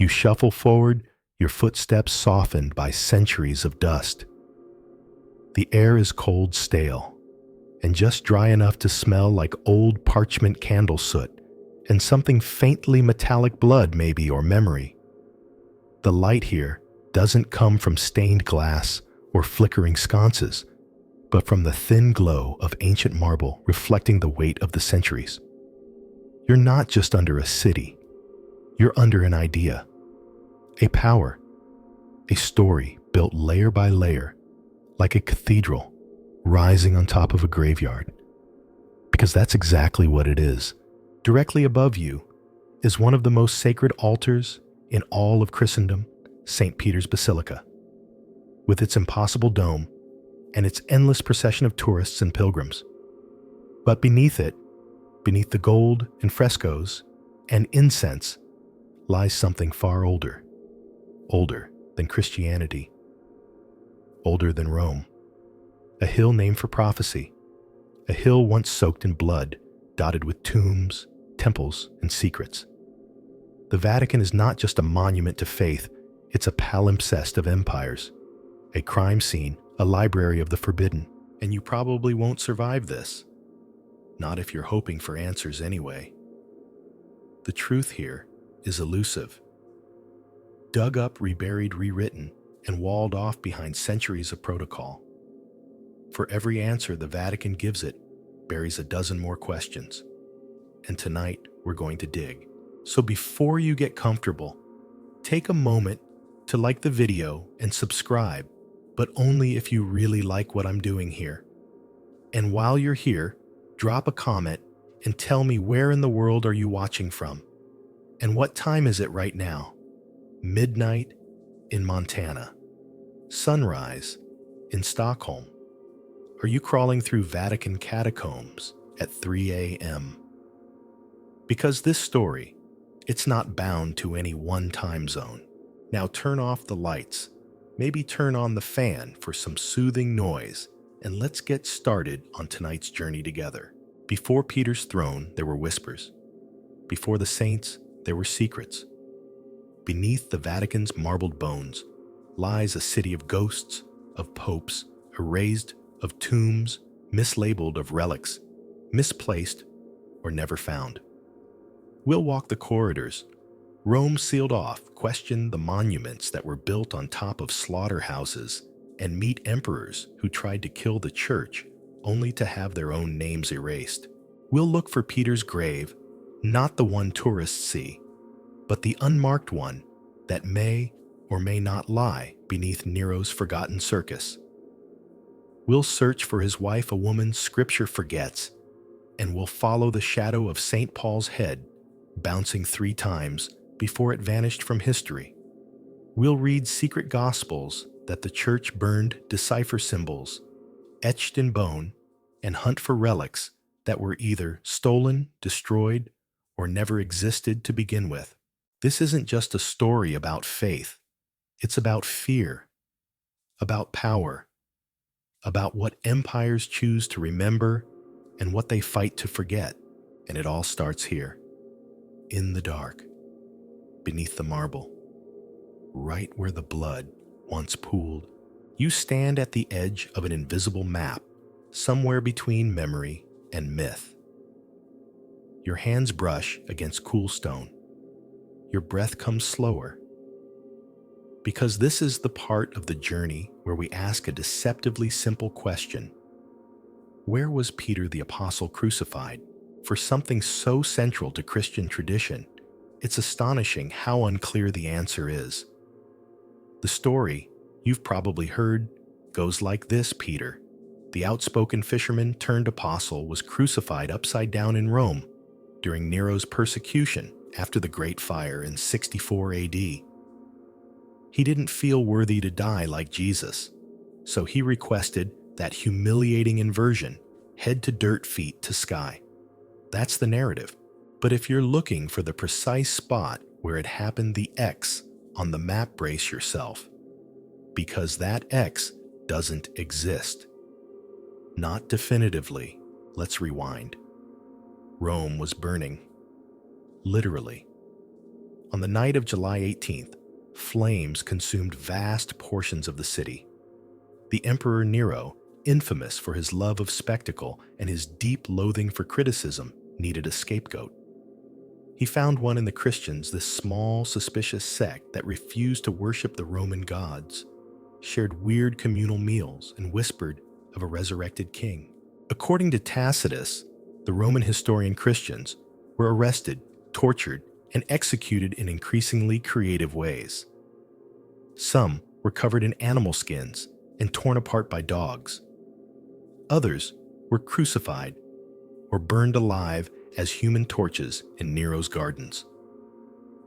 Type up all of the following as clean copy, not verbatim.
You shuffle forward, your footsteps softened by centuries of dust. The air is cold stale, and just dry enough to smell like old parchment candle soot and something faintly metallic blood maybe, or memory. The light here doesn't come from stained glass or flickering sconces, but from the thin glow of ancient marble reflecting the weight of the centuries. You're not just under a city, you're under an idea, a power, a story built layer by layer, like a cathedral rising on top of a graveyard. Because that's exactly what it is. Directly above you is one of the most sacred altars in all of Christendom, St. Peter's Basilica. With its impossible dome and its endless procession of tourists and pilgrims. But beneath it, beneath the gold and frescoes and incense, lies something far older. Older than Christianity. Older than Rome. A hill named for prophecy. A hill once soaked in blood, dotted with tombs, temples, and secrets. The Vatican is not just a monument to faith, it's a palimpsest of empires. A crime scene, a library of the forbidden, and you probably won't survive this. Not if you're hoping for answers anyway. The truth here is elusive. Dug up, reburied, rewritten, and walled off behind centuries of protocol. For every answer the Vatican gives it buries a dozen more questions. And tonight we're going to dig. So before you get comfortable, take a moment to like the video and subscribe, but only if you really like what I'm doing here. And while you're here, drop a comment and tell me where in the world are you watching from? And what time is it right now? Midnight in Montana. Sunrise in Stockholm. Are you crawling through Vatican catacombs at 3 a.m.? Because this story, it's not bound to any one time zone. Now turn off the lights, maybe turn on the fan for some soothing noise, and let's get started on tonight's journey together. Before Peter's throne, there were whispers. Before the saints, there were secrets. Beneath the Vatican's marbled bones lies a city of ghosts, of popes, erased, of tombs, mislabeled, of relics, misplaced, or never found. We'll walk the corridors, Rome sealed off, question the monuments that were built on top of slaughterhouses, and meet emperors who tried to kill the church only to have their own names erased. We'll look for Peter's grave, not the one tourists see, but the unmarked one that may or may not lie beneath Nero's forgotten circus. We'll search for his wife, a woman Scripture forgets, and we'll follow the shadow of St. Paul's head, bouncing 3 times before it vanished from history. We'll read secret gospels that the church burned, decipher symbols, etched in bone, and hunt for relics that were either stolen, destroyed, or never existed to begin with. This isn't just a story about faith. It's about fear, about power, about what empires choose to remember and what they fight to forget. And it all starts here, in the dark, beneath the marble, right where the blood once pooled. You stand at the edge of an invisible map, somewhere between memory and myth. Your hands brush against cool stone. Your breath comes slower. Because this is the part of the journey where we ask a deceptively simple question. Where was Peter the Apostle crucified? For something so central to Christian tradition, it's astonishing how unclear the answer is. The story, you've probably heard, goes like this. Peter, the outspoken fisherman turned apostle, was crucified upside down in Rome during Nero's persecution after the Great Fire in 64 AD. He didn't feel worthy to die like Jesus, so he requested that humiliating inversion, head to dirt, feet to sky. That's the narrative. But if you're looking for the precise spot where it happened, the X on the map, brace yourself, because that X doesn't exist. Not definitively. Let's rewind. Rome was burning. Literally. On the night of July 18th, flames consumed vast portions of the city. The Emperor Nero, infamous for his love of spectacle and his deep loathing for criticism, needed a scapegoat. He found one in the Christians, this small, suspicious sect that refused to worship the Roman gods, shared weird communal meals, and whispered of a resurrected king. According to Tacitus, the Roman historian, Christians were arrested, tortured, and executed in increasingly creative ways. Some were covered in animal skins and torn apart by dogs. Others were crucified or burned alive as human torches in Nero's gardens.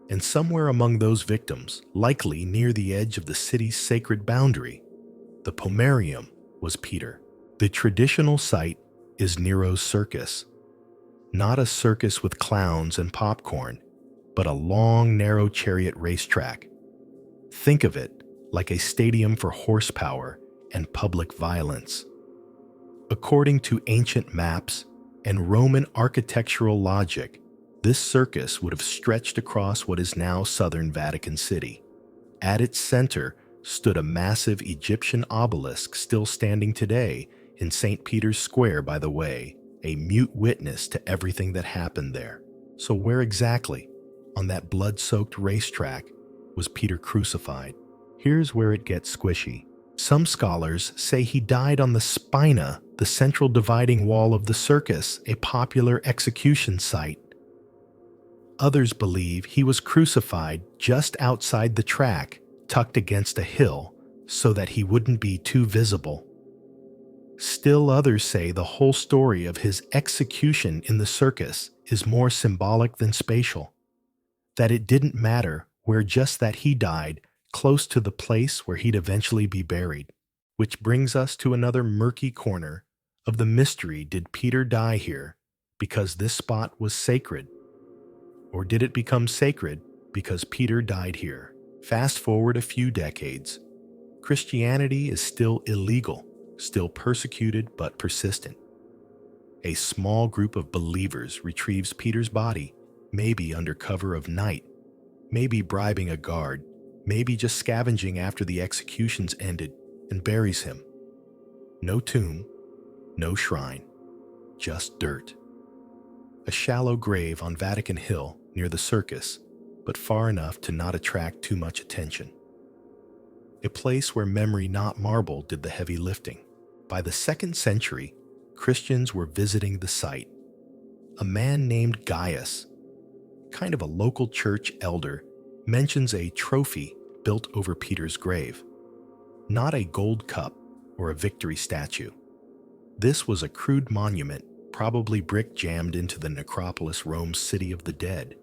And somewhere among those victims, likely near the edge of the city's sacred boundary, the pomerium, was Peter. The traditional site is Nero's circus. Not a circus with clowns and popcorn, but a long, narrow chariot racetrack. Think of it like a stadium for horsepower and public violence. According to ancient maps and Roman architectural logic, this circus would have stretched across what is now southern Vatican City. At its center stood a massive Egyptian obelisk still standing today in St. Peter's Square, by the way, a mute witness to everything that happened there. So where exactly, on that blood-soaked racetrack, was Peter crucified? Here's where it gets squishy. Some scholars say he died on the spina, the central dividing wall of the circus, a popular execution site. Others believe he was crucified just outside the track, tucked against a hill, so that he wouldn't be too visible. Still others say the whole story of his execution in the circus is more symbolic than spatial, that it didn't matter where, just that he died close to the place where he'd eventually be buried. Which brings us to another murky corner of the mystery. Did Peter die here because this spot was sacred? Or did it become sacred because Peter died here? Fast forward a few decades. Christianity is still illegal, still persecuted but persistent. A small group of believers retrieves Peter's body, maybe under cover of night, maybe bribing a guard, maybe just scavenging after the executions ended, and buries him. No tomb, no shrine, just dirt. A shallow grave on Vatican Hill near the circus, but far enough to not attract too much attention. A place where memory, not marble, did the heavy lifting. By the 2nd century, Christians were visiting the site. A man named Gaius, kind of a local church elder, mentions a trophy built over Peter's grave. Not a gold cup or a victory statue. This was a crude monument, probably brick jammed into the necropolis, Rome's city of the dead.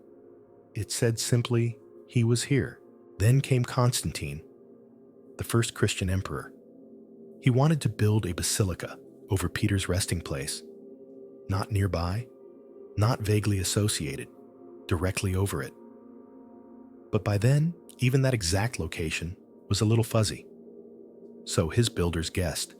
It said simply, he was here. Then came Constantine, the first Christian emperor. He wanted to build a basilica over Peter's resting place. Not nearby, not vaguely associated, directly over it. But by then, even that exact location was a little fuzzy. So his builders guessed.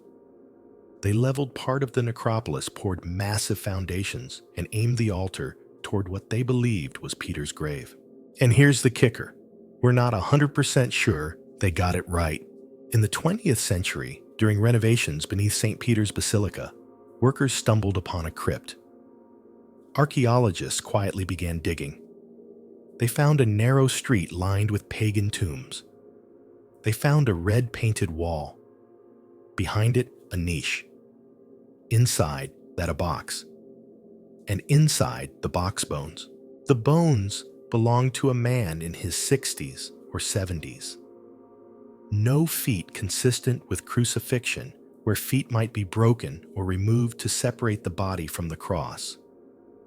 They leveled part of the necropolis, poured massive foundations, and aimed the altar toward what they believed was Peter's grave. And here's the kicker. We're not 100% sure they got it right. In the 20th century, during renovations beneath St. Peter's Basilica, workers stumbled upon a crypt. Archaeologists quietly began digging. They found a narrow street lined with pagan tombs. They found a red-painted wall. Behind it, a niche. Inside that, a box. And inside the box, bones. The bones belonged to a man in his 60s or 70s. No feet consistent with crucifixion, where feet might be broken or removed to separate the body from the cross.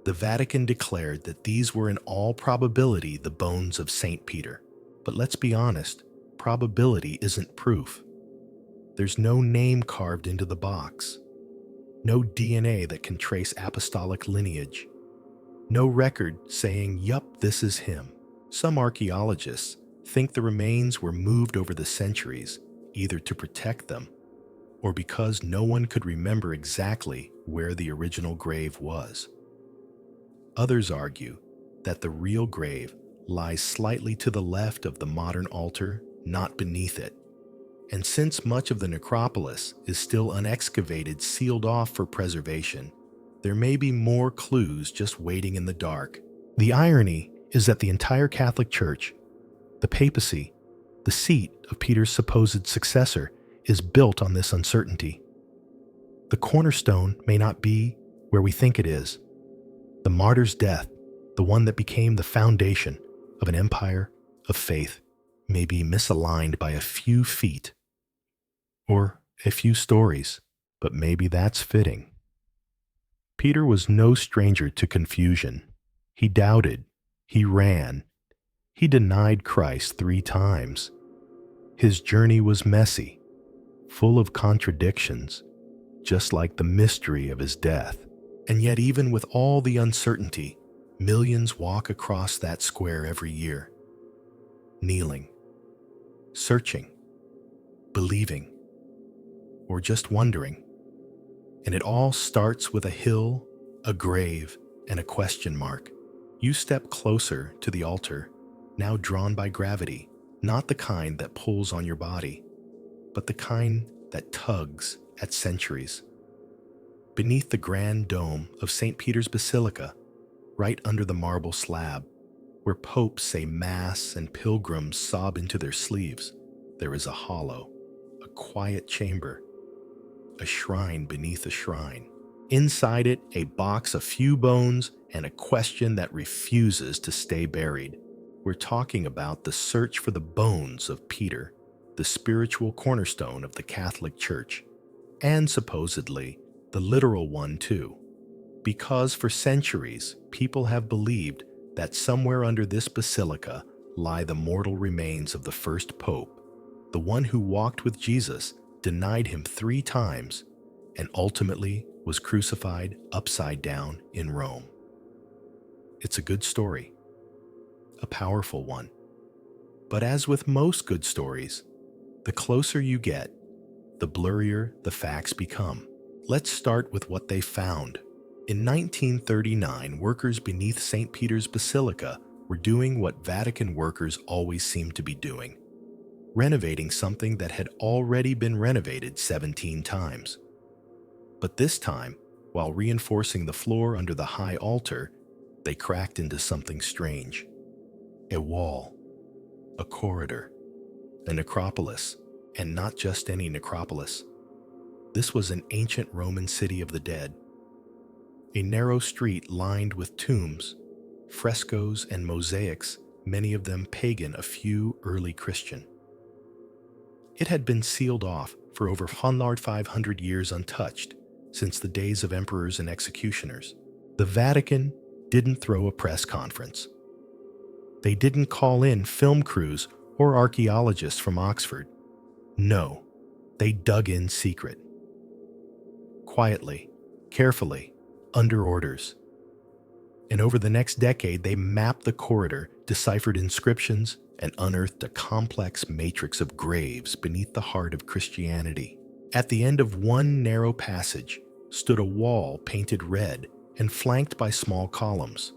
The Vatican declared that these were in all probability the bones of St. Peter. But let's be honest, probability isn't proof. There's no name carved into the box. No DNA that can trace apostolic lineage. No record saying, yup, this is him. Some archaeologists think the remains were moved over the centuries, either to protect them or because no one could remember exactly where the original grave was. Others argue that the real grave lies slightly to the left of the modern altar, not beneath it. And since much of the necropolis is still unexcavated, sealed off for preservation, there may be more clues just waiting in the dark. The irony is that the entire Catholic Church, the papacy, the seat of Peter's supposed successor, is built on this uncertainty. The cornerstone may not be where we think it is. The martyr's death, the one that became the foundation of an empire of faith, may be misaligned by a few feet or a few stories, but maybe that's fitting. Peter was no stranger to confusion. He doubted, he ran, he denied Christ 3 times. His journey was messy, full of contradictions, just like the mystery of his death. And yet, even with all the uncertainty, millions walk across that square every year, kneeling, searching, believing, or just wondering. And it all starts with a hill, a grave, and a question mark. You step closer to the altar, now drawn by gravity, not the kind that pulls on your body, but the kind that tugs at centuries. Beneath the grand dome of St. Peter's Basilica, right under the marble slab, where popes say Mass and pilgrims sob into their sleeves, there is a hollow, a quiet chamber, a shrine beneath a shrine. Inside it, a box, a few bones, and a question that refuses to stay buried. We're talking about the search for the bones of Peter, the spiritual cornerstone of the Catholic Church, and supposedly the literal one too. Because for centuries, people have believed that somewhere under this basilica lie the mortal remains of the first pope, the one who walked with Jesus, denied him 3 times, and ultimately was crucified upside down in Rome. It's a good story, a powerful one. But as with most good stories, the closer you get, the blurrier the facts become. Let's start with what they found. In 1939, workers beneath St. Peter's Basilica were doing what Vatican workers always seem to be doing, renovating something that had already been renovated 17 times. But this time, while reinforcing the floor under the high altar, they cracked into something strange. A wall, a corridor, a necropolis, and not just any necropolis. This was an ancient Roman city of the dead. A narrow street lined with tombs, frescoes, and mosaics, many of them pagan, a few early Christian. It had been sealed off for over 500 years untouched, since the days of emperors and executioners. The Vatican didn't throw a press conference. They didn't call in film crews or archaeologists from Oxford. No, they dug in secret. Quietly, carefully, under orders. And over the next decade, they mapped the corridor, deciphered inscriptions, and unearthed a complex matrix of graves beneath the heart of Christianity. At the end of one narrow passage stood a wall painted red and flanked by small columns.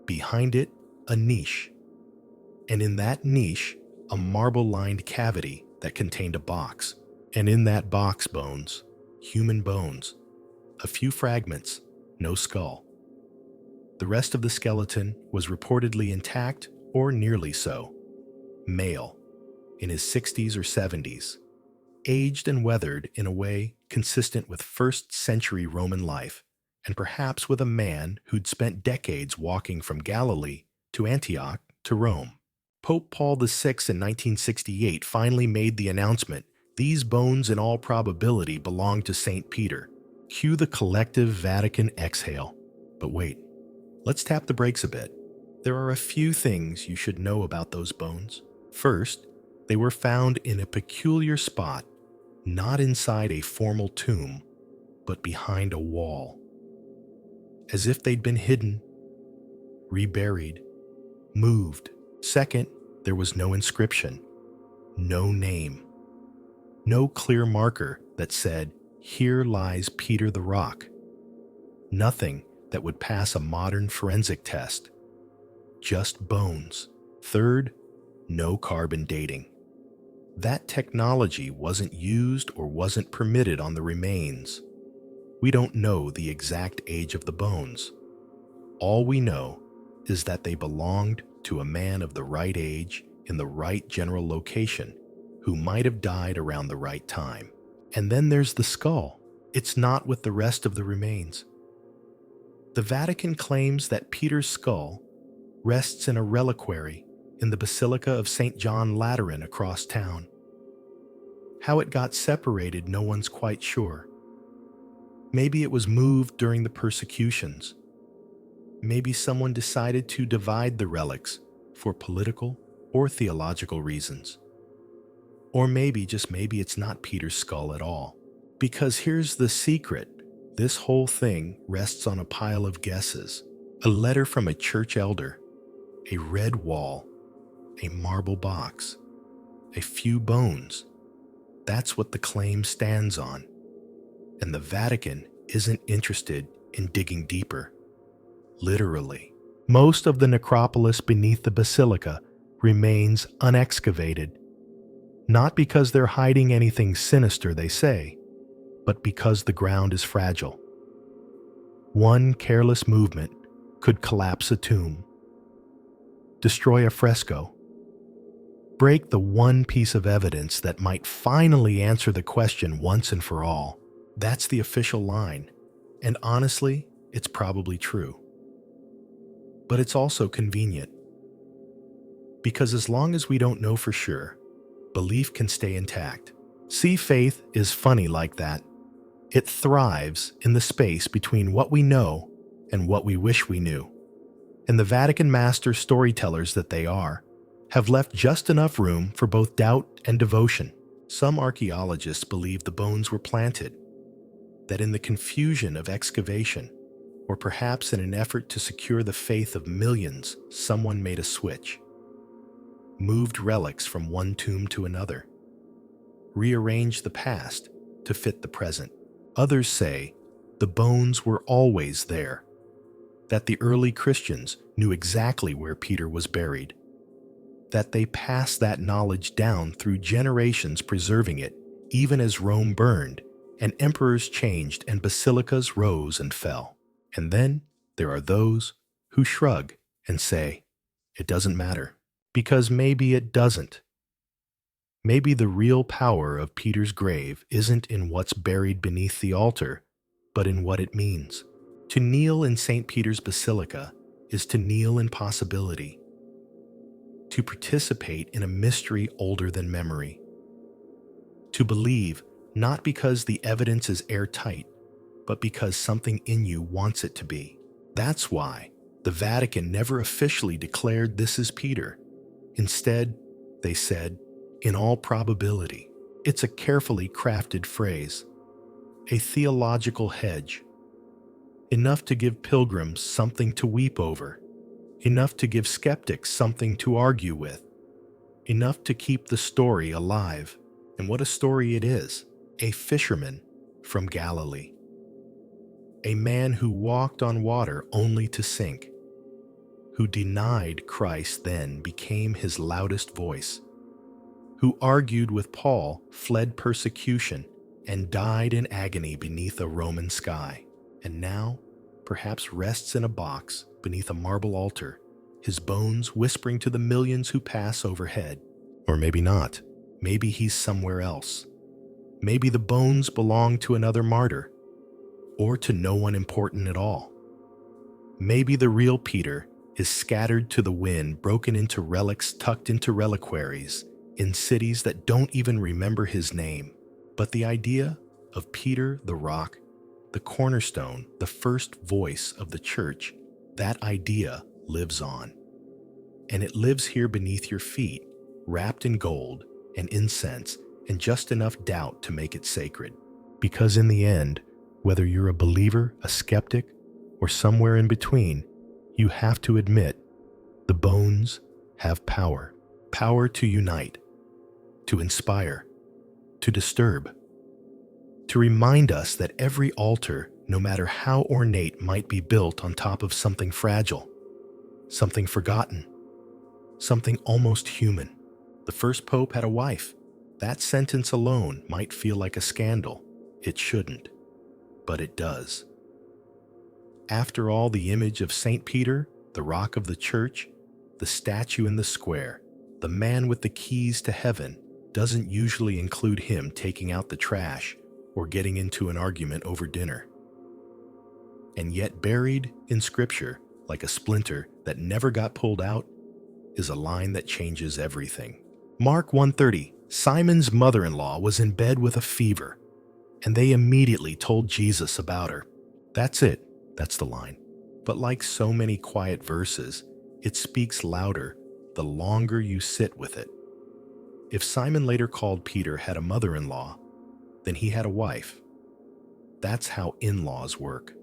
Behind it, a niche. And in that niche, a marble-lined cavity that contained a box. And in that box, bones, human bones, a few fragments, no skull. The rest of the skeleton was reportedly intact or nearly so. Male, in his 60s or 70s, aged and weathered in a way consistent with first-century Roman life, and perhaps with a man who'd spent decades walking from Galilee to Antioch to Rome. Pope Paul VI in 1968 finally made the announcement, "These bones in all probability belong to St. Peter." Cue the collective Vatican exhale. But wait, let's tap the brakes a bit. There are a few things you should know about those bones. First, they were found in a peculiar spot, not inside a formal tomb, but behind a wall. As if they'd been hidden, reburied, moved. Second, there was no inscription, no name, no clear marker that said, "Here lies Peter the Rock." Nothing that would pass a modern forensic test. just bones. Third, no carbon dating. That technology wasn't used or wasn't permitted on the remains. We don't know the exact age of the bones. All we know is that they belonged to a man of the right age in the right general location who might have died around the right time. And then there's the skull. It's not with the rest of the remains. The Vatican claims that Peter's skull rests in a reliquary in the Basilica of St. John Lateran across town. How it got separated, no one's quite sure. Maybe it was moved during the persecutions. Maybe someone decided to divide the relics for political or theological reasons. Or maybe, just maybe, it's not Peter's skull at all. Because here's the secret. This whole thing rests on a pile of guesses. A letter from a church elder, a red wall, a marble box, a few bones. That's what the claim stands on. And the Vatican isn't interested in digging deeper. Literally. Most of the necropolis beneath the basilica remains unexcavated. Not because they're hiding anything sinister, they say, but because the ground is fragile. One careless movement could collapse a tomb, destroy a fresco, break the one piece of evidence that might finally answer the question once and for all. That's the official line, and honestly, it's probably true. But it's also convenient. Because as long as we don't know for sure, belief can stay intact. See, faith is funny like that. It thrives in the space between what we know and what we wish we knew. And the Vatican master storytellers that they are have left just enough room for both doubt and devotion. Some archaeologists believe the bones were planted, that in the confusion of excavation, or perhaps in an effort to secure the faith of millions, someone made a switch, moved relics from one tomb to another, rearranged the past to fit the present. Others say the bones were always there, that the early Christians knew exactly where Peter was buried, that they passed that knowledge down through generations, preserving it, even as Rome burned, and emperors changed and basilicas rose and fell. And then there are those who shrug and say, it doesn't matter, because maybe it doesn't. Maybe the real power of Peter's grave isn't in what's buried beneath the altar, but in what it means. To kneel in St. Peter's Basilica is to kneel in possibility, to participate in a mystery older than memory, to believe not because the evidence is airtight, but because something in you wants it to be. That's why the Vatican never officially declared this is Peter. Instead, they said, in all probability. It's a carefully crafted phrase, a theological hedge, enough to give pilgrims something to weep over, enough to give skeptics something to argue with, enough to keep the story alive. And what a story it is. A fisherman from Galilee, a man who walked on water only to sink, who denied Christ, then became his loudest voice, who argued with Paul, fled persecution, and died in agony beneath a Roman sky, and now perhaps rests in a box beneath a marble altar, his bones whispering to the millions who pass overhead. Or maybe not. Maybe he's somewhere else. Maybe the bones belong to another martyr, or to no one important at all. Maybe the real Peter is scattered to the wind, broken into relics tucked into reliquaries, in cities that don't even remember his name. But the idea of Peter the rock, the cornerstone, the first voice of the church, that idea lives on. And it lives here beneath your feet, wrapped in gold and incense and just enough doubt to make it sacred. Because in the end, whether you're a believer, a skeptic, or somewhere in between, you have to admit the bones have power. Power to unite, to inspire, to disturb, to remind us that every altar, no matter how ornate, might be built on top of something fragile. something forgotten, something almost human. The first pope had a wife. That sentence alone might feel like a scandal. It shouldn't, but it does. After all, the image of St. Peter, the rock of the church, the statue in the square, the man with the keys to heaven, doesn't usually include him taking out the trash or getting into an argument over dinner. And yet buried in Scripture, like a splinter that never got pulled out, is a line that changes everything. Mark 1:30, Simon's mother-in-law was in bed with a fever, and they immediately told Jesus about her. That's it. That's the line. But like so many quiet verses, it speaks louder the longer you sit with it. If Simon later called Peter had a mother-in-law, then he had a wife. That's how in-laws work.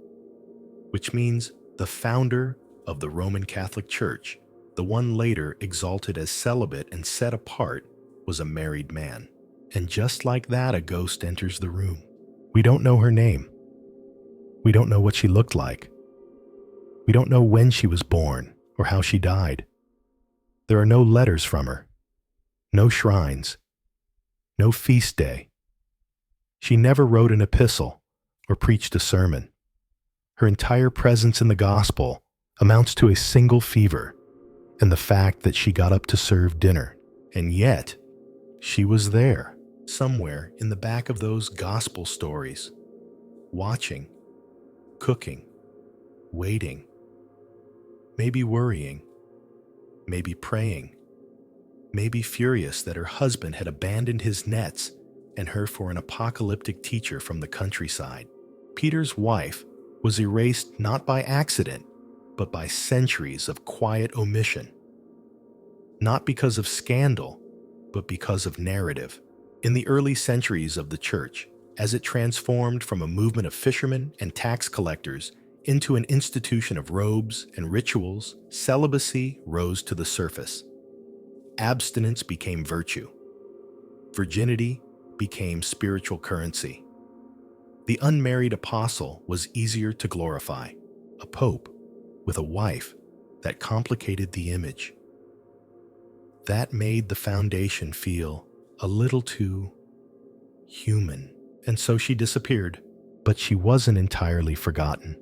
Which means the founder of the Roman Catholic Church, the one later exalted as celibate and set apart, was a married man. And just like that, a ghost enters the room. We don't know her name. We don't know what she looked like. We don't know when she was born or how she died. There are no letters from her, no shrines, no feast day. She never wrote an epistle or preached a sermon. Her entire presence in the gospel amounts to a single fever and the fact that she got up to serve dinner. And yet, she was there, somewhere in the back of those gospel stories, watching, cooking, waiting, maybe worrying, maybe praying, maybe furious that her husband had abandoned his nets and her for an apocalyptic teacher from the countryside. Peter's wife was erased not by accident, but by centuries of quiet omission. Not because of scandal, but because of narrative. In the early centuries of the church, as it transformed from a movement of fishermen and tax collectors into an institution of robes and rituals, celibacy rose to the surface. Abstinence became virtue. Virginity became spiritual currency. The unmarried apostle was easier to glorify. A pope with a wife that complicated the image. That made the foundation feel a little too human. And so she disappeared, but she wasn't entirely forgotten.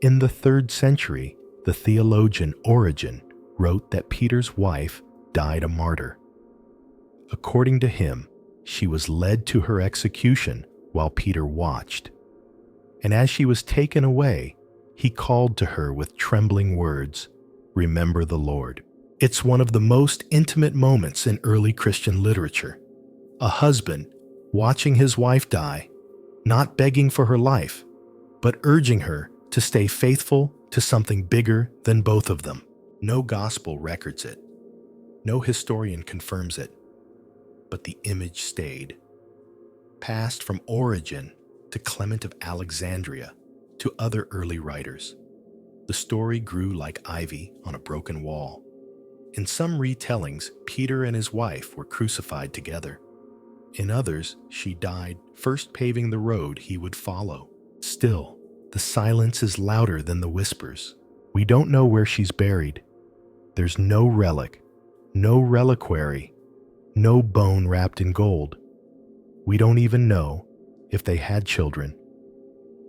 In the 3rd century, the theologian Origen wrote that Peter's wife died a martyr. According to him, she was led to her execution while Peter watched. And as she was taken away, he called to her with trembling words, "Remember the Lord." It's one of the most intimate moments in early Christian literature. A husband watching his wife die, not begging for her life, but urging her to stay faithful to something bigger than both of them. No gospel records it. No historian confirms it. But the image stayed. Passed from Origen to Clement of Alexandria to other early writers. The story grew like ivy on a broken wall. In some retellings, Peter and his wife were crucified together. In others, she died, first paving the road he would follow. Still, the silence is louder than the whispers. We don't know where she's buried. There's no relic, no reliquary, no bone wrapped in gold. We don't even know if they had children.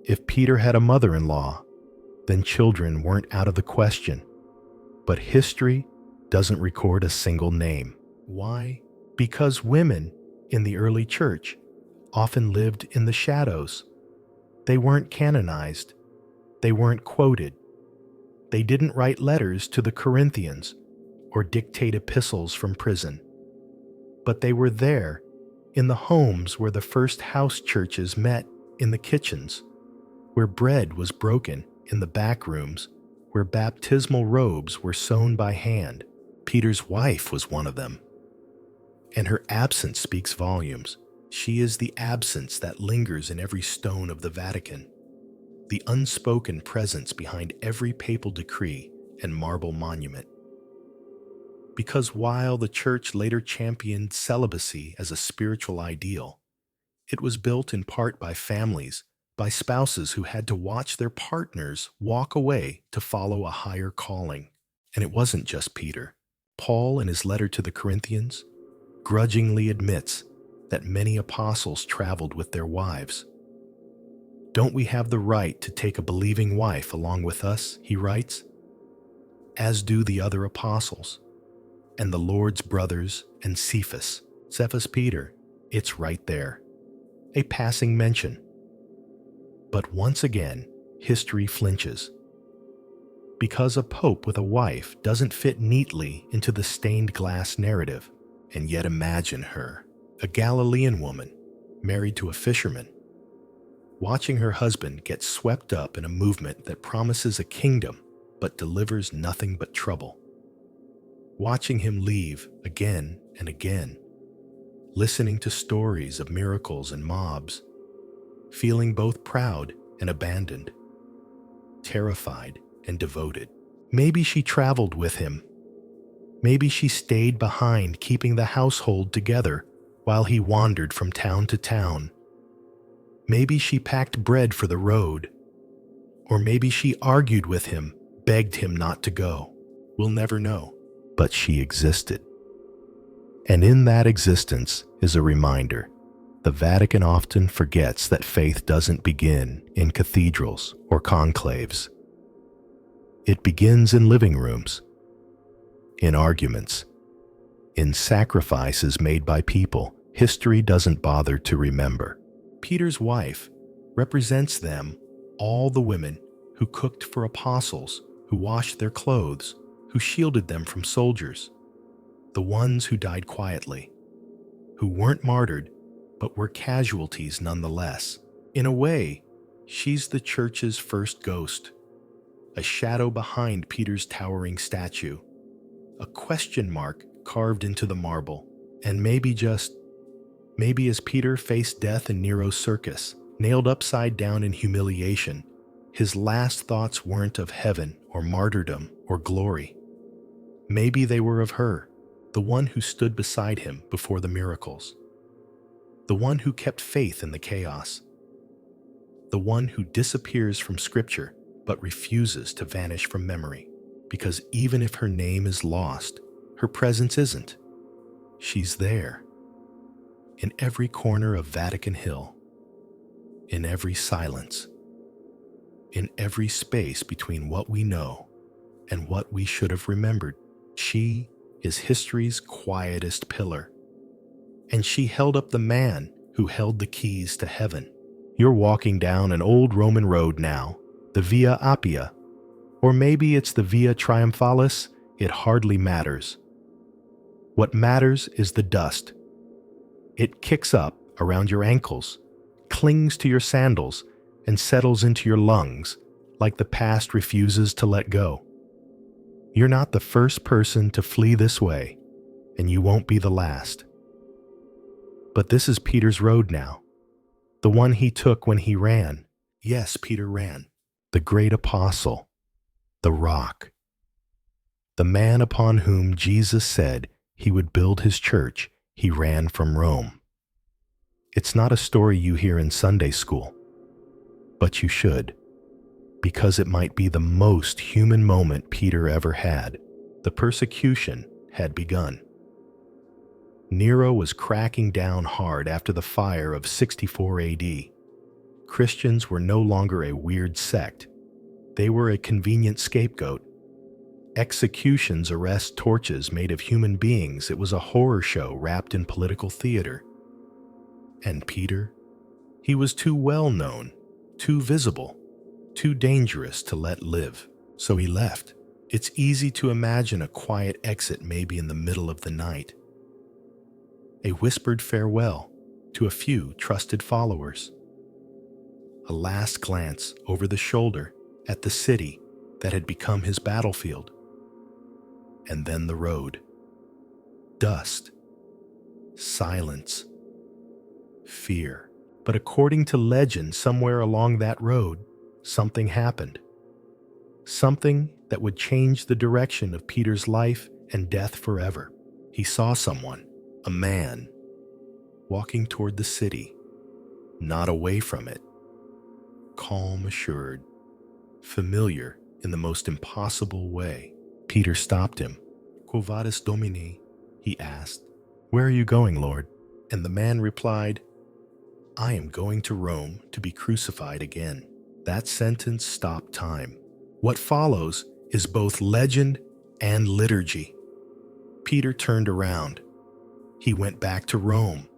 If Peter had a mother-in-law, then children weren't out of the question. But history doesn't record a single name. Why? Because women in the early church often lived in the shadows. They weren't canonized. They weren't quoted. They didn't write letters to the Corinthians or dictate epistles from prison. But they were there in the homes where the first house churches met, in the kitchens, where bread was broken in the back rooms, where baptismal robes were sewn by hand. Peter's wife was one of them. And her absence speaks volumes. She is the absence that lingers in every stone of the Vatican, the unspoken presence behind every papal decree and marble monument. Because while the Church later championed celibacy as a spiritual ideal, it was built in part by families by spouses who had to watch their partners walk away to follow a higher calling. And it wasn't just Peter. Paul, in his letter to the Corinthians, grudgingly admits that many apostles traveled with their wives. "Don't we have the right to take a believing wife along with us?" he writes. "As do the other apostles, and the Lord's brothers and Cephas." Cephas Peter, it's right there. A passing mention. But once again, history flinches. Because a pope with a wife doesn't fit neatly into the stained glass narrative. And yet imagine her, a Galilean woman, married to a fisherman, watching her husband get swept up in a movement that promises a kingdom but delivers nothing but trouble. Watching him leave again and again, listening to stories of miracles and mobs, feeling both proud and abandoned, terrified and devoted. Maybe she traveled with him. Maybe she stayed behind, keeping the household together while he wandered from town to town. Maybe she packed bread for the road. Or maybe she argued with him, begged him not to go. We'll never know. But she existed. And in that existence is a reminder. The Vatican often forgets that faith doesn't begin in cathedrals or conclaves. It begins in living rooms, in arguments, in sacrifices made by people history doesn't bother to remember. Peter's wife represents them, all the women who cooked for apostles, who washed their clothes, who shielded them from soldiers, the ones who died quietly, who weren't martyred, but were casualties nonetheless. In a way, she's the church's first ghost, a shadow behind Peter's towering statue, a question mark carved into the marble. And maybe as Peter faced death in Nero's circus, nailed upside down in humiliation, his last thoughts weren't of heaven or martyrdom or glory. Maybe they were of her, the one who stood beside him before the miracles, the one who kept faith in the chaos, the one who disappears from Scripture but refuses to vanish from memory, because even if her name is lost, her presence isn't. She's there, in every corner of Vatican Hill, in every silence, in every space between what we know and what we should have remembered. She is history's quietest pillar, and she held up the man who held the keys to heaven. You're walking down an old Roman road now, the Via Appia, or maybe it's the Via Triumphalis. It hardly matters. What matters is the dust. It kicks up around your ankles, clings to your sandals, and settles into your lungs like the past refuses to let go. You're not the first person to flee this way, and you won't be the last. But this is Peter's road now, the one he took when he ran. Yes, Peter ran. The great apostle, the rock, the man upon whom Jesus said he would build his church. He ran from Rome. It's not a story you hear in Sunday school, but you should, because it might be the most human moment Peter ever had. The persecution had begun. Nero was cracking down hard after the fire of 64 AD. Christians were no longer a weird sect. They were a convenient scapegoat. Executions, arrests, torches made of human beings. It was a horror show wrapped in political theater. And Peter? He was too well known, too visible, too dangerous to let live. So he left. It's easy to imagine a quiet exit, maybe in the middle of the night. A whispered farewell to a few trusted followers. A last glance over the shoulder at the city that had become his battlefield. And then the road. Dust. Silence. Fear. But according to legend, somewhere along that road, something happened. Something that would change the direction of Peter's life and death forever. He saw someone, a man, walking toward the city, not away from it, calm assured, familiar in the most impossible way. Peter stopped him. "Quo Vadis, Domine?" he asked. "Where are you going, Lord?" And the man replied, "I am going to Rome to be crucified again." That sentence stopped time. What follows is both legend and liturgy. Peter turned around. He went back to Rome,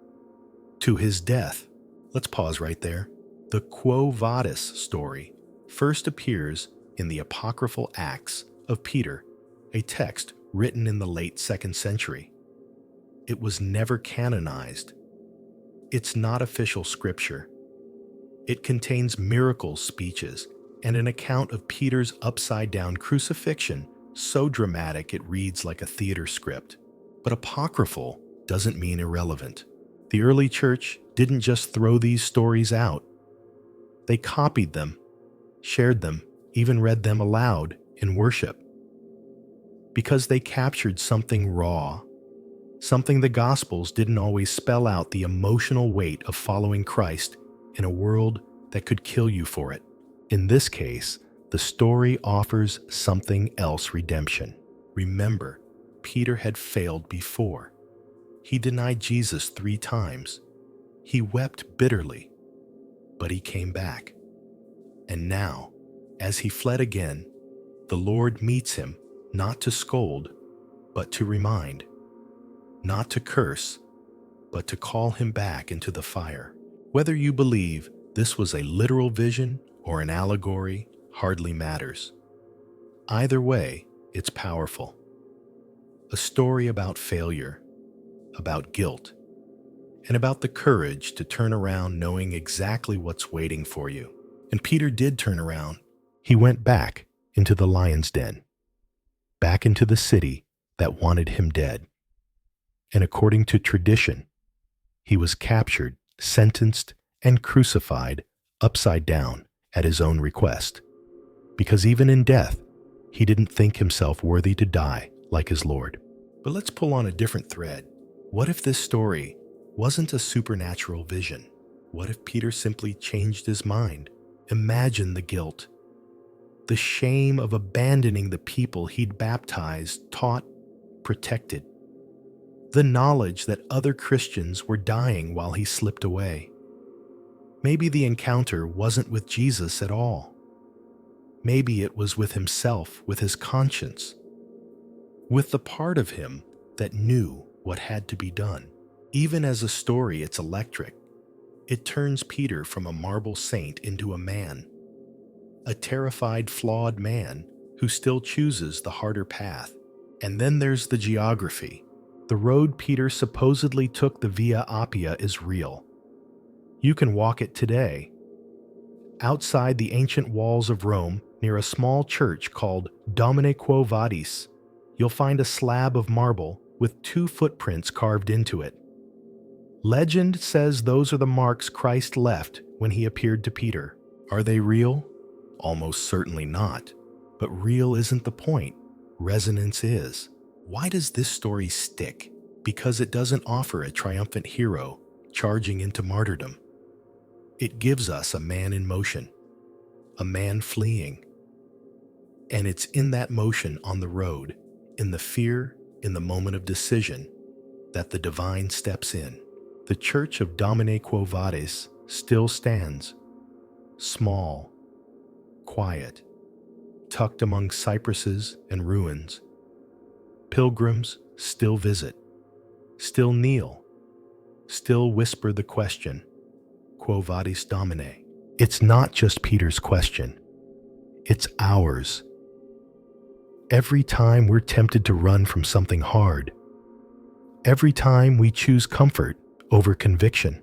to his death. Let's pause right there. The Quo Vadis story first appears in the apocryphal Acts of Peter, a text written in the late 2nd century. It was never canonized. It's not official scripture. It contains miracle speeches and an account of Peter's upside-down crucifixion, so dramatic it reads like a theater script. But apocryphal doesn't mean irrelevant. The early church didn't just throw these stories out. They copied them, shared them, even read them aloud in worship. Because they captured something raw, something the Gospels didn't always spell out: the emotional weight of following Christ in a world that could kill you for it. In this case, the story offers something else: redemption. Remember, Peter had failed before. He denied Jesus 3 times. He wept bitterly, but he came back. And now, as he fled again, the Lord meets him, not to scold, but to remind, not to curse, but to call him back into the fire. Whether you believe this was a literal vision or an allegory hardly matters. Either way, it's powerful. A story about failure, about guilt, and about the courage to turn around knowing exactly what's waiting for you. And Peter did turn around. He went back into the lion's den, back into the city that wanted him dead. And according to tradition, he was captured, sentenced, and crucified upside down at his own request. Because even in death, he didn't think himself worthy to die like his Lord. But let's pull on a different thread. What if this story wasn't a supernatural vision? What if Peter simply changed his mind? Imagine the guilt, the shame of abandoning the people he'd baptized, taught, protected. The knowledge that other Christians were dying while he slipped away. Maybe the encounter wasn't with Jesus at all. Maybe it was with himself, with his conscience, with the part of him that knew what had to be done. Even as a story, it's electric. It turns Peter from a marble saint into a man, a terrified, flawed man who still chooses the harder path. And then there's the geography. The road Peter supposedly took, the Via Appia, is real. You can walk it today. Outside the ancient walls of Rome, near a small church called Domine Quo Vadis, you'll find a slab of marble with 2 footprints carved into it. Legend says those are the marks Christ left when he appeared to Peter. Are they real? Almost certainly not. But real isn't the point. Resonance is. Why does this story stick? Because it doesn't offer a triumphant hero charging into martyrdom. It gives us a man in motion, a man fleeing. And it's in that motion on the road, in the fear, in the moment of decision, that the divine steps in. The Church of Domine Quo Vadis still stands, small, quiet, tucked among cypresses and ruins. Pilgrims still visit, still kneel, still whisper the question, Quo Vadis, Domine? It's not just Peter's question. It's ours. Every time we're tempted to run from something hard, every time we choose comfort over conviction,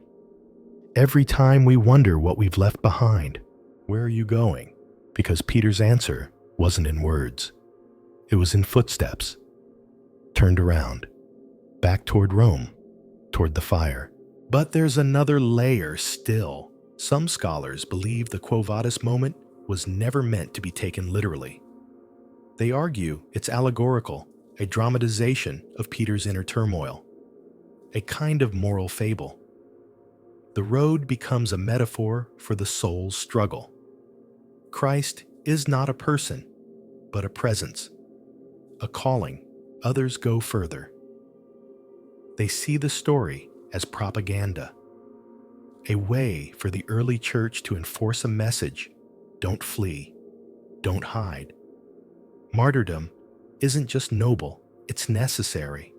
every time we wonder what we've left behind, where are you going? Because Peter's answer wasn't in words. It was in footsteps, turned around, back toward Rome, toward the fire. But there's another layer still. Some scholars believe the Quo Vadis moment was never meant to be taken literally. They argue it's allegorical, a dramatization of Peter's inner turmoil, a kind of moral fable. The road becomes a metaphor for the soul's struggle. Christ is not a person, but a presence, a calling. Others go further. They see the story as propaganda, a way for the early church to enforce a message: don't flee, don't hide. Martyrdom isn't just noble, it's necessary.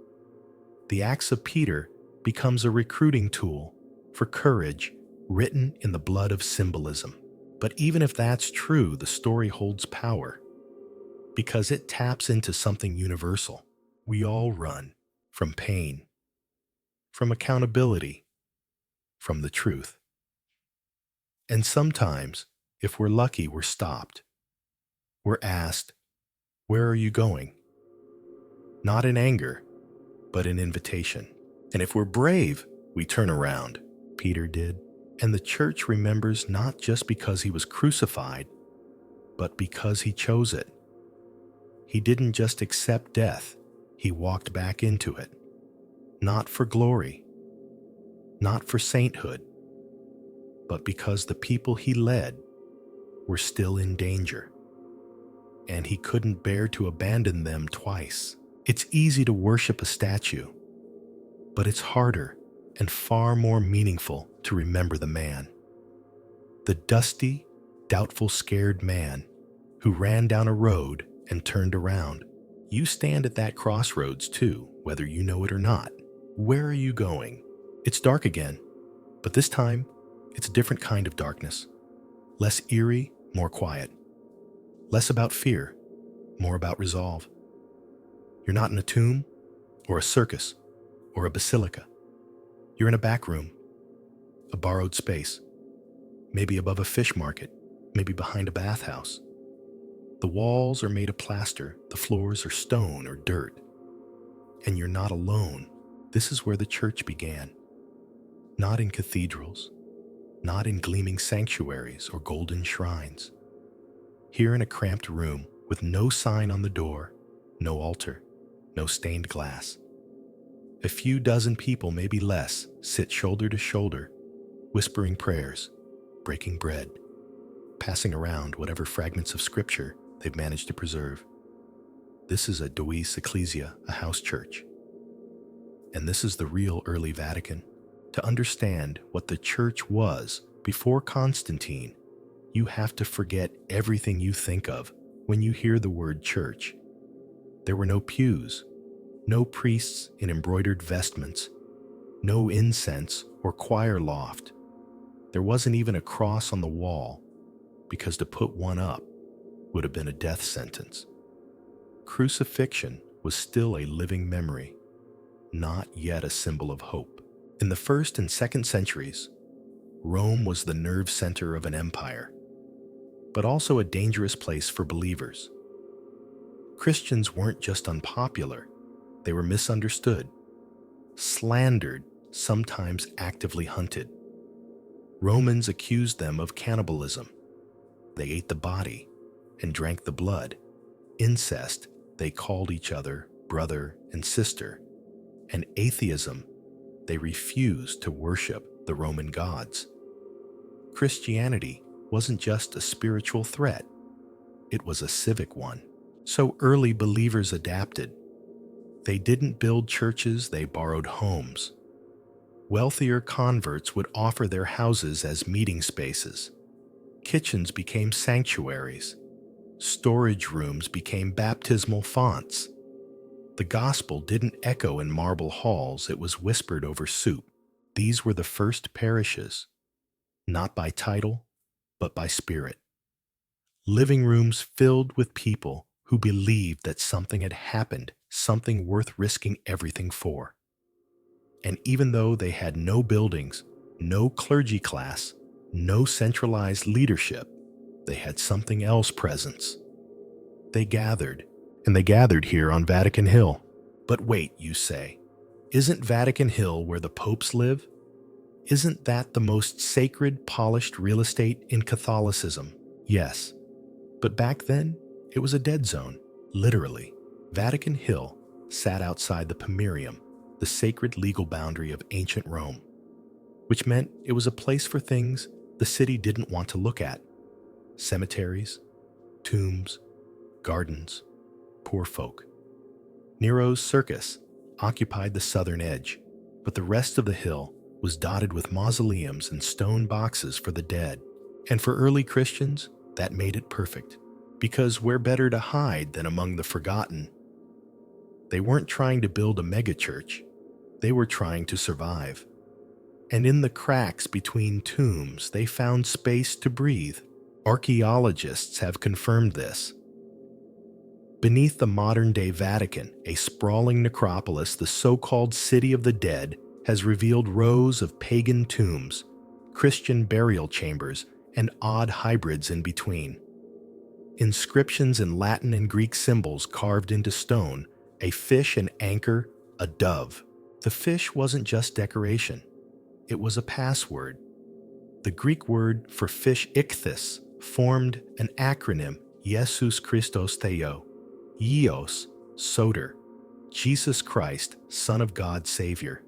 The Acts of Peter becomes a recruiting tool for courage written in the blood of symbolism. But even if that's true, the story holds power because it taps into something universal. We all run from pain, from accountability, from the truth. And sometimes, if we're lucky, we're stopped. We're asked, "Where are you going?" Not in anger, but in invitation. And if we're brave, we turn around. Peter did. And the church remembers not just because he was crucified, but because he chose it. He didn't just accept death, he walked back into it. Not for glory, not for sainthood, but because the people he led were still in danger. And he couldn't bear to abandon them twice. It's easy to worship a statue, but it's harder and far more meaningful to remember the man. The dusty, doubtful, scared man who ran down a road and turned around. You stand at that crossroads too, whether you know it or not. Where are you going? It's dark again, but this time, it's a different kind of darkness. Less eerie, more quiet. Less about fear, more about resolve. You're not in a tomb, or a circus, or a basilica. You're in a back room, a borrowed space, maybe above a fish market, maybe behind a bathhouse. The walls are made of plaster, the floors are stone or dirt. And you're not alone. This is where the church began. Not in cathedrals, not in gleaming sanctuaries or golden shrines. Here in a cramped room with no sign on the door, no altar, no stained glass. A few dozen people, maybe less, sit shoulder to shoulder, whispering prayers, breaking bread, passing around whatever fragments of scripture they've managed to preserve. This is a Deus Ecclesia, a house church. And this is the real early Vatican. To understand what the church was before Constantine, you have to forget everything you think of when you hear the word church. There were no pews, no priests in embroidered vestments, no incense or choir loft. There wasn't even a cross on the wall, because to put one up would have been a death sentence. Crucifixion was still a living memory, not yet a symbol of hope. In the 1st and 2nd centuries, Rome was the nerve center of an empire, but also a dangerous place for believers. Christians weren't just unpopular, they were misunderstood, slandered, sometimes actively hunted. Romans accused them of cannibalism. They ate the body and drank the blood. Incest, they called each other brother and sister. And atheism, they refused to worship the Roman gods. Christianity wasn't just a spiritual threat, it was a civic one. So early believers adapted. They didn't build churches, they borrowed homes. Wealthier converts would offer their houses as meeting spaces. Kitchens became sanctuaries. Storage rooms became baptismal fonts. The gospel didn't echo in marble halls, it was whispered over soup. These were the first parishes, not by title, but by spirit. Living rooms filled with people who believed that something had happened, something worth risking everything for. And even though they had no buildings, no clergy class, no centralized leadership, they had something else presence. They gathered, and they gathered here on Vatican Hill. But wait, you say, isn't Vatican Hill where the popes live? Isn't that the most sacred, polished real estate in Catholicism? Yes, but back then, it was a dead zone, literally. Vatican Hill sat outside the Pomerium, the sacred legal boundary of ancient Rome, which meant it was a place for things the city didn't want to look at. cemeteries, tombs, gardens, poor folk. Nero's circus occupied the southern edge, but the rest of the hill was dotted with mausoleums and stone boxes for the dead. And for early Christians, that made it perfect, because where better to hide than among the forgotten? They weren't trying to build a megachurch, they were trying to survive. And in the cracks between tombs, they found space to breathe. Archaeologists have confirmed this. Beneath the modern-day Vatican, a sprawling necropolis, the so-called City of the Dead has revealed rows of pagan tombs, Christian burial chambers, and odd hybrids in between. Inscriptions in Latin and Greek symbols carved into stone, a fish, an anchor, a dove. The fish wasn't just decoration. It was a password. The Greek word for fish, ichthys, formed an acronym, Jesus Christos Theo, Ios, Soter, Jesus Christ, Son of God, Savior.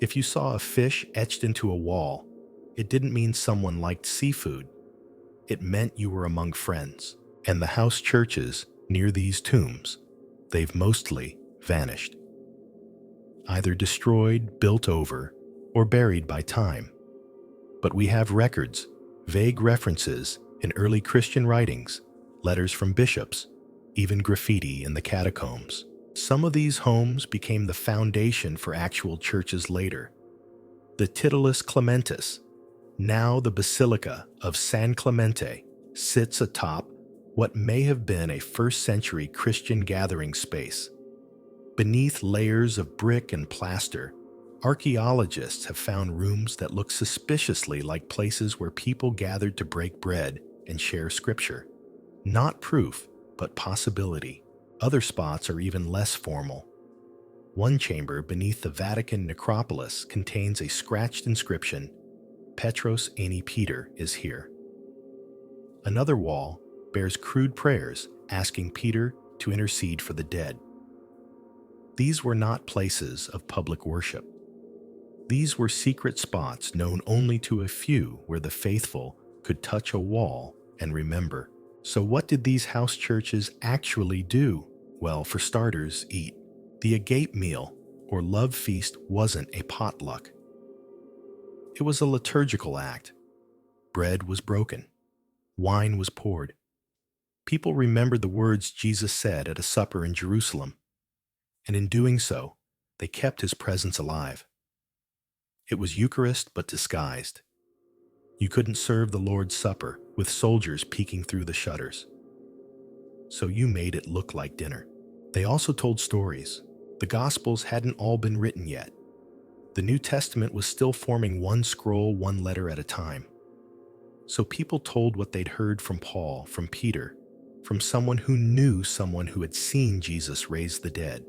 If you saw a fish etched into a wall, it didn't mean someone liked seafood. It meant you were among friends. And the house churches near these tombs, they've mostly vanished. Either destroyed, built over, or buried by time. But we have records, vague references in early Christian writings, letters from bishops, even graffiti in the catacombs. Some of these homes became the foundation for actual churches later. The Titulus Clementis, now the Basilica of San Clemente, sits atop what may have been a first-century Christian gathering space. Beneath layers of brick and plaster, archaeologists have found rooms that look suspiciously like places where people gathered to break bread and share scripture. Not proof, but possibility. Other spots are even less formal. One chamber beneath the Vatican necropolis contains a scratched inscription, Petros Ani Peter is here. Another wall bears crude prayers asking Peter to intercede for the dead. These were not places of public worship. These were secret spots known only to a few where the faithful could touch a wall and remember. So what did these house churches actually do? Well, for starters, eat. The agape meal, or love feast, wasn't a potluck. It was a liturgical act. Bread was broken. Wine was poured. People remembered the words Jesus said at a supper in Jerusalem, and in doing so, they kept his presence alive. It was Eucharist but disguised. You couldn't serve the Lord's Supper with soldiers peeking through the shutters. So you made it look like dinner. They also told stories. The Gospels hadn't all been written yet. The New Testament was still forming one scroll, one letter at a time. So people told what they'd heard from Paul, from Peter, from someone who knew someone who had seen Jesus raise the dead.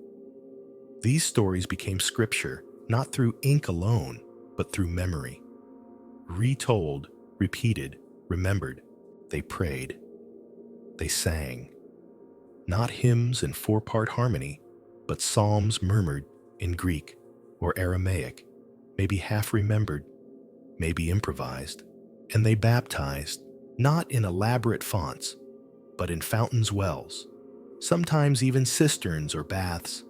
These stories became scripture, not through ink alone, but through memory. Retold, repeated, remembered. They prayed. They sang. Not hymns in four-part harmony, but psalms murmured in Greek or Aramaic, maybe half-remembered, maybe improvised. And they baptized, not in elaborate fonts, but in fountains' wells, sometimes even cisterns or baths.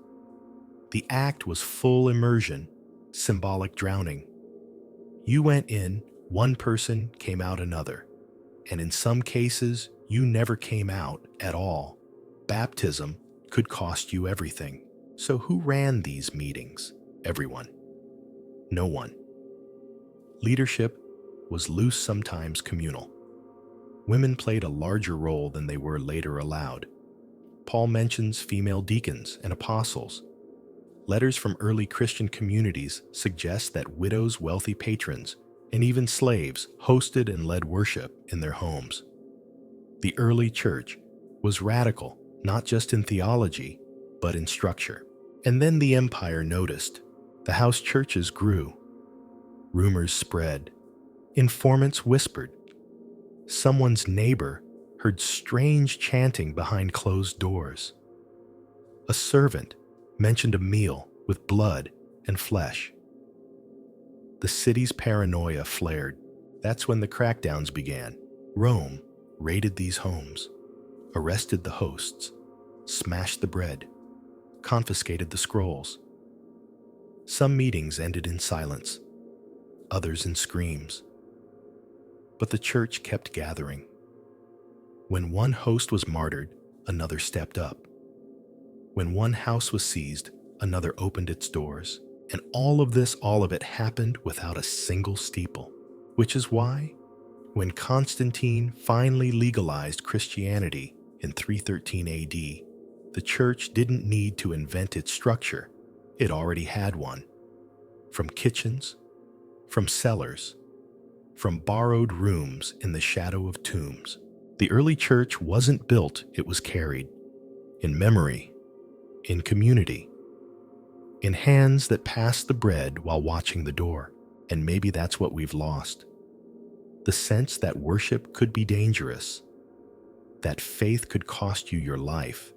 The act was full immersion, symbolic drowning. You went in, one person came out another, and in some cases, you never came out at all. Baptism could cost you everything. So who ran these meetings? Everyone. No one. Leadership was loose, sometimes communal. Women played a larger role than they were later allowed. Paul mentions female deacons and apostles. Letters from early Christian communities suggest that widows, wealthy patrons, and even slaves hosted and led worship in their homes. The early church was radical, not just in theology, but in structure. And then the empire noticed. The house churches grew. Rumors spread. Informants whispered. Someone's neighbor heard strange chanting behind closed doors. A servant mentioned a meal with blood and flesh. The city's paranoia flared. That's when the crackdowns began. Rome, raided these homes, arrested the hosts, smashed the bread, confiscated the scrolls. Some meetings ended in silence, others in screams. But the church kept gathering. When one host was martyred, another stepped up. When one house was seized, another opened its doors. And all of it happened without a single steeple. Which is why, when Constantine finally legalized Christianity in 313 AD, the church didn't need to invent its structure. It already had one. From kitchens, from cellars, from borrowed rooms in the shadow of tombs. The early church wasn't built, it was carried. In memory, in community, in hands that passed the bread while watching the door. And maybe that's what we've lost. The sense that worship could be dangerous, that faith could cost you your life,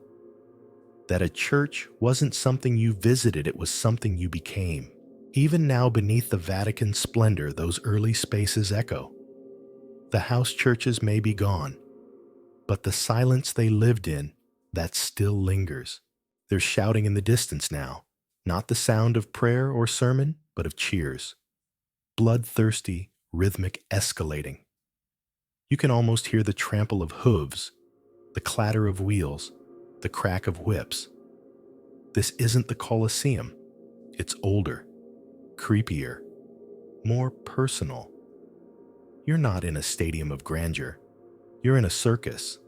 that a church wasn't something you visited, it was something you became. Even now, beneath the Vatican splendor, those early spaces echo. The house churches may be gone, but the silence they lived in, that still lingers. There's shouting in the distance now, not the sound of prayer or sermon, but of cheers. Bloodthirsty, rhythmic, escalating. You can almost hear the trample of hooves, the clatter of wheels, the crack of whips. This isn't the Colosseum. It's older, creepier, more personal. You're not in a stadium of grandeur. You're in a circus,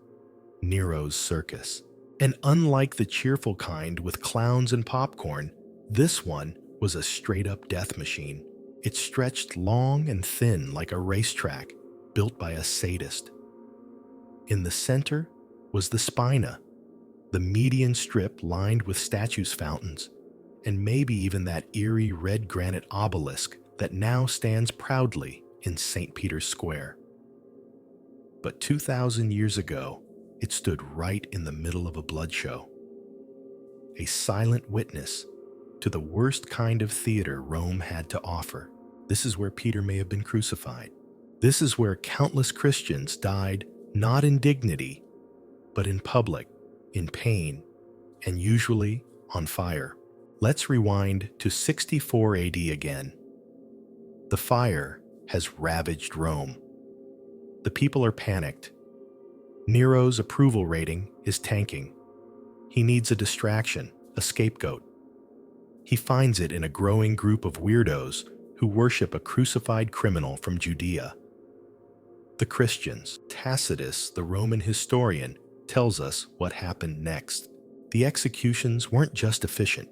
Nero's circus. And unlike the cheerful kind with clowns and popcorn, this one was a straight-up death machine. It stretched long and thin like a racetrack built by a sadist. In the center was the spina, the median strip lined with statues' fountains, and maybe even that eerie red granite obelisk that now stands proudly in St. Peter's Square. But 2,000 years ago, it stood right in the middle of a blood show. A silent witness to the worst kind of theater Rome had to offer. This is where Peter may have been crucified. This is where countless Christians died not in dignity, but in public, in pain, and usually on fire. Let's rewind to 64 AD again. The fire has ravaged Rome. The people are panicked. Nero's approval rating is tanking. He needs a distraction, a scapegoat. He finds it in a growing group of weirdos who worship a crucified criminal from Judea. The Christians. Tacitus, the Roman historian, tells us what happened next. The executions weren't just efficient,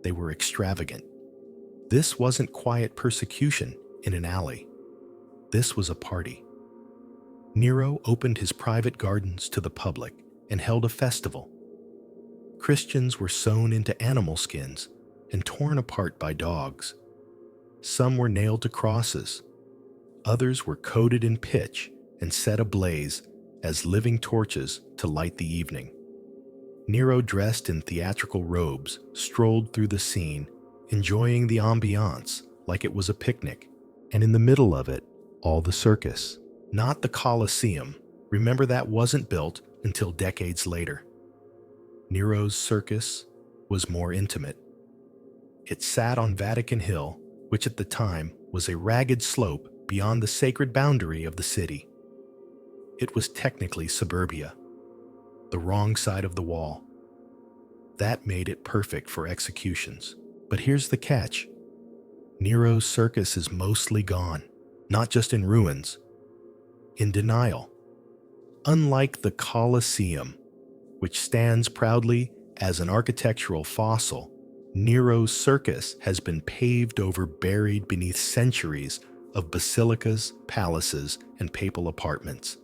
they were extravagant. This wasn't quiet persecution in an alley. This was a party. Nero opened his private gardens to the public and held a festival. Christians were sewn into animal skins and torn apart by dogs. Some were nailed to crosses. Others were coated in pitch and set ablaze as living torches to light the evening. Nero, dressed in theatrical robes, strolled through the scene, enjoying the ambiance like it was a picnic. And in the middle of it, all the circus. Not the Colosseum. Remember, that wasn't built until decades later. Nero's circus was more intimate. It sat on Vatican Hill, which at the time was a ragged slope beyond the sacred boundary of the city. It was technically suburbia, the wrong side of the wall. That made it perfect for executions. But here's the catch. Nero's circus is mostly gone, not just in ruins, in denial. Unlike the Colosseum, which stands proudly as an architectural fossil, Nero's circus has been paved over, buried beneath centuries of basilicas, palaces, and papal apartments.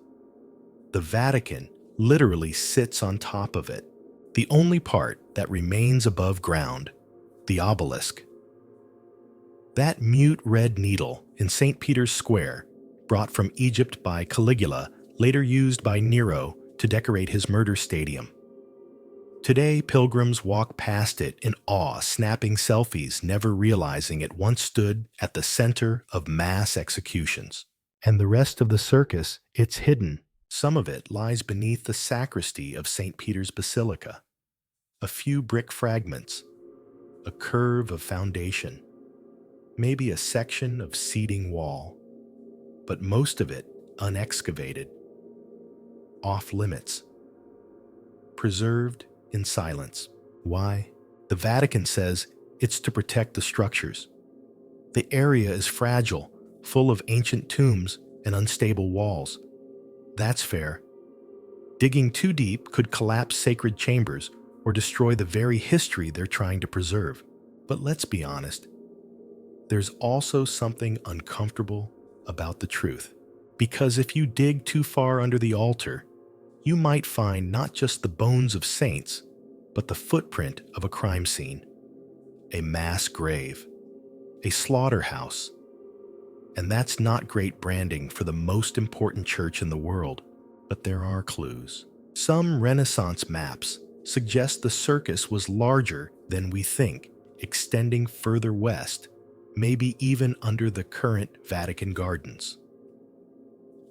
The Vatican literally sits on top of it, the only part that remains above ground, the obelisk. That mute red needle in St. Peter's Square, brought from Egypt by Caligula, later used by Nero to decorate his murder stadium. Today, pilgrims walk past it in awe, snapping selfies, never realizing it once stood at the center of mass executions. And the rest of the circus, it's hidden, Some of it lies beneath the sacristy of St. Peter's Basilica. A few brick fragments, a curve of foundation, maybe a section of seating wall, but most of it unexcavated, off limits, preserved in silence. Why? The Vatican says it's to protect the structures. The area is fragile, full of ancient tombs and unstable walls. That's fair. Digging too deep could collapse sacred chambers or destroy the very history they're trying to preserve. But let's be honest, there's also something uncomfortable about the truth. Because if you dig too far under the altar, you might find not just the bones of saints, but the footprint of a crime scene, a mass grave, a slaughterhouse. And that's not great branding for the most important church in the world, but there are clues. Some Renaissance maps suggest the circus was larger than we think, extending further west, maybe even under the current Vatican gardens.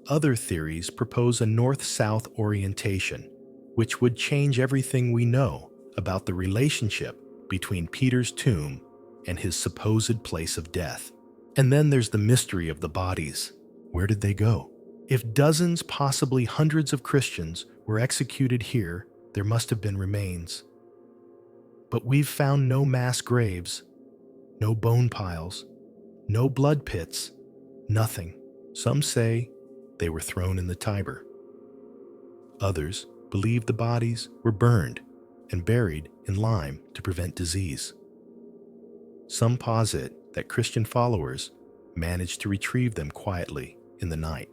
Other theories propose a north-south orientation, which would change everything we know about the relationship between Peter's tomb and his supposed place of death. And then there's the mystery of the bodies. Where did they go? If dozens, possibly hundreds of Christians were executed here, there must have been remains. But we've found no mass graves, no bone piles, no blood pits, nothing. Some say they were thrown in the Tiber. Others believe the bodies were burned and buried in lime to prevent disease. Some posit that Christian followers managed to retrieve them quietly in the night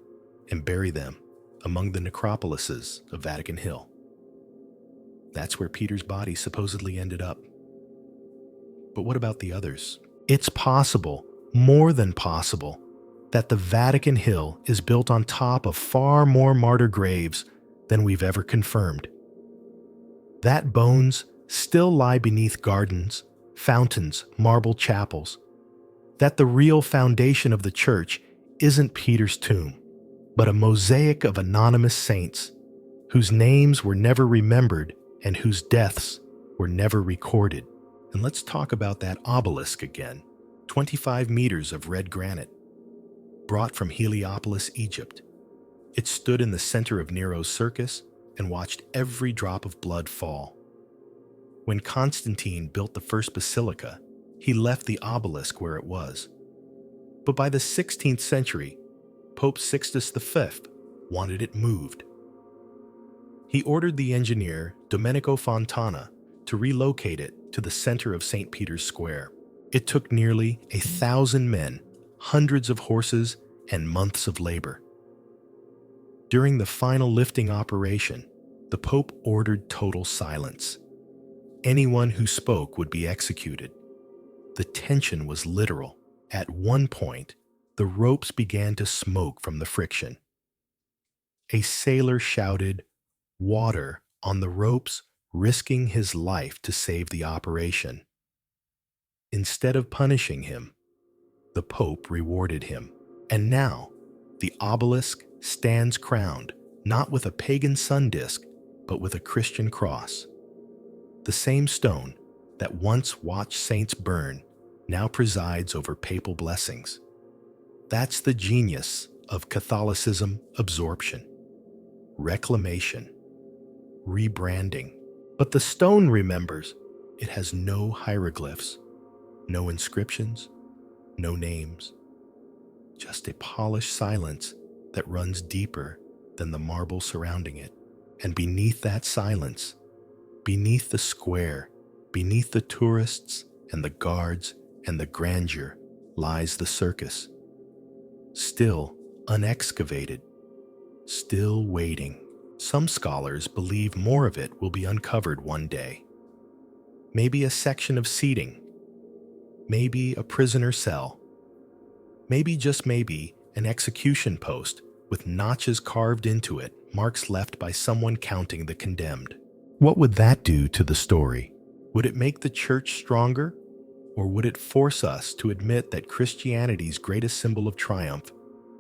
and bury them among the necropolises of Vatican Hill. That's where Peter's body supposedly ended up. But what about the others? It's possible, more than possible, that the Vatican Hill is built on top of far more martyr graves than we've ever confirmed. That bones still lie beneath gardens, fountains, marble chapels. That the real foundation of the church isn't Peter's tomb, but a mosaic of anonymous saints whose names were never remembered and whose deaths were never recorded. And let's talk about that obelisk again. 25 meters of red granite, brought from Heliopolis, Egypt. It stood in the center of Nero's circus and watched every drop of blood fall. When Constantine built the first basilica, he left the obelisk where it was. But by the 16th century, Pope Sixtus V wanted it moved. He ordered the engineer Domenico Fontana to relocate it to the center of St. Peter's Square. It took nearly 1,000 men, hundreds of horses, and months of labor. During the final lifting operation, the Pope ordered total silence. Anyone who spoke would be executed. The tension was literal. At one point, the ropes began to smoke from the friction. A sailor shouted, "Water," on the ropes, risking his life to save the operation. Instead of punishing him, the Pope rewarded him. And now, the obelisk stands crowned, not with a pagan sun disk, but with a Christian cross. The same stone that once watched saints burn now presides over papal blessings. That's the genius of Catholicism absorption, reclamation, rebranding. But the stone remembers. It has no hieroglyphs, no inscriptions, no names. Just a polished silence that runs deeper than the marble surrounding it. And beneath that silence, beneath the square, beneath the tourists and the guards and the grandeur, lies the circus. Still unexcavated, still waiting. Some scholars believe more of it will be uncovered one day. Maybe a section of seating, maybe a prisoner cell, maybe just maybe an execution post with notches carved into it, marks left by someone counting the condemned. What would that do to the story? Would it make the church stronger? Or would it force us to admit that Christianity's greatest symbol of triumph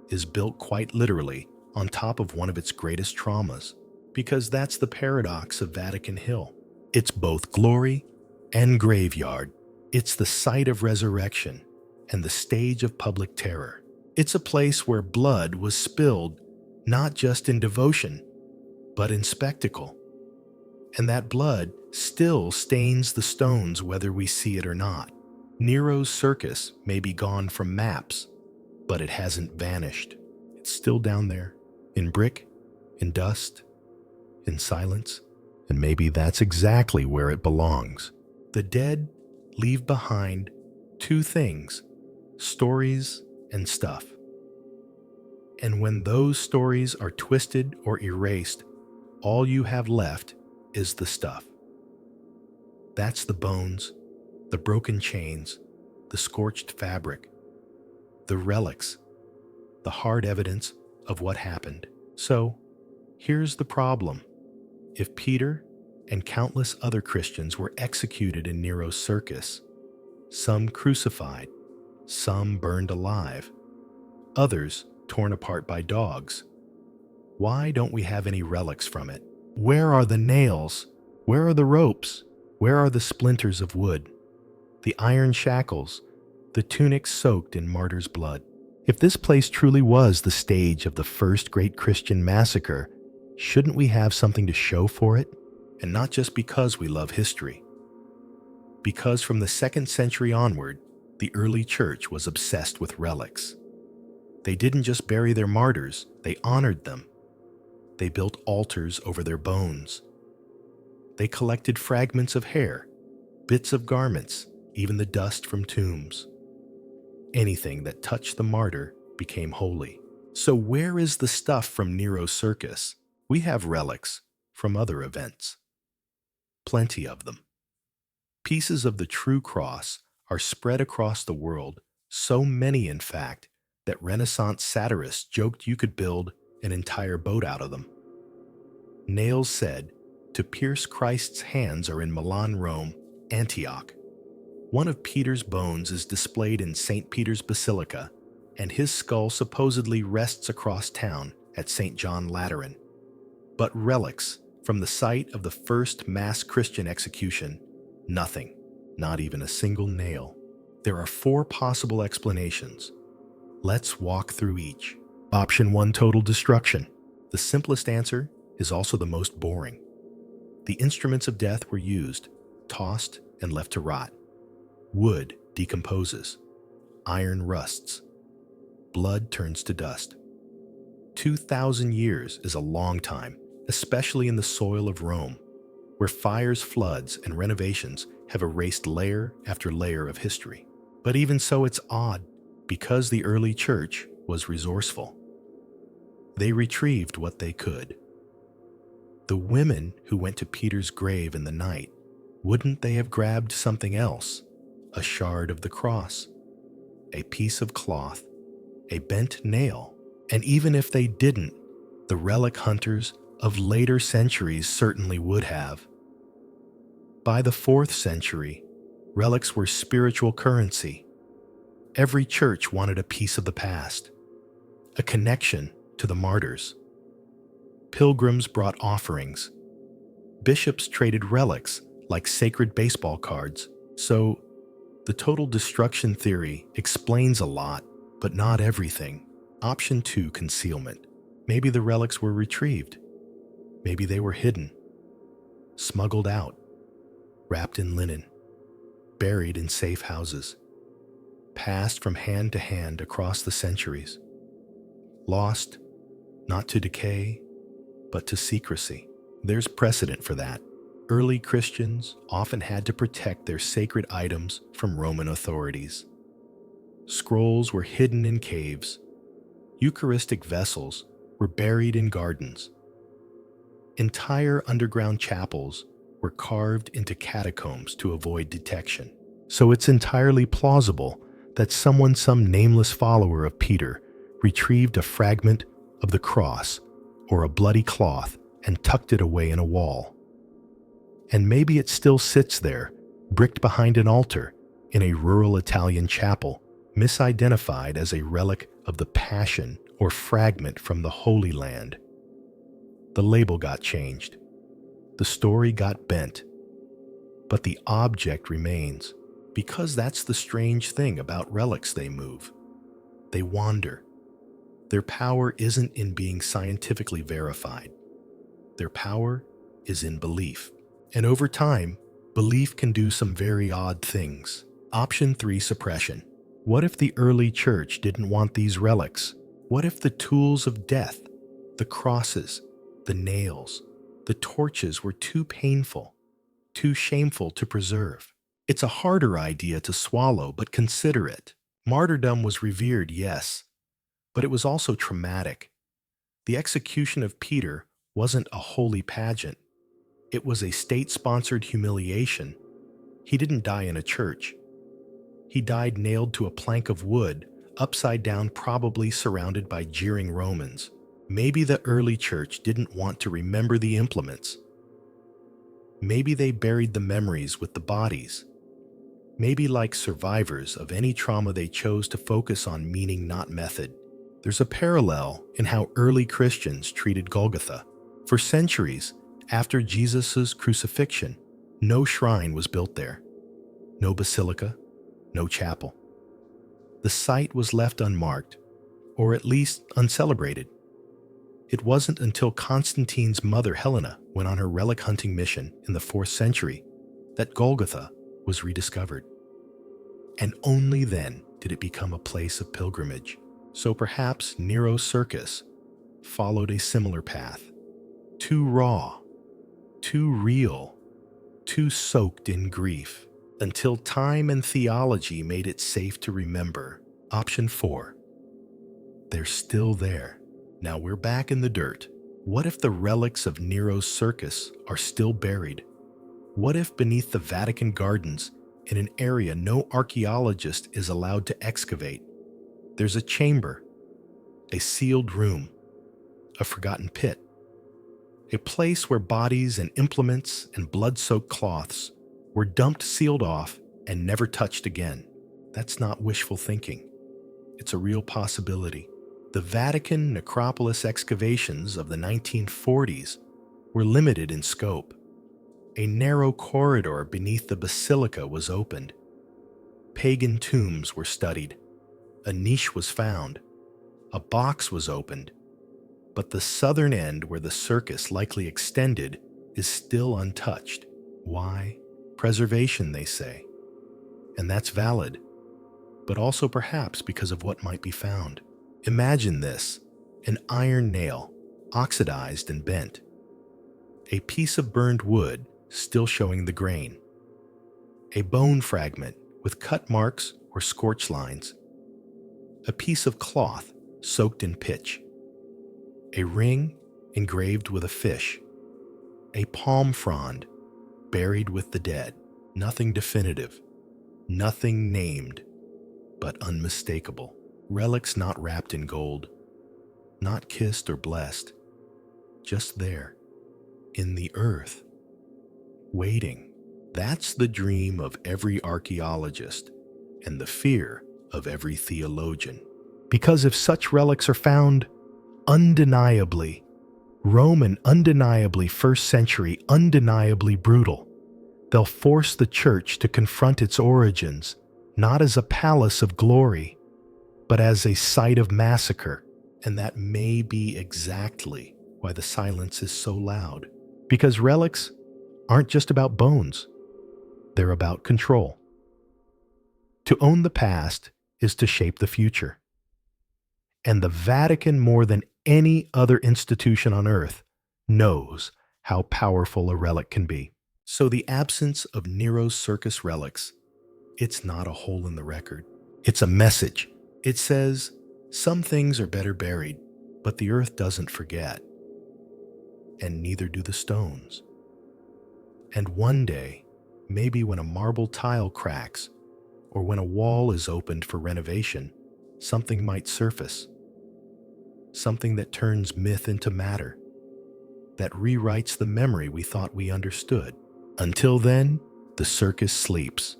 is built quite literally on top of one of its greatest traumas, because that's the paradox of Vatican Hill. It's both glory and graveyard. It's the site of resurrection and the stage of public terror. It's a place where blood was spilled not just in devotion, but in spectacle. And that blood still stains the stones whether we see it or not. Nero's circus may be gone from maps, but it hasn't vanished. It's still down there, in brick, in dust, in silence, and maybe that's exactly where it belongs. The dead leave behind two things: stories and stuff. And when those stories are twisted or erased, all you have left is the stuff. That's the bones, the broken chains, the scorched fabric, the relics, the hard evidence of what happened. So, here's the problem. If Peter and countless other Christians were executed in Nero's circus, some crucified, some burned alive, others torn apart by dogs, why don't we have any relics from it? Where are the nails? Where are the ropes? Where are the splinters of wood? The iron shackles, the tunics soaked in martyrs' blood? If this place truly was the stage of the first great Christian massacre, shouldn't we have something to show for it? And not just because we love history. Because from the 2nd century onward, the early church was obsessed with relics. They didn't just bury their martyrs, they honored them. They built altars over their bones. They collected fragments of hair, bits of garments, even the dust from tombs. Anything that touched the martyr became holy. So where is the stuff from Nero's circus? We have relics from other events. Plenty of them. Pieces of the true cross are spread across the world, so many in fact, that Renaissance satirists joked you could build an entire boat out of them. Nails said, "To pierce Christ's hands are in Milan, Rome, Antioch." One of Peter's bones is displayed in St. Peter's Basilica, and his skull supposedly rests across town at St. John Lateran. But relics from the site of the first mass Christian execution, nothing, not even a single nail. There are 4 possible explanations. Let's walk through each. Option 1, total destruction. The simplest answer is also the most boring. The instruments of death were used, tossed, and left to rot. Wood decomposes. Iron rusts. Blood turns to dust. 2,000 years is a long time, especially in the soil of Rome, where fires, floods, and renovations have erased layer after layer of history. But even so, it's odd, because the early church was resourceful. They retrieved what they could. The women who went to Peter's grave in the night, wouldn't they have grabbed something else? A shard of the cross, a piece of cloth, a bent nail? And even if they didn't, the relic hunters of later centuries certainly would have. By the 4th century, relics were spiritual currency. Every church wanted a piece of the past, a connection to the martyrs. Pilgrims brought offerings. Bishops traded relics like sacred baseball cards. So, the total destruction theory explains a lot, but not everything. Option 2, concealment. Maybe the relics were retrieved. Maybe they were hidden, smuggled out, wrapped in linen, buried in safe houses, passed from hand to hand across the centuries, lost not to decay, but to secrecy. There's precedent for that. Early Christians often had to protect their sacred items from Roman authorities. Scrolls were hidden in caves. Eucharistic vessels were buried in gardens. Entire underground chapels were carved into catacombs to avoid detection. So it's entirely plausible that some nameless follower of Peter, retrieved a fragment of the cross or a bloody cloth and tucked it away in a wall. And maybe it still sits there, bricked behind an altar in a rural Italian chapel, misidentified as a relic of the Passion or fragment from the Holy Land. The label got changed. The story got bent. But the object remains, because that's the strange thing about relics. They move. They wander. Their power isn't in being scientifically verified. Their power is in belief. And over time, belief can do some very odd things. Option 3, suppression. What if the early church didn't want these relics? What if the tools of death, the crosses, the nails, the torches were too painful, too shameful to preserve? It's a harder idea to swallow, but consider it. Martyrdom was revered, yes, but it was also traumatic. The execution of Peter wasn't a holy pageant. It was a state-sponsored humiliation. He didn't die in a church. He died nailed to a plank of wood, upside down, probably surrounded by jeering Romans. Maybe the early church didn't want to remember the implements. Maybe they buried the memories with the bodies. Maybe, like survivors of any trauma, they chose to focus on meaning, not method. There's a parallel in how early Christians treated Golgotha. For centuries after Jesus' crucifixion, no shrine was built there. No basilica, no chapel. The site was left unmarked, or at least uncelebrated. It wasn't until Constantine's mother, Helena, went on her relic hunting mission in the 4th century that Golgotha was rediscovered. And only then did it become a place of pilgrimage. So perhaps Nero's circus followed a similar path. Too raw, too real, too soaked in grief, until time and theology made it safe to remember. Option 4. They're still there. Now we're back in the dirt. What if the relics of Nero's circus are still buried? What if beneath the Vatican gardens, in an area no archaeologist is allowed to excavate, there's a chamber, a sealed room, a forgotten pit, a place where bodies and implements and blood-soaked cloths were dumped, sealed off, and never touched again? That's not wishful thinking. It's a real possibility. The Vatican necropolis excavations of the 1940s were limited in scope. A narrow corridor beneath the basilica was opened. Pagan tombs were studied. A niche was found. A box was opened. But the southern end, where the circus likely extended, is still untouched. Why? Preservation, they say. And that's valid, but also perhaps because of what might be found. Imagine this: an iron nail, oxidized and bent. A piece of burned wood, still showing the grain. A bone fragment with cut marks or scorch lines. A piece of cloth soaked in pitch. A ring engraved with a fish. A palm frond buried with the dead. Nothing definitive, nothing named, but unmistakable. Relics not wrapped in gold, not kissed or blessed, just there, in the earth, waiting. That's the dream of every archaeologist and the fear of every theologian. Because if such relics are found, undeniably Roman, undeniably 1st century, undeniably brutal, they'll force the church to confront its origins, not as a palace of glory, but as a site of massacre. And that may be exactly why the silence is so loud. Because relics aren't just about bones. They're about control. To own the past is to shape the future. And the Vatican, more than any other institution on earth, knows how powerful a relic can be. So the absence of Nero's circus relics, it's not a hole in the record. It's a message. It says, some things are better buried, but the earth doesn't forget. And neither do the stones. And one day, maybe when a marble tile cracks, or when a wall is opened for renovation, something might surface. Something that turns myth into matter, that rewrites the memory we thought we understood. Until then, the circus sleeps.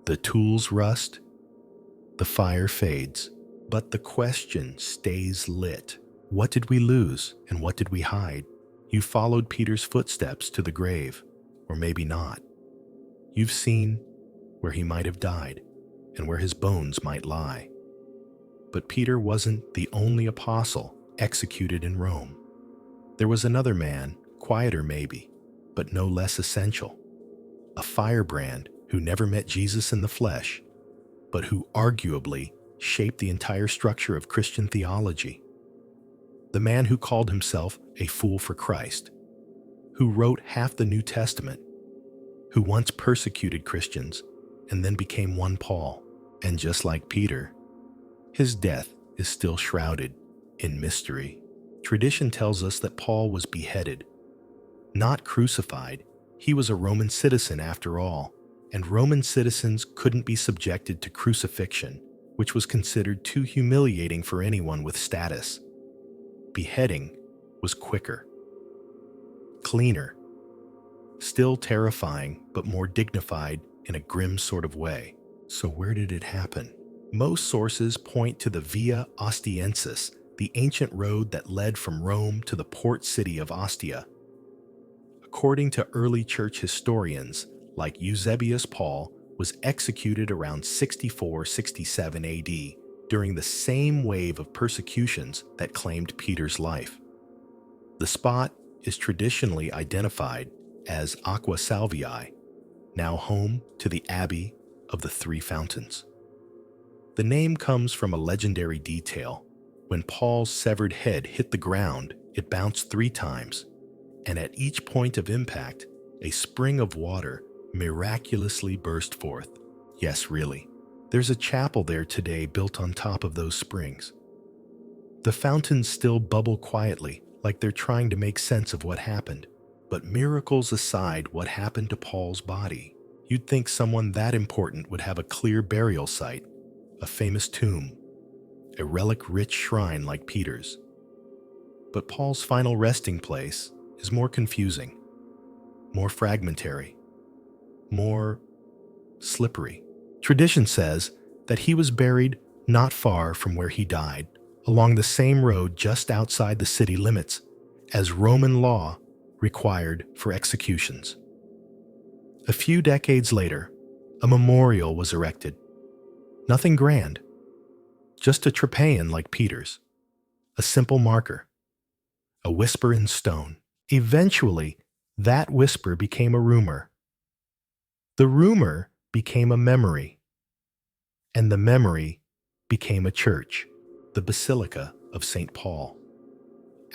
The tools rust. The fire fades, but the question stays lit. What did we lose and what did we hide? You followed Peter's footsteps to the grave, or maybe not. You've seen where he might have died and where his bones might lie. But Peter wasn't the only apostle executed in Rome. There was another man, quieter maybe, but no less essential. A firebrand who never met Jesus in the flesh, but who arguably shaped the entire structure of Christian theology. The man who called himself a fool for Christ, who wrote half the New Testament, who once persecuted Christians and then became one Paul. And just like Peter, his death is still shrouded in mystery. Tradition tells us that Paul was beheaded, not crucified. He was a Roman citizen after all, and Roman citizens couldn't be subjected to crucifixion, which was considered too humiliating for anyone with status. Beheading was quicker, cleaner, still terrifying, but more dignified in a grim sort of way. So where did it happen? Most sources point to the Via Ostiensis, the ancient road that led from Rome to the port city of Ostia. According to early church historians, like Eusebius, Paul was executed around 64-67 AD during the same wave of persecutions that claimed Peter's life. The spot is traditionally identified as Aqua Salvii, now home to the Abbey of the Three Fountains. The name comes from a legendary detail. When Paul's severed head hit the ground, it bounced 3 times, and at each point of impact, a spring of water miraculously burst forth. Yes, really. There's a chapel there today built on top of those springs. The fountains still bubble quietly, like they're trying to make sense of what happened. But miracles aside, what happened to Paul's body? You'd think someone that important would have a clear burial site, a famous tomb, a relic-rich shrine like Peter's. But Paul's final resting place is more confusing, more fragmentary, more slippery. Tradition says that he was buried not far from where he died, along the same road just outside the city limits, as Roman law required for executions. A few decades later, a memorial was erected. Nothing grand, just a trepann like Peter's, a simple marker, a whisper in stone. Eventually, that whisper became a rumor. The rumor became a memory, and the memory became a church, the Basilica of St. Paul.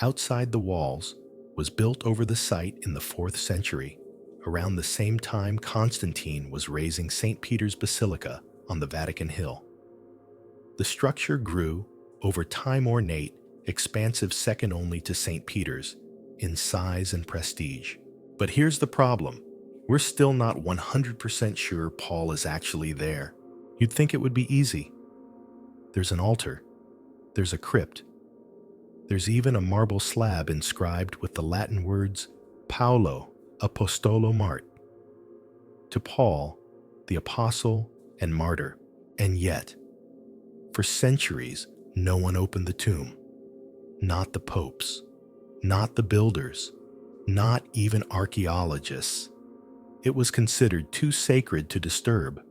Outside the walls was built over the site in the 4th century, around the same time Constantine was raising St. Peter's Basilica on the Vatican Hill. The structure grew over time, ornate, expansive, second only to St. Peter's in size and prestige. But here's the problem. We're still not 100% sure Paul is actually there. You'd think it would be easy. There's an altar. There's a crypt. There's even a marble slab inscribed with the Latin words Paulo, Apostolo Mart, to Paul, the apostle and martyr. And yet, for centuries, no one opened the tomb. Not the popes, not the builders, not even archaeologists. It was considered too sacred to disturb,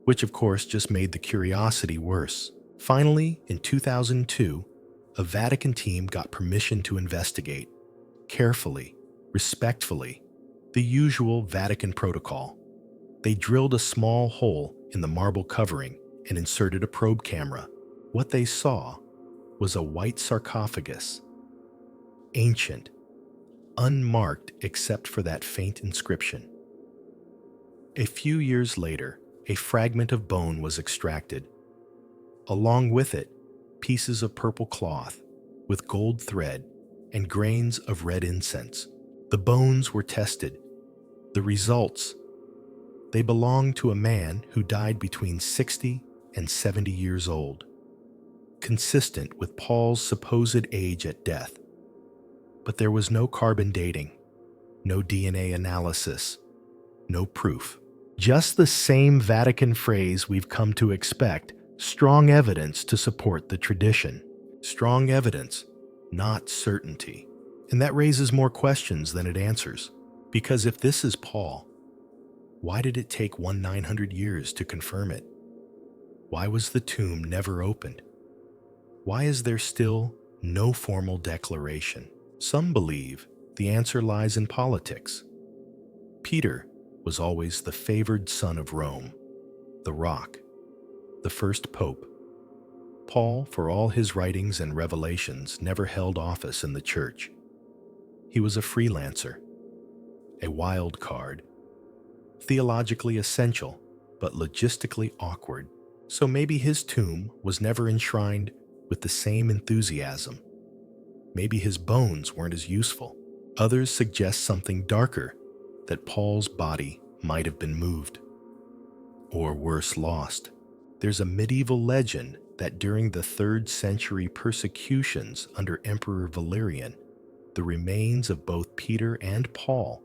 which of course just made the curiosity worse. Finally, in 2002, a Vatican team got permission to investigate, carefully, respectfully, the usual Vatican protocol. They drilled a small hole in the marble covering and inserted a probe camera. What they saw was a white sarcophagus, ancient, unmarked except for that faint inscription. A few years later, a fragment of bone was extracted. Along with it, pieces of purple cloth with gold thread and grains of red incense. The bones were tested. The results: they belonged to a man who died between 60 and 70 years old, consistent with Paul's supposed age at death. But there was no carbon dating, no DNA analysis, no proof. Just the same Vatican phrase we've come to expect, Strong evidence to support the tradition. Strong evidence, not certainty. And that raises more questions than it answers. Because if this is Paul, why did it take 900 years to confirm it? Why was the tomb never opened? Why is there still no formal declaration? Some believe the answer lies in politics. Peter was always the favored son of Rome, the rock, the first pope. Paul, for all his writings and revelations, never held office in the church. He was a freelancer, a wild card, theologically essential, but logistically awkward. So maybe his tomb was never enshrined with the same enthusiasm. Maybe his bones weren't as useful. Others suggest something darker, that Paul's body might have been moved, or worse, lost. There's a medieval legend that during the 3rd century persecutions under Emperor Valerian, the remains of both Peter and Paul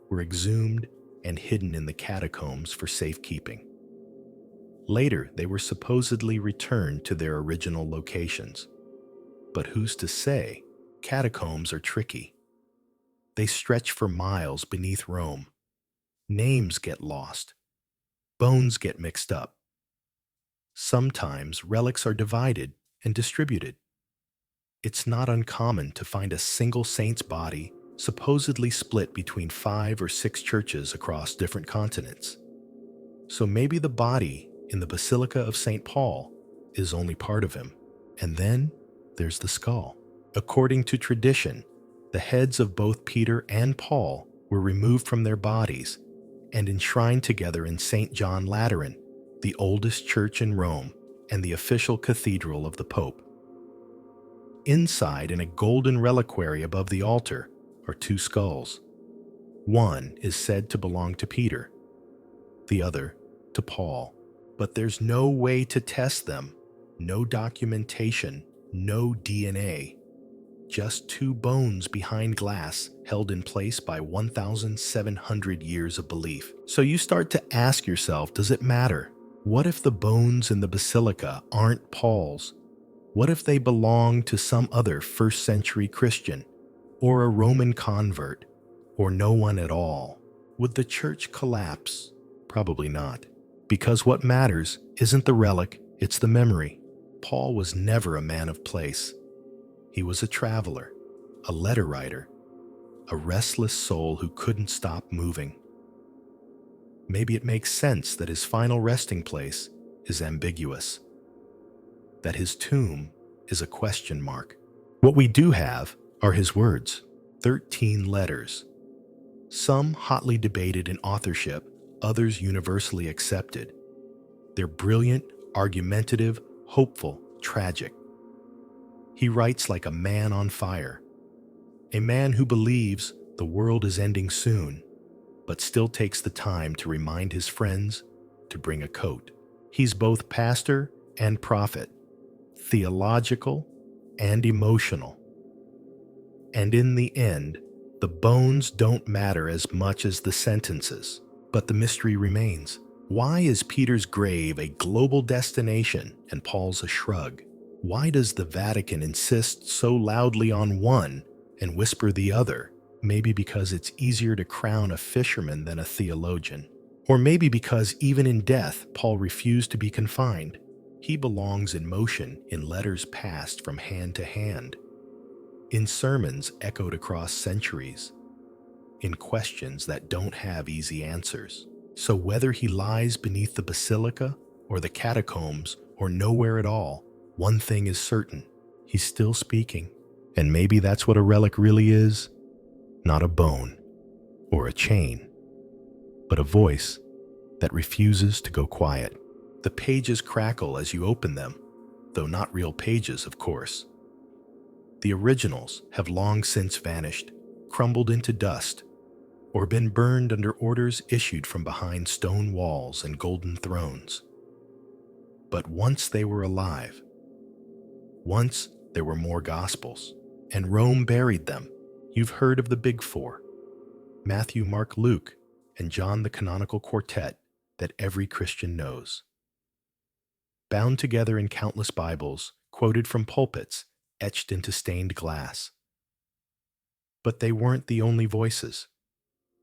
were exhumed and hidden in the catacombs for safekeeping. Later, they were supposedly returned to their original locations. But who's to say? Catacombs are tricky. They stretch for miles beneath Rome. Names get lost. Bones get mixed up. Sometimes relics are divided and distributed. It's not uncommon to find a single saint's body supposedly split between 5 or 6 churches across different continents. So maybe the body in the Basilica of St. Paul is only part of him. And then there's the skull. According to tradition, the heads of both Peter and Paul were removed from their bodies and enshrined together in St. John Lateran, the oldest church in Rome and the official cathedral of the Pope. Inside, in a golden reliquary above the altar, are 2 skulls. One is said to belong to Peter, the other to Paul. But there's no way to test them, no documentation, no DNA. Just 2 bones behind glass held in place by 1,700 years of belief. So you start to ask yourself, does it matter? What if the bones in the basilica aren't Paul's? What if they belong to some other 1st century Christian, or a Roman convert, or no one at all? Would the church collapse? Probably not. Because what matters isn't the relic, it's the memory. Paul was never a man of place. He was a traveler, a letter writer, a restless soul who couldn't stop moving. Maybe it makes sense that his final resting place is ambiguous, that his tomb is a question mark. What we do have are his words, 13 letters, some hotly debated in authorship, others universally accepted. They're brilliant, argumentative, hopeful, tragic. He writes like a man on fire, a man who believes the world is ending soon, but still takes the time to remind his friends to bring a coat. He's both pastor and prophet, theological and emotional. And in the end, the bones don't matter as much as the sentences, but the mystery remains. Why is Peter's grave a global destination and Paul's a shrug? Why does the Vatican insist so loudly on one and whisper the other? Maybe because it's easier to crown a fisherman than a theologian. Or maybe because even in death, Paul refused to be confined. He belongs in motion in letters passed from hand to hand, in sermons echoed across centuries, in questions that don't have easy answers. So whether he lies beneath the basilica or the catacombs or nowhere at all, one thing is certain, he's still speaking. And maybe that's what a relic really is. Not a bone or a chain, but a voice that refuses to go quiet. The pages crackle as you open them, though not real pages, of course. The originals have long since vanished, crumbled into dust, or been burned under orders issued from behind stone walls and golden thrones. But once they were alive, once there were more Gospels, and Rome buried them. You've heard of the Big Four, Matthew, Mark, Luke, and John, the canonical quartet that every Christian knows. bound together in countless Bibles, quoted from pulpits, etched into stained glass. But they weren't the only voices,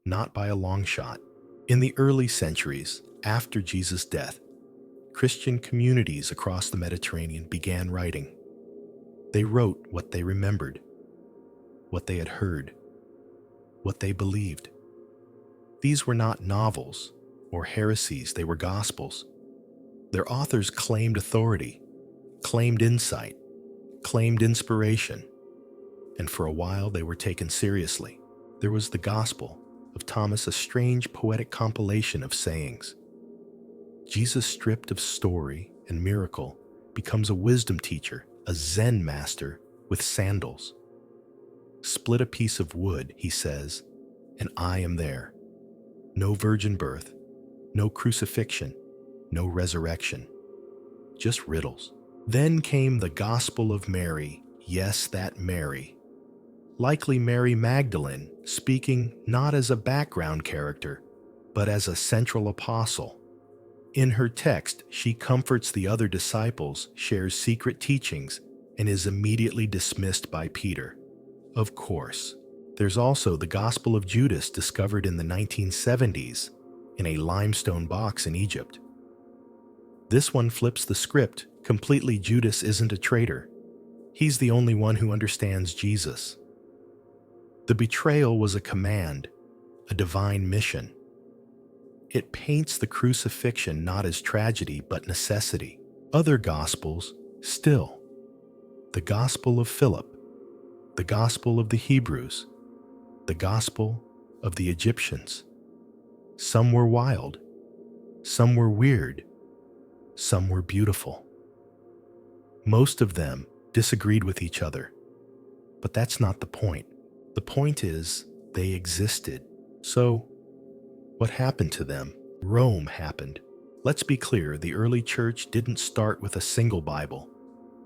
not by a long shot. In the early centuries, after Jesus' death, Christian communities across the Mediterranean began writing. They wrote what they remembered, what they had heard, what they believed. These were not novels or heresies, they were gospels. Their authors claimed authority, claimed insight, claimed inspiration, and for a while they were taken seriously. There was the Gospel of Thomas, a strange poetic compilation of sayings. Jesus, stripped of story and miracle, becomes a wisdom teacher, a Zen master with sandals. Split a piece of wood, he says, and I am there. No virgin birth, no crucifixion, no resurrection, just riddles. Then came the Gospel of Mary, yes, that Mary. Likely Mary Magdalene, speaking not as a background character, but as a central apostle. In her text, she comforts the other disciples, shares secret teachings, and is immediately dismissed by Peter. Of course, there's also the Gospel of Judas, discovered in the 1970s in a limestone box in Egypt. This one flips the script completely. Judas isn't a traitor. He's the only one who understands Jesus. The betrayal was a command, a divine mission. It paints the crucifixion not as tragedy but necessity. Other Gospels, still. The Gospel of Philip, the Gospel of the Hebrews, the Gospel of the Egyptians. Some were wild, some were weird, some were beautiful. Most of them disagreed with each other, but that's not the point. The point is, they existed. So, what happened to them? Rome happened. Let's be clear, the early church didn't start with a single Bible.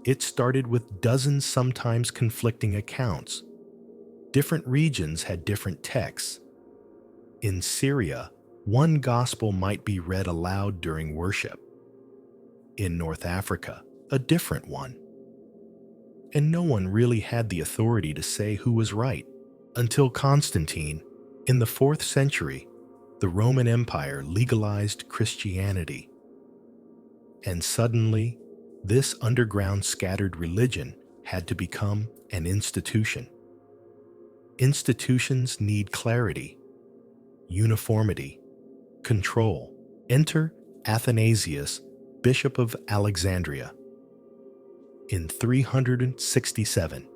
It started with dozens, sometimes conflicting accounts. Different regions had different texts. In Syria, one gospel might be read aloud during worship. In North Africa, a different one. And no one really had the authority to say who was right. Until Constantine, in the 4th century, the Roman Empire legalized Christianity. And suddenly, this underground scattered religion had to become an institution. Institutions need clarity, uniformity, control. Enter Athanasius, Bishop of Alexandria. In 367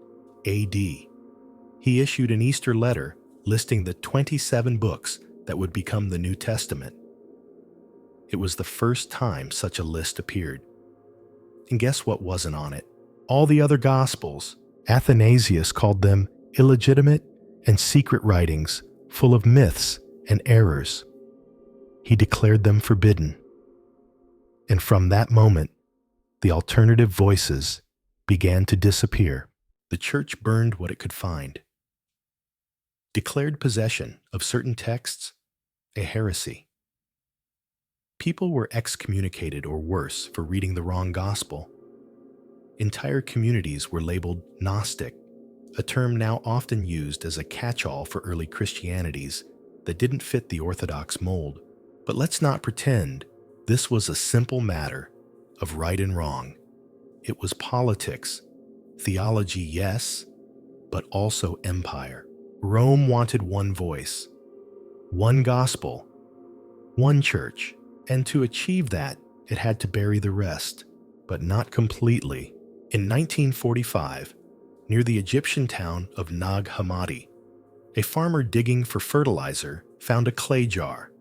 AD, he issued an Easter letter listing the 27 books that would become the New Testament. It was the first time such a list appeared. And guess what wasn't on it? All the other Gospels. Athanasius called them illegitimate and secret writings full of myths and errors. He declared them forbidden. And from that moment, the alternative voices began to disappear. The church burned what it could find. Declared possession of certain texts a heresy. People were excommunicated or worse for reading the wrong gospel. Entire communities were labeled Gnostic, a term now often used as a catch-all for early Christianities that didn't fit the Orthodox mold. But let's not pretend this was a simple matter of right and wrong. It was politics, theology, yes, but also empire. Rome wanted one voice, one gospel, one church, and to achieve that, it had to bury the rest, but not completely. In 1945, near the Egyptian town of Nag Hammadi, a farmer digging for fertilizer found a clay jar.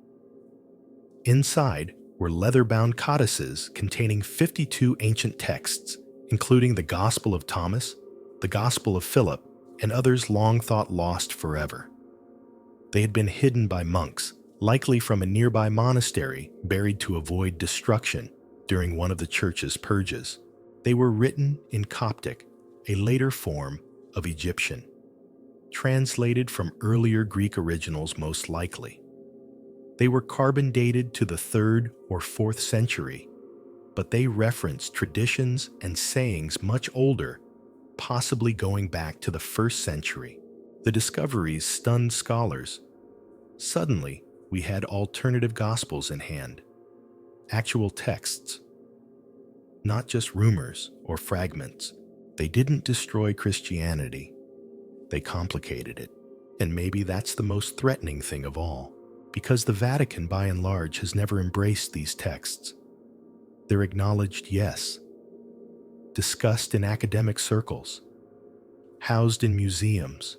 Inside were leather-bound codices containing 52 ancient texts, including the Gospel of Thomas, the Gospel of Philip, and others long thought lost forever. They had been hidden by monks, likely from a nearby monastery, buried to avoid destruction during one of the church's purges. They were written in Coptic, a later form of Egyptian, translated from earlier Greek originals most likely. They were carbon dated to the 3rd or 4th century, but they reference traditions and sayings much older, possibly going back to the 1st century. The discoveries stunned scholars. Suddenly, we had alternative gospels in hand, actual texts, not just rumors or fragments. They didn't destroy Christianity, they complicated it. And maybe that's the most threatening thing of all, because the Vatican, by and large, has never embraced these texts. They're acknowledged, yes, discussed in academic circles, housed in museums,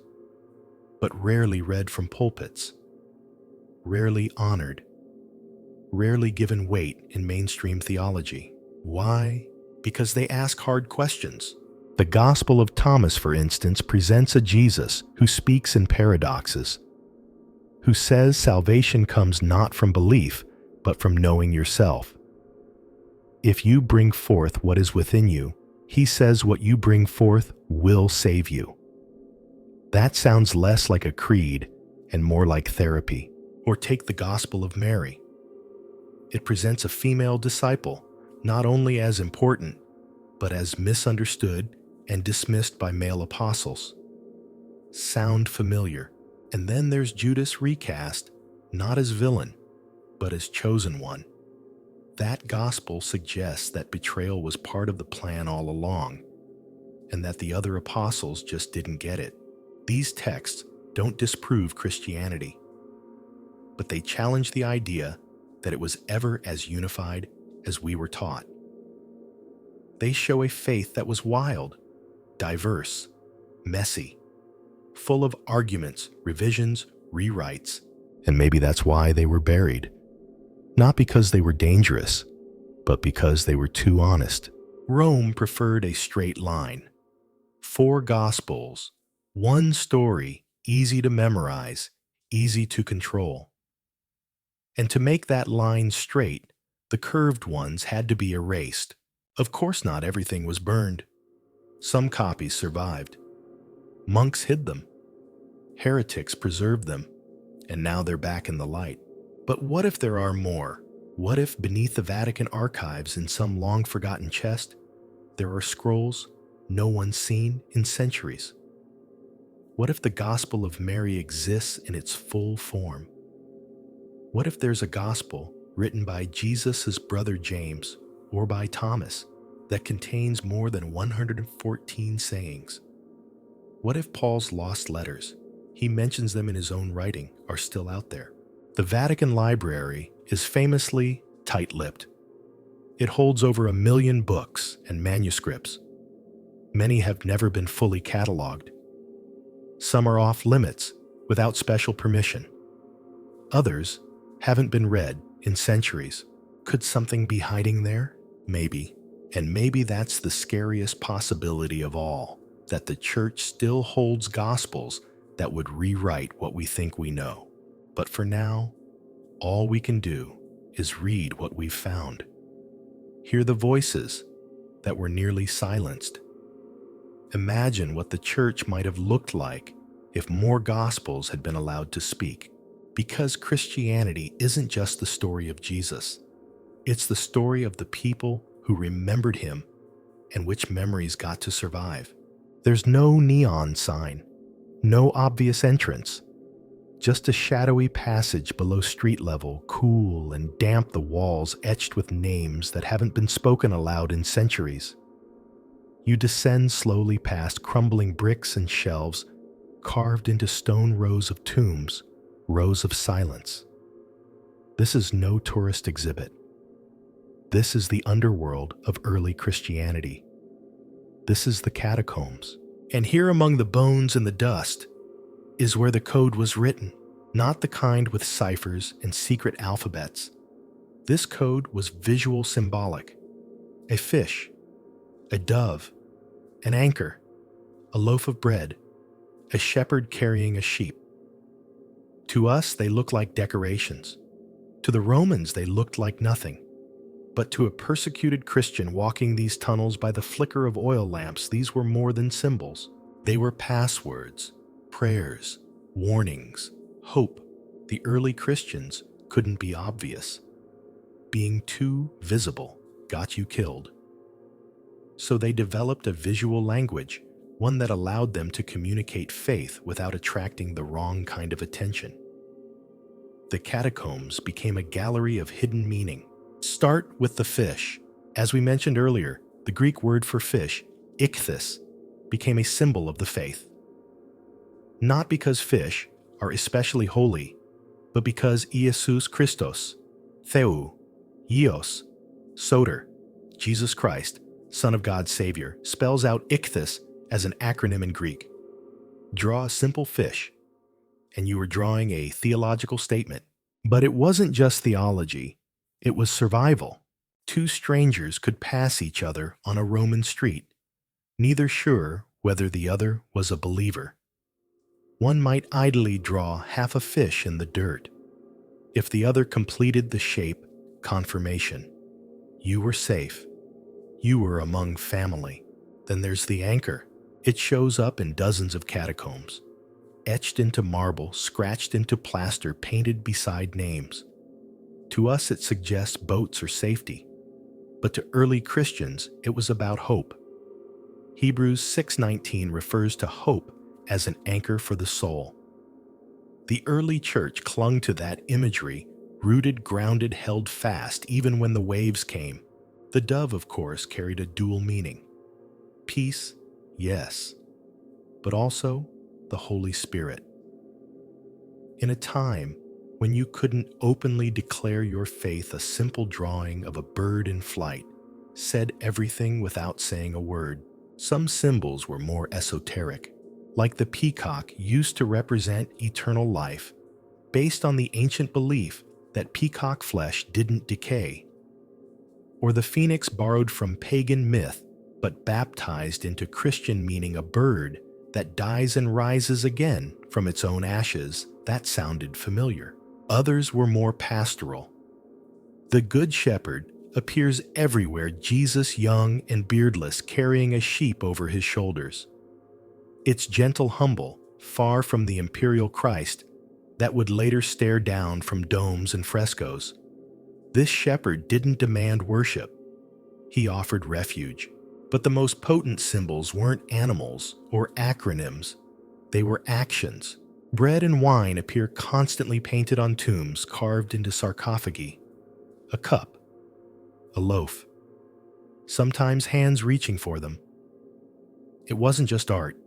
but rarely read from pulpits, rarely honored, rarely given weight in mainstream theology. Why? Because they ask hard questions. The Gospel of Thomas, for instance, presents a Jesus who speaks in paradoxes, who says salvation comes not from belief, but from knowing yourself. If you bring forth what is within you, he says what you bring forth will save you. That sounds less like a creed and more like therapy. Or take the Gospel of Mary. It presents a female disciple, not only as important, but as misunderstood and dismissed by male apostles. Sound familiar. And then there's Judas recast, not as villain, but as chosen one. That gospel suggests that betrayal was part of the plan all along, and that the other apostles just didn't get it. These texts don't disprove Christianity, but they challenge the idea that it was ever as unified as we were taught. They show a faith that was wild, diverse, messy, full of arguments, revisions, rewrites, and maybe that's why they were buried. Not because they were dangerous, but because they were too honest. Rome preferred a straight line. 4 gospels, 1 story, easy to memorize, easy to control. And to make that line straight, the curved ones had to be erased. Of course not everything was burned. Some copies survived. Monks hid them. Heretics preserved them, and now they're back in the light. But what if there are more? What if beneath the Vatican archives in some long-forgotten chest, there are scrolls no one's seen in centuries? What if the Gospel of Mary exists in its full form? What if there's a gospel written by Jesus' brother James or by Thomas that contains more than 114 sayings? What if Paul's lost letters, he mentions them in his own writing, are still out there? The Vatican Library is famously tight-lipped. It holds over 1 million books and manuscripts. Many have never been fully cataloged. Some are off limits without special permission. Others haven't been read in centuries. Could something be hiding there? Maybe. And maybe that's the scariest possibility of all, that the church still holds gospels that would rewrite what we think we know. But for now, all we can do is read what we've found. Hear the voices that were nearly silenced. Imagine what the church might have looked like if more gospels had been allowed to speak. Because Christianity isn't just the story of Jesus. It's the story of the people who remembered him and which memories got to survive. There's no neon sign, no obvious entrance, just a shadowy passage below street level, cool and damp, the walls etched with names that haven't been spoken aloud in centuries. You descend slowly past crumbling bricks and shelves, carved into stone rows of tombs, rows of silence. This is no tourist exhibit. This is the underworld of early Christianity. This is the catacombs. And here among the bones and the dust is where the code was written, not the kind with ciphers and secret alphabets. This code was visual symbolic. A fish, a dove, an anchor, a loaf of bread, a shepherd carrying a sheep. To us, they look like decorations. To the Romans, they looked like nothing. But to a persecuted Christian walking these tunnels by the flicker of oil lamps, these were more than symbols. They were passwords, prayers, warnings, hope. The early Christians couldn't be obvious, being too visible. got you killed. So they developed a visual language, one that allowed them to communicate faith without attracting the wrong kind of attention. The catacombs became a gallery of hidden meaning. Start with the fish. As we mentioned earlier, the Greek word for fish, ichthys, became a symbol of the faith. Not because fish are especially holy, but because Iesus Christos, Theou, Ios, Soter, Jesus Christ, Son of God Savior, spells out ichthys as an acronym in Greek. Draw a simple fish, and you were drawing a theological statement. But it wasn't just theology, it was survival. Two strangers could pass each other on a Roman street, neither sure whether the other was a believer. One might idly draw half a fish in the dirt. If the other completed the shape, confirmation. You were safe. You were among family. Then there's the anchor. It shows up in dozens of catacombs, etched into marble, scratched into plaster, painted beside names. To us, it suggests boats or safety, but to early Christians, it was about hope. Hebrews 6:19 refers to hope as an anchor for the soul. The early church clung to that imagery, rooted, grounded, held fast, even when the waves came. The dove, of course, carried a dual meaning. Peace, yes, but also the Holy Spirit. In a time when you couldn't openly declare your faith, a simple drawing of a bird in flight said everything without saying a word. Some symbols were more esoteric, like the peacock used to represent eternal life, based on the ancient belief that peacock flesh didn't decay, or the phoenix borrowed from pagan myth but baptized into Christian meaning, a bird that dies and rises again from its own ashes. That sounded familiar. Others were more pastoral. The Good Shepherd appears everywhere, Jesus young and beardless, carrying a sheep over his shoulders. It's gentle, humble, far from the imperial Christ that would later stare down from domes and frescoes. This shepherd didn't demand worship. He offered refuge. But the most potent symbols weren't animals or acronyms. They were actions. Bread and wine appear constantly painted on tombs, carved into sarcophagi. A cup, a loaf, sometimes hands reaching for them. It wasn't just art.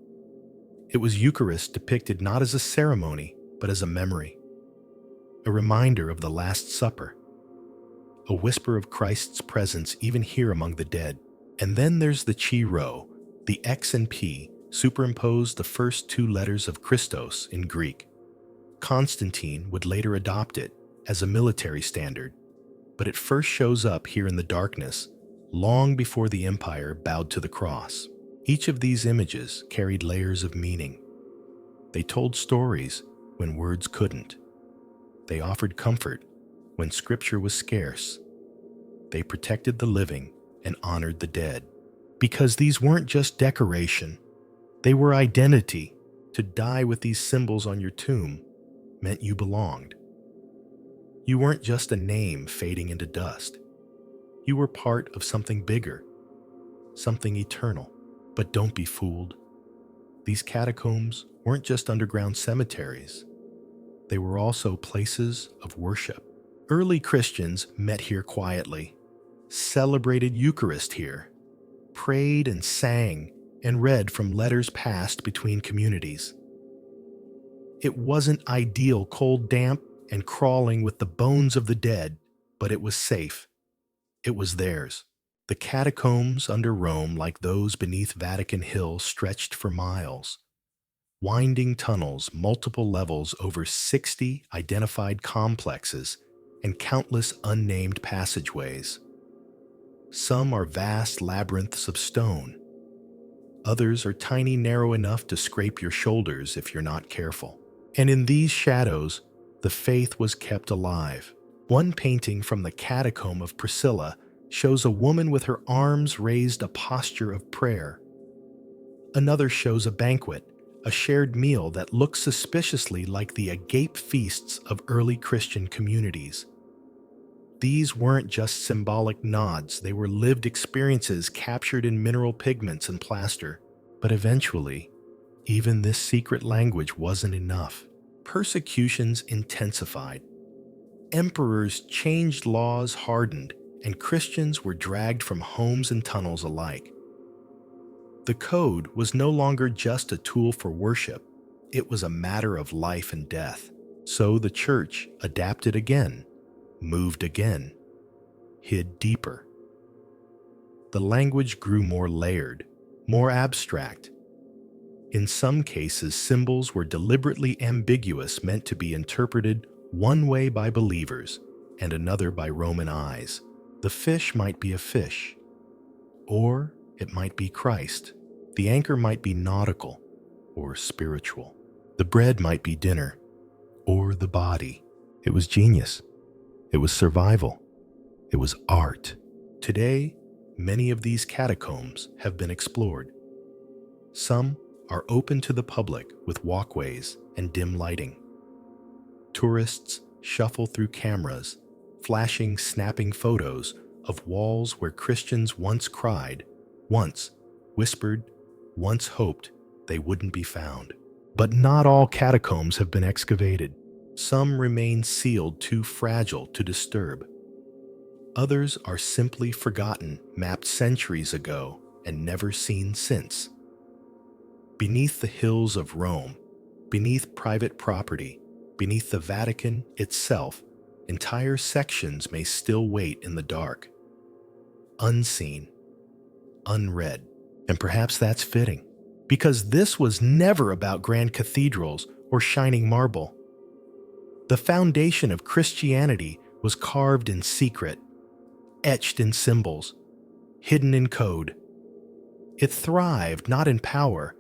It was Eucharist depicted not as a ceremony, but as a memory, a reminder of the Last Supper, a whisper of Christ's presence even here among the dead. And then there's the Chi Rho. The X and P superimpose the first two letters of Christos in Greek. Constantine would later adopt it as a military standard, but it first shows up here in the darkness, long before the empire bowed to the cross. Each of these images carried layers of meaning. They told stories when words couldn't. They offered comfort when scripture was scarce. They protected the living and honored the dead. Because these weren't just decoration, they were identity. To die with these symbols on your tomb meant you belonged. You weren't just a name fading into dust. You were part of something bigger, something eternal. But don't be fooled. These catacombs weren't just underground cemeteries. They were also places of worship. Early Christians met here quietly, celebrated Eucharist here, prayed and sang and read from letters passed between communities. It wasn't ideal, cold, damp, and crawling with the bones of the dead, but it was safe. It was theirs. The catacombs under Rome, like those beneath Vatican Hill, stretched for miles. Winding tunnels, multiple levels, over 60 identified complexes, and countless unnamed passageways. Some are vast labyrinths of stone. Others are tiny, narrow enough to scrape your shoulders if you're not careful. And in these shadows, the faith was kept alive. One painting from the catacomb of Priscilla shows a woman with her arms raised, a posture of prayer. Another shows a banquet, a shared meal that looks suspiciously like the agape feasts of early Christian communities. These weren't just symbolic nods, they were lived experiences captured in mineral pigments and plaster. But eventually, even this secret language wasn't enough. Persecutions intensified. Emperors changed laws, hardened, and Christians were dragged from homes and tunnels alike. The code was no longer just a tool for worship, it was a matter of life and death. So the church adapted again, moved again, hid deeper. The language grew more layered, more abstract. In some cases, symbols were deliberately ambiguous, meant to be interpreted one way by believers and another by Roman eyes. The fish might be a fish, or it might be Christ. The anchor might be nautical or spiritual. The bread might be dinner or the body. It was genius. It was survival. It was art. Today, many of these catacombs have been explored. Some are open to the public with walkways and dim lighting. Tourists shuffle through cameras, flashing, snapping photos of walls where Christians once cried, once whispered, once hoped they wouldn't be found. But not all catacombs have been excavated. Some remain sealed, too fragile to disturb. Others are simply forgotten, mapped centuries ago and never seen since. Beneath the hills of Rome, beneath private property, beneath the Vatican itself, entire sections may still wait in the dark, unseen, unread. And perhaps that's fitting, because this was never about grand cathedrals or shining marble. The foundation of Christianity was carved in secret, etched in symbols, hidden in code. It thrived not in power,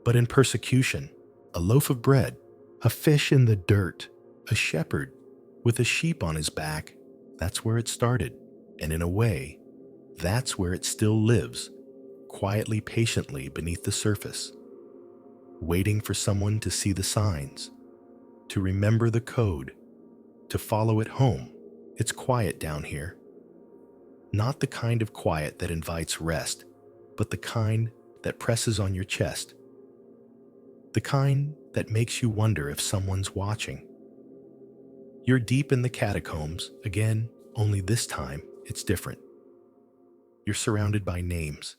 but in persecution. A loaf of bread, a fish in the dirt, a shepherd with a sheep on his back. That's where it started. And in a way, that's where it still lives, quietly, patiently beneath the surface, waiting for someone to see the signs, to remember the code, to follow it home. It's quiet down here. Not the kind of quiet that invites rest, but the kind that presses on your chest. The kind that makes you wonder if someone's watching. You're deep in the catacombs, again, only this time it's different. You're surrounded by names,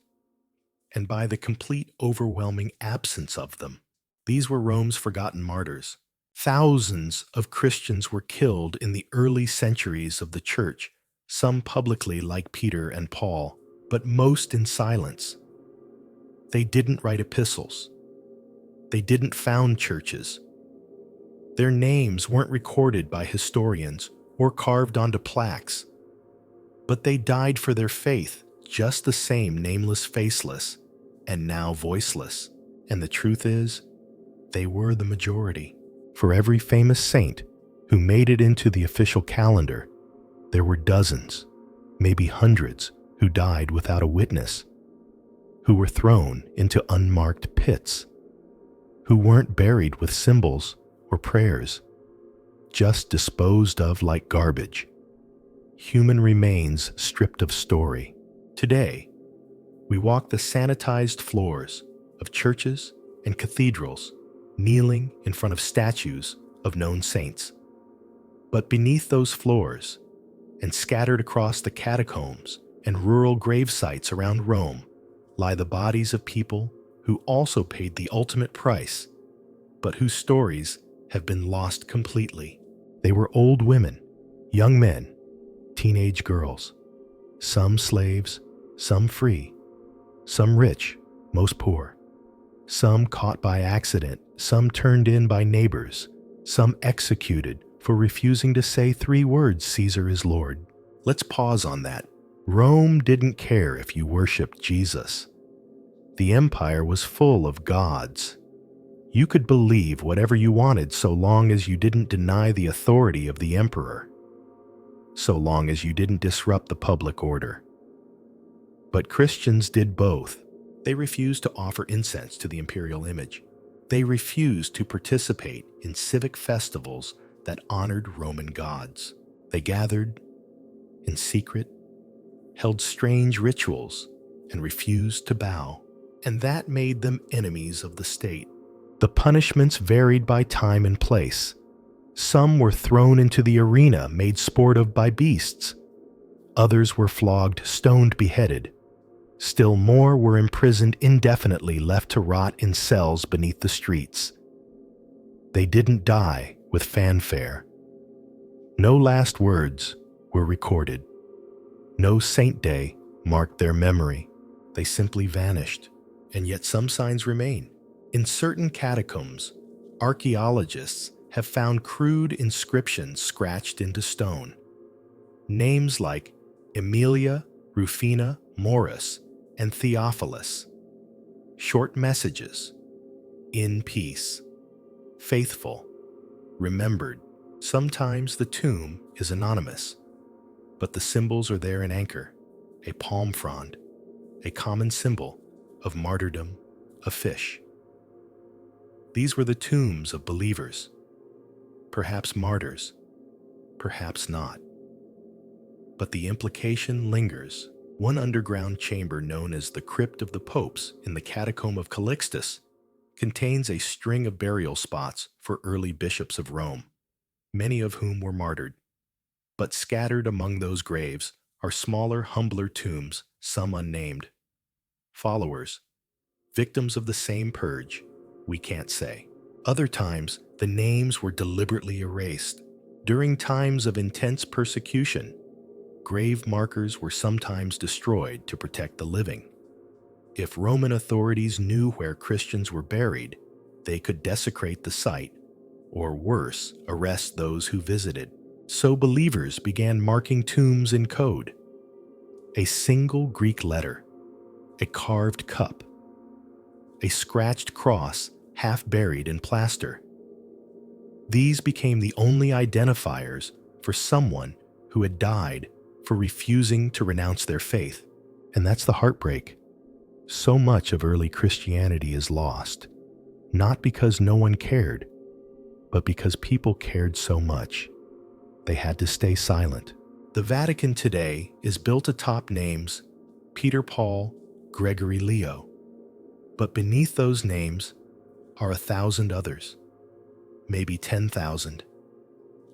and by the complete, overwhelming absence of them. These were Rome's forgotten martyrs. Thousands of Christians were killed in the early centuries of the church, some publicly like Peter and Paul, but most in silence. They didn't write epistles. They didn't found churches. Their names weren't recorded by historians or carved onto plaques. But they died for their faith, just the same, nameless, faceless, and now voiceless. And the truth is, they were the majority. For every famous saint who made it into the official calendar, there were dozens, maybe hundreds, who died without a witness, who were thrown into unmarked pits, who weren't buried with symbols or prayers, just disposed of like garbage. Human remains stripped of story. Today, we walk the sanitized floors of churches and cathedrals, kneeling in front of statues of known saints. But beneath those floors, and scattered across the catacombs and rural grave sites around Rome, lie the bodies of people who also paid the ultimate price, but whose stories have been lost completely. They were old women, young men, teenage girls, some slaves, some free, some rich, most poor, some caught by accident, some turned in by neighbors, some executed for refusing to say 3 words, "Caesar is Lord." Let's pause on that. Rome didn't care if you worshiped Jesus. The empire was full of gods. You could believe whatever you wanted so long as you didn't deny the authority of the emperor, so long as you didn't disrupt the public order. But Christians did both. They refused to offer incense to the imperial image. They refused to participate in civic festivals that honored Roman gods. They gathered, in secret, held strange rituals, and refused to bow, and that made them enemies of the state. The punishments varied by time and place. Some were thrown into the arena made sport of by beasts. Others were flogged, stoned, beheaded. Still more were imprisoned indefinitely, left to rot in cells beneath the streets. They didn't die with fanfare. No last words were recorded. No saint day marked their memory. They simply vanished, and yet some signs remain. In certain catacombs, archaeologists have found crude inscriptions scratched into stone. Names like Emilia, Rufina, Morris, and Theophilus. Short messages: in peace, faithful, remembered. Sometimes the tomb is anonymous, but the symbols are there in anchor: a palm frond, a common symbol of martyrdom, a fish. These were the tombs of believers, perhaps martyrs, perhaps not. But the implication lingers. One underground chamber known as the Crypt of the Popes in the Catacomb of Calixtus contains a string of burial spots for early bishops of Rome, many of whom were martyred. But scattered among those graves are smaller, humbler tombs, some unnamed. Followers, victims of the same purge, we can't say. Other times, the names were deliberately erased. During times of intense persecution, grave markers were sometimes destroyed to protect the living. If Roman authorities knew where Christians were buried, they could desecrate the site, or worse, arrest those who visited. So believers began marking tombs in code. A single Greek letter, a carved cup, a scratched cross half buried in plaster. These became the only identifiers for someone who had died for refusing to renounce their faith. And that's the heartbreak. So much of early Christianity is lost, not because no one cared, but because people cared so much. They had to stay silent. The Vatican today is built atop names Peter, Paul, Gregory, Leo. But beneath those names are 1,000 others, maybe 10,000.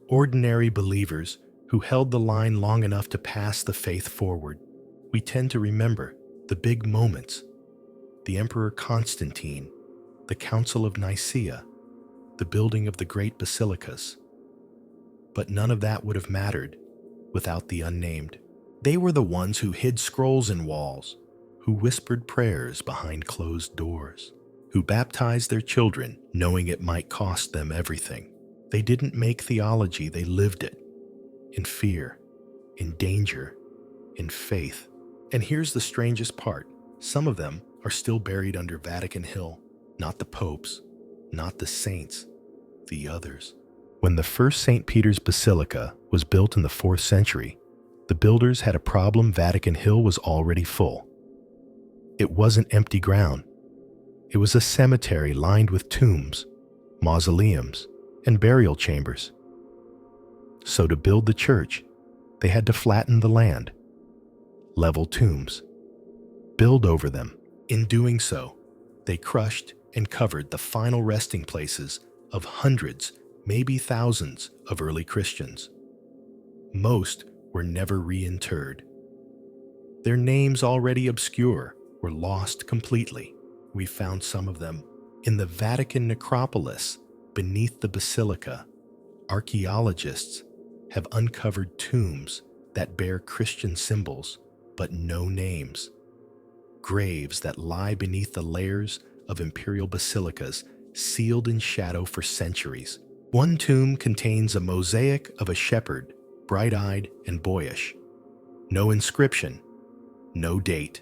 Ordinary believers who held the line long enough to pass the faith forward. We tend to remember the big moments: the Emperor Constantine, the Council of Nicaea, the building of the great basilicas. But none of that would have mattered without the unnamed. They were the ones who hid scrolls in walls, who whispered prayers behind closed doors, who baptized their children knowing it might cost them everything. They didn't make theology, they lived it. In fear, in danger, in faith. And here's the strangest part. Some of them are still buried under Vatican Hill. Not the popes, not the saints, the others. When the first St. Peter's Basilica was built in the 4th century, the builders had a problem. Vatican Hill was already full. It wasn't empty ground. It was a cemetery lined with tombs, mausoleums, and burial chambers. So to build the church, they had to flatten the land, level tombs, build over them. In doing so, they crushed and covered the final resting places of hundreds, maybe thousands of early Christians. Most were never reinterred. Their names, already obscure, were lost completely. We found some of them in the Vatican necropolis beneath the basilica. Archaeologists have uncovered tombs that bear Christian symbols, but no names. Graves that lie beneath the layers of imperial basilicas, sealed in shadow for centuries. One tomb contains a mosaic of a shepherd, bright-eyed and boyish. No inscription, no date.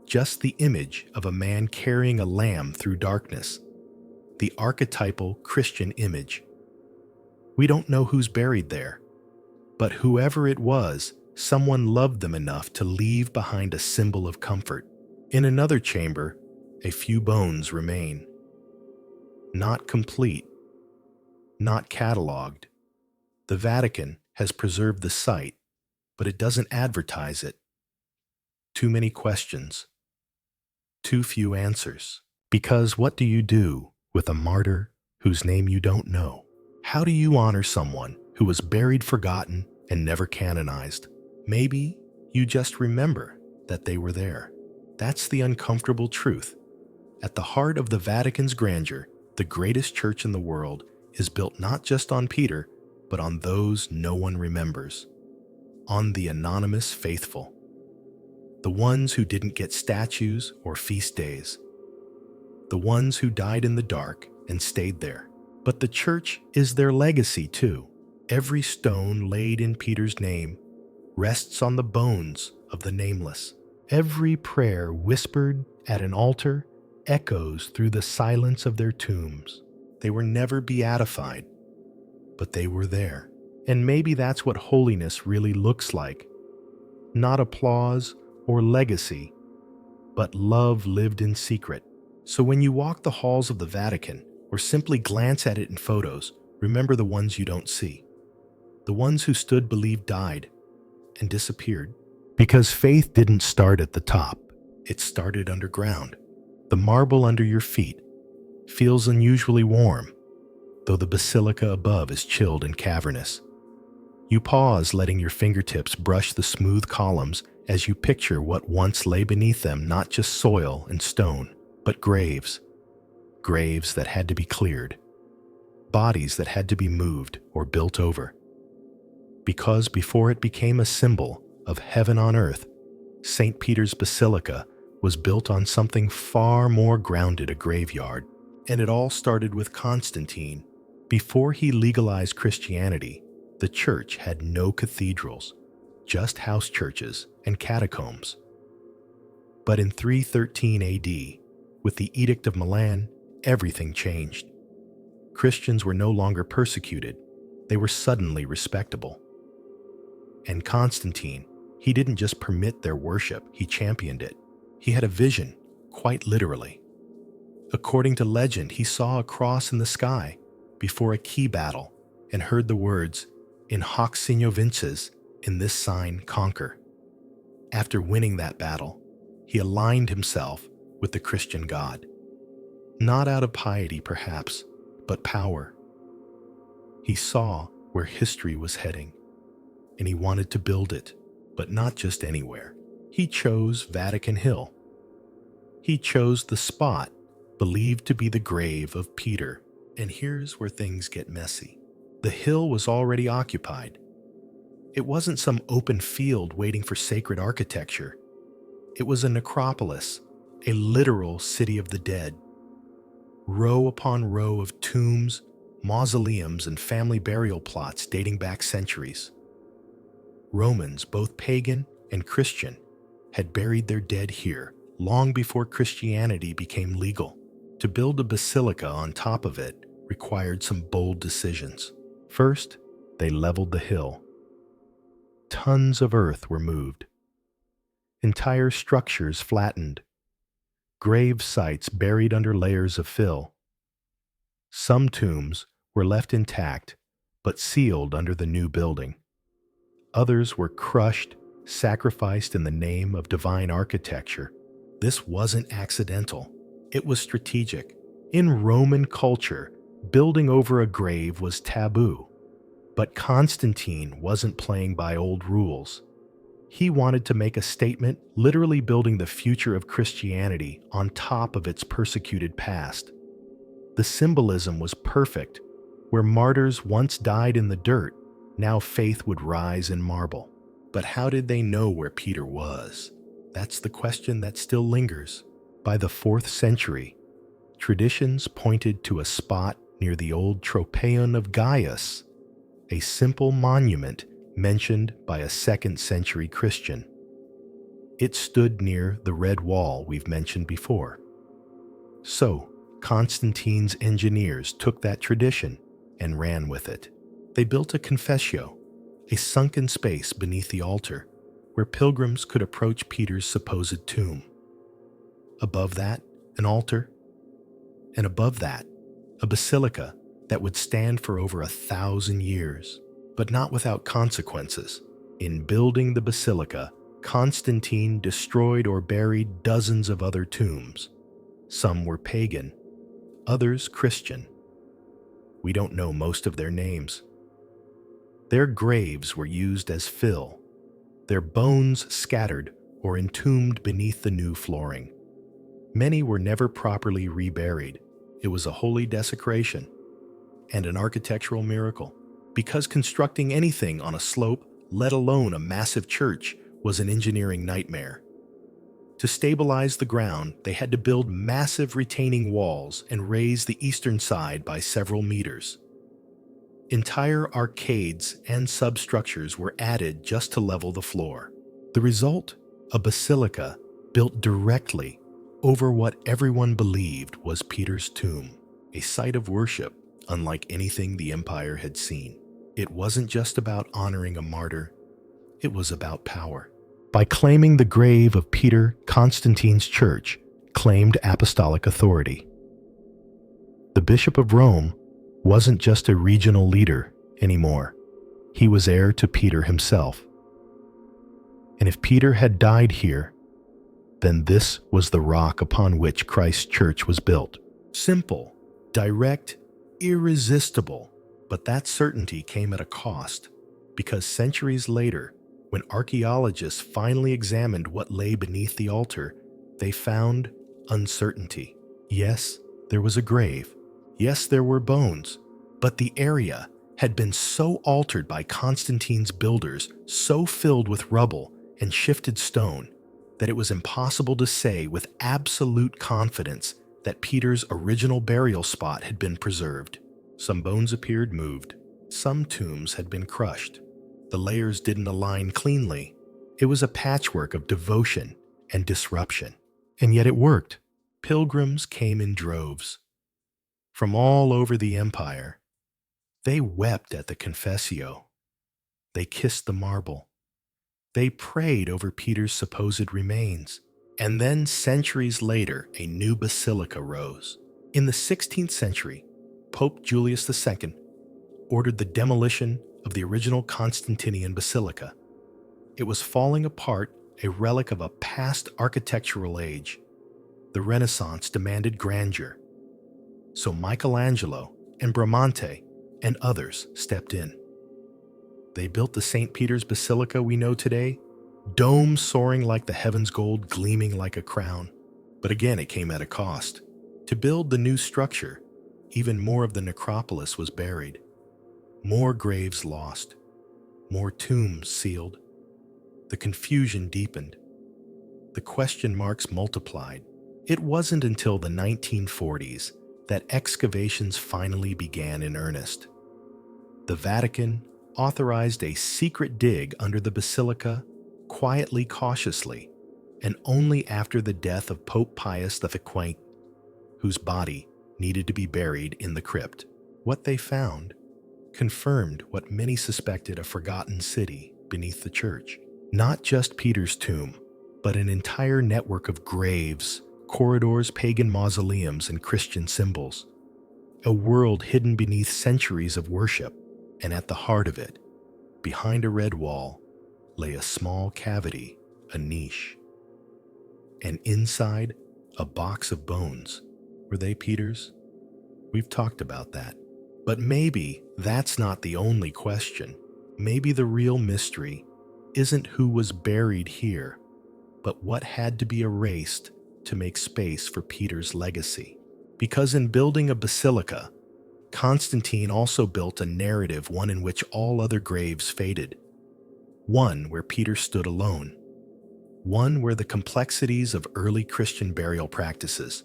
Just the image of a man carrying a lamb through darkness. The archetypal Christian image. We don't know who's buried there, but whoever it was, someone loved them enough to leave behind a symbol of comfort. In another chamber, a few bones remain. Not complete, not catalogued. The Vatican has preserved the site, but it doesn't advertise it. Too many questions, too few answers. Because what do you do with a martyr whose name you don't know? How do you honor someone who was buried, forgotten, and never canonized? Maybe you just remember that they were there. That's the uncomfortable truth. At the heart of the Vatican's grandeur, the greatest church in the world is built not just on Peter, but on those no one remembers. On the anonymous faithful. The ones who didn't get statues or feast days. The ones who died in the dark and stayed there. But the church is their legacy too. Every stone laid in Peter's name rests on the bones of the nameless. Every prayer whispered at an altar echoes through the silence of their tombs. They were never beatified, but they were there. And maybe that's what holiness really looks like. Not applause or legacy, but love lived in secret. So when you walk the halls of the Vatican, or simply glance at it in photos, remember the ones you don't see. The ones who stood, believed, died, and disappeared. Because faith didn't start at the top, it started underground. The marble under your feet feels unusually warm, though the basilica above is chilled and cavernous. You pause, letting your fingertips brush the smooth columns as you picture what once lay beneath them, not just soil and stone, but graves. Graves that had to be cleared. Bodies that had to be moved or built over. Because before it became a symbol of heaven on earth, St. Peter's Basilica was built on something far more grounded, a graveyard. And it all started with Constantine. Before he legalized Christianity, the church had no cathedrals, just house churches and catacombs. But in 313 AD, with the Edict of Milan, everything changed. Christians were no longer persecuted. They were suddenly respectable. And Constantine, he didn't just permit their worship, he championed it. He had a vision, quite literally. According to legend, he saw a cross in the sky before a key battle and heard the words, "In hoc signo vinces," in this sign conquer. After winning that battle, he aligned himself with the Christian God. Not out of piety, perhaps, but power. He saw where history was heading, and he wanted to build it, but not just anywhere. He chose Vatican Hill. He chose the spot believed to be the grave of Peter. And here's where things get messy. The hill was already occupied. It wasn't some open field waiting for sacred architecture. It was a necropolis, a literal city of the dead. Row upon row of tombs, mausoleums, and family burial plots dating back centuries. Romans, both pagan and Christian, had buried their dead here long before Christianity became legal. To build a basilica on top of it required some bold decisions. First, they leveled the hill. Tons of earth were moved. Entire structures flattened. Grave sites buried under layers of fill. Some tombs were left intact, but sealed under the new building. Others were crushed, sacrificed in the name of divine architecture. This wasn't accidental. It was strategic. In Roman culture, building over a grave was taboo. But Constantine wasn't playing by old rules. He wanted to make a statement, literally building the future of Christianity on top of its persecuted past. The symbolism was perfect. Where martyrs once died in the dirt, now faith would rise in marble. But how did they know where Peter was? That's the question that still lingers. By the 4th century, traditions pointed to a spot near the old Tropeion of Gaius, a simple monument mentioned by a 2nd century Christian. It stood near the red wall we've mentioned before. So, Constantine's engineers took that tradition and ran with it. They built a confessio, a sunken space beneath the altar, where pilgrims could approach Peter's supposed tomb. Above that, an altar, and above that, a basilica that would stand for over 1,000 years, but not without consequences. In building the basilica, Constantine destroyed or buried dozens of other tombs. Some were pagan, others Christian. We don't know most of their names. Their graves were used as fill, their bones scattered or entombed beneath the new flooring. Many were never properly reburied. It was a holy desecration and an architectural miracle, because constructing anything on a slope, let alone a massive church, was an engineering nightmare. To stabilize the ground, they had to build massive retaining walls and raise the eastern side by several meters. Entire arcades and substructures were added just to level the floor. The result? A basilica built directly over what everyone believed was Peter's tomb, a site of worship unlike anything the empire had seen. It wasn't just about honoring a martyr, it was about power. By claiming the grave of Peter, Constantine's church claimed apostolic authority. The Bishop of Rome wasn't just a regional leader anymore. He was heir to Peter himself. And if Peter had died here, then this was the rock upon which Christ's church was built. Simple, direct, irresistible. But that certainty came at a cost, because centuries later, when archaeologists finally examined what lay beneath the altar, they found uncertainty. Yes, there was a grave. Yes, there were bones. But the area had been so altered by Constantine's builders, so filled with rubble and shifted stone, that it was impossible to say with absolute confidence that Peter's original burial spot had been preserved. Some bones appeared moved. Some tombs had been crushed. The layers didn't align cleanly. It was a patchwork of devotion and disruption. And yet it worked. Pilgrims came in droves. From all over the empire. They wept at the confessio. They kissed the marble. They prayed over Peter's supposed remains. And then centuries later, a new basilica rose. In the 16th century, Pope Julius II ordered the demolition of the original Constantinian basilica. It was falling apart, a relic of a past architectural age. The Renaissance demanded grandeur. So Michelangelo and Bramante and others stepped in. They built the St. Peter's Basilica we know today, dome soaring like the heaven's gold, gleaming like a crown. But again, it came at a cost. To build the new structure, even more of the necropolis was buried. More graves lost. More tombs sealed. The confusion deepened. The question marks multiplied. It wasn't until the 1940s that excavations finally began in earnest. The Vatican authorized a secret dig under the basilica, quietly, cautiously, and only after the death of Pope Pius XV, whose body needed to be buried in the crypt. What they found confirmed what many suspected, a forgotten city beneath the church. Not just Peter's tomb, but an entire network of graves, corridors, pagan mausoleums, and Christian symbols. A world hidden beneath centuries of worship, and at the heart of it, behind a red wall, lay a small cavity, a niche. And inside, a box of bones. Were they Peter's? We've talked about that. But maybe that's not the only question. Maybe the real mystery isn't who was buried here, but what had to be erased to make space for Peter's legacy. Because in building a basilica, Constantine also built a narrative, one in which all other graves faded. One where Peter stood alone. One where the complexities of early Christian burial practices,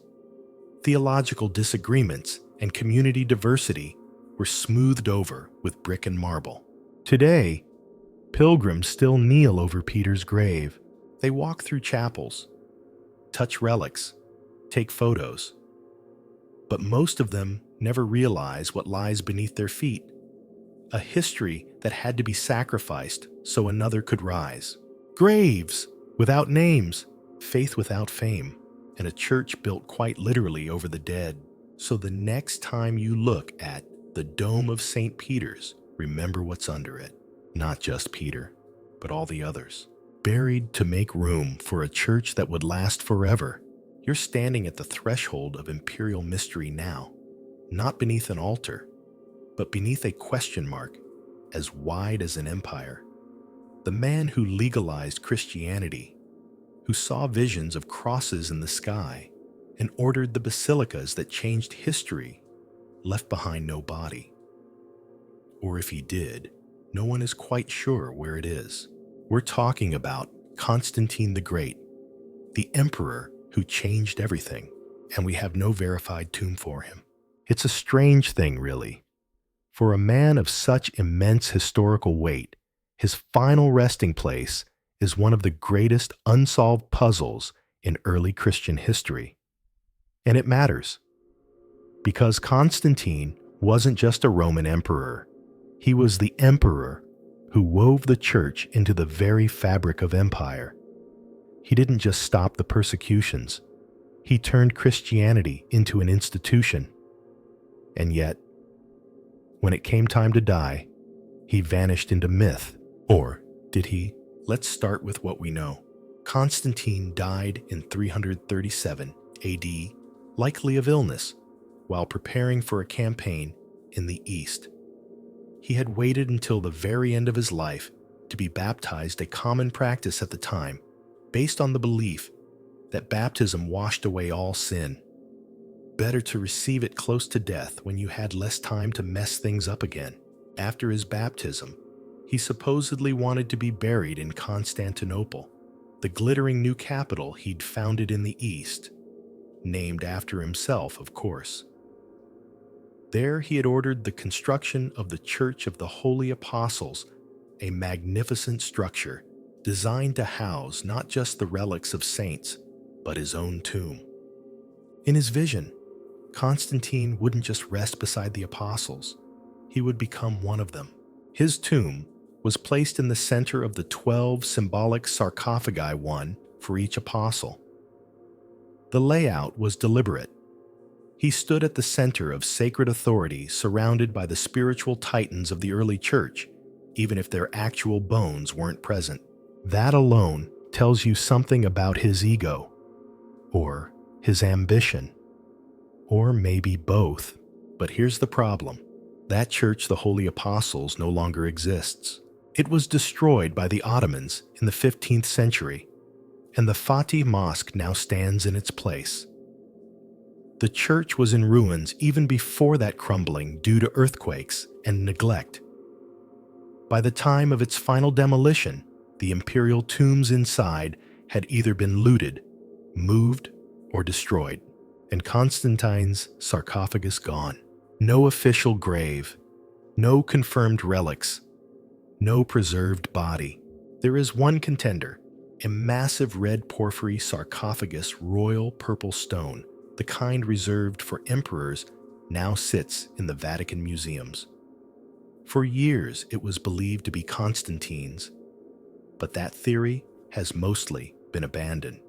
theological disagreements, and community diversity were smoothed over with brick and marble. Today, pilgrims still kneel over Peter's grave. They walk through chapels, touch relics, take photos. But most of them never realize what lies beneath their feet. A history that had to be sacrificed so another could rise. Graves without names, faith without fame, and a church built quite literally over the dead. So the next time you look at the dome of St. Peter's, remember what's under it. Not just Peter, but all the others. Buried to make room for a church that would last forever. You're standing at the threshold of imperial mystery now, not beneath an altar, but beneath a question mark as wide as an empire. The man who legalized Christianity, who saw visions of crosses in the sky and ordered the basilicas that changed history, left behind no body. Or if he did, no one is quite sure where it is. We're talking about Constantine the Great, the emperor who changed everything, and we have no verified tomb for him. It's a strange thing, really. For a man of such immense historical weight, his final resting place is one of the greatest unsolved puzzles in early Christian history. And it matters, because Constantine wasn't just a Roman emperor. He was the emperor who wove the church into the very fabric of empire. He didn't just stop the persecutions. He turned Christianity into an institution. And yet, when it came time to die, he vanished into myth. Or did he? Let's start with what we know. Constantine died in 337 AD, likely of illness, while preparing for a campaign in the East. He had waited until the very end of his life to be baptized, a common practice at the time, based on the belief that baptism washed away all sin. Better to receive it close to death when you had less time to mess things up again. After his baptism, he supposedly wanted to be buried in Constantinople, the glittering new capital he'd founded in the East, named after himself, of course. There he had ordered the construction of the Church of the Holy Apostles, a magnificent structure designed to house not just the relics of saints, but his own tomb. In his vision, Constantine wouldn't just rest beside the apostles, he would become one of them. His tomb was placed in the center of the 12 symbolic sarcophagi, one for each apostle. The layout was deliberate. He stood at the center of sacred authority, surrounded by the spiritual titans of the early church, even if their actual bones weren't present. That alone tells you something about his ego, or his ambition, or maybe both. But here's the problem. That church, the Holy Apostles, no longer exists. It was destroyed by the Ottomans in the 15th century, and the Fatih Mosque now stands in its place. The church was in ruins even before that crumbling due to earthquakes and neglect. By the time of its final demolition, the imperial tombs inside had either been looted, moved, or destroyed, and Constantine's sarcophagus gone. No official grave, no confirmed relics, no preserved body. There is one contender, a massive red porphyry sarcophagus, royal purple stone, the kind reserved for emperors, now sits in the Vatican museums. For years, it was believed to be Constantine's, but that theory has mostly been abandoned.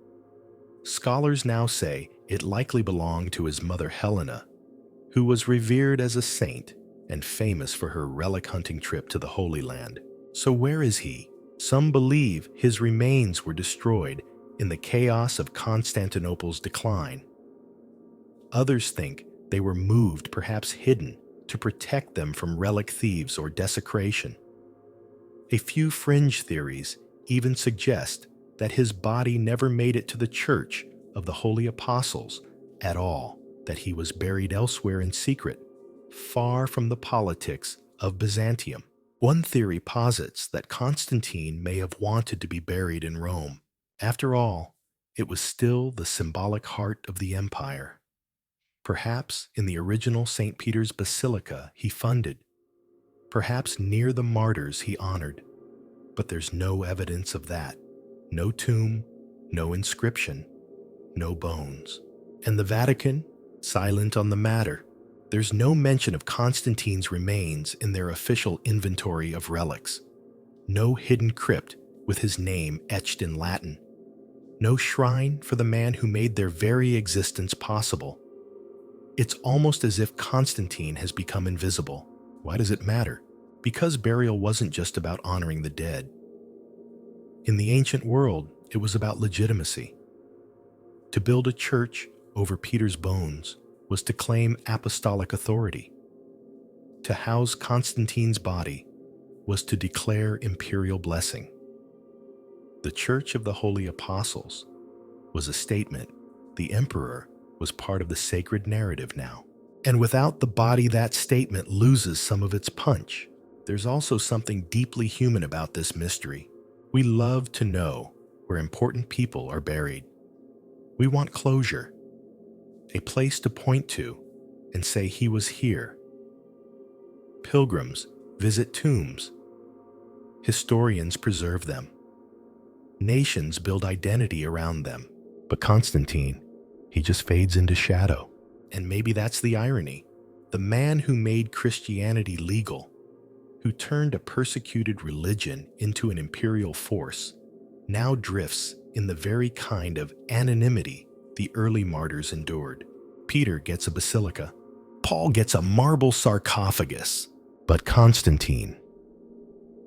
Scholars now say it likely belonged to his mother Helena, who was revered as a saint and famous for her relic hunting trip to the Holy Land. So where is he? Some believe his remains were destroyed in the chaos of Constantinople's decline. Others think they were moved, perhaps hidden, to protect them from relic thieves or desecration. A few fringe theories even suggest that his body never made it to the Church of the Holy Apostles at all, that he was buried elsewhere in secret, far from the politics of Byzantium. One theory posits that Constantine may have wanted to be buried in Rome. After all, it was still the symbolic heart of the empire. Perhaps in the original St. Peter's Basilica he funded, perhaps near the martyrs he honored, but there's no evidence of that. No tomb, no inscription, no bones. And the Vatican, silent on the matter. There's no mention of Constantine's remains in their official inventory of relics. No hidden crypt with his name etched in Latin. No shrine for the man who made their very existence possible. It's almost as if Constantine has become invisible. Why does it matter? Because burial wasn't just about honoring the dead. In the ancient world, it was about legitimacy. To build a church over Peter's bones was to claim apostolic authority. To house Constantine's body was to declare imperial blessing. The Church of the Holy Apostles was a statement. The emperor was part of the sacred narrative now. And without the body, that statement loses some of its punch. There's also something deeply human about this mystery. We love to know where important people are buried. We want closure, a place to point to and say he was here. Pilgrims visit tombs. Historians preserve them. Nations build identity around them. But Constantine, he just fades into shadow. And maybe that's the irony. The man who made Christianity legal, who turned a persecuted religion into an imperial force, now drifts in the very kind of anonymity the early martyrs endured. Peter gets a basilica. Paul gets a marble sarcophagus. But Constantine,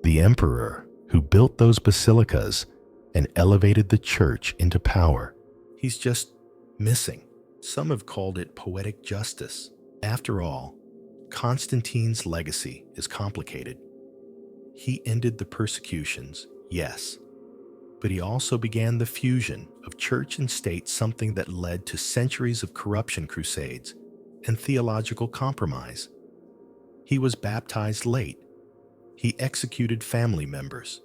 the emperor who built those basilicas and elevated the church into power, he's just missing. Some have called it poetic justice. After all, Constantine's legacy is complicated. He ended the persecutions, yes, but he also began the fusion of church and state, something that led to centuries of corruption crusades and theological compromise. He was baptized late. He executed family members.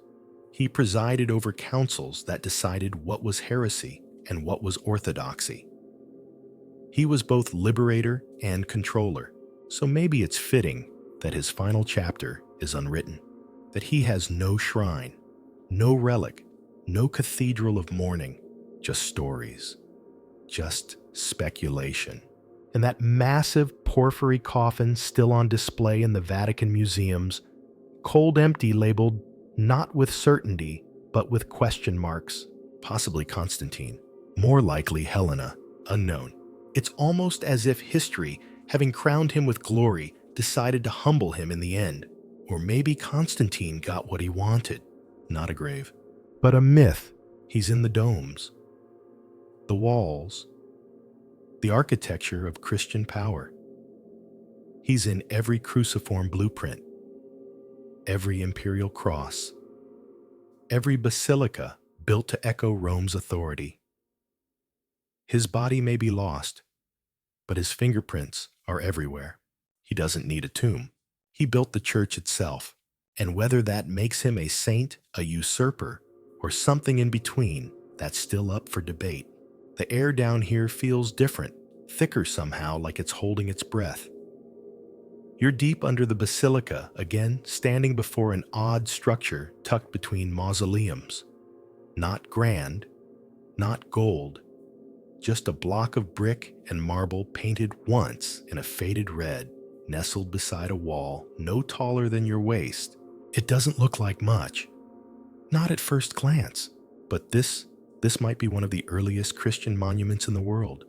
He presided over councils that decided what was heresy and what was orthodoxy. He was both liberator and controller, so maybe it's fitting that his final chapter is unwritten, that he has no shrine, no relic, no cathedral of mourning, just stories, just speculation. And that massive porphyry coffin still on display in the Vatican museums, cold empty, labeled not with certainty, but with question marks, possibly Constantine, more likely Helena, unknown. It's almost as if history, having crowned him with glory, decided to humble him in the end. Or maybe Constantine got what he wanted, not a grave, but a myth. He's in the domes, the walls, the architecture of Christian power. He's in every cruciform blueprint, every imperial cross, every basilica built to echo Rome's authority. His body may be lost, but his fingerprints are everywhere. He doesn't need a tomb. He built the church itself, and whether that makes him a saint, a usurper, or something in between, that's still up for debate. The air down here feels different, thicker somehow, like it's holding its breath. You're deep under the basilica, again, standing before an odd structure tucked between mausoleums. Not grand, not gold, just a block of brick and marble painted once in a faded red, nestled beside a wall no taller than your waist. It doesn't look like much, not at first glance, but this might be one of the earliest Christian monuments in the world.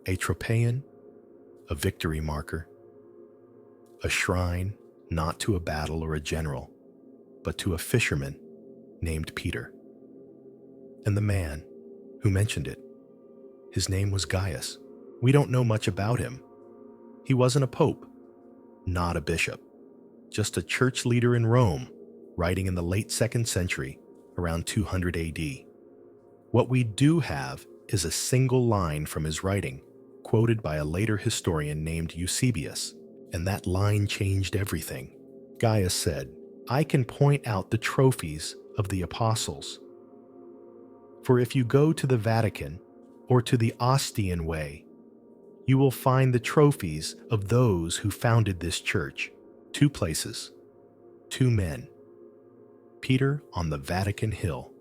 A tropaeon, a victory marker, a shrine not to a battle or a general, but to a fisherman named Peter. And the man who mentioned it, his name was Gaius. We don't know much about him. He wasn't a pope, not a bishop, just a church leader in Rome, writing in the late 2nd century, around 200 AD. What we do have is a single line from his writing, quoted by a later historian named Eusebius, and that line changed everything. Gaius said, "I can point out the trophies of the apostles. For if you go to the Vatican or to the Ostian Way, you will find the trophies of those who founded this church. 2 places, 2 men. Peter on the Vatican Hill,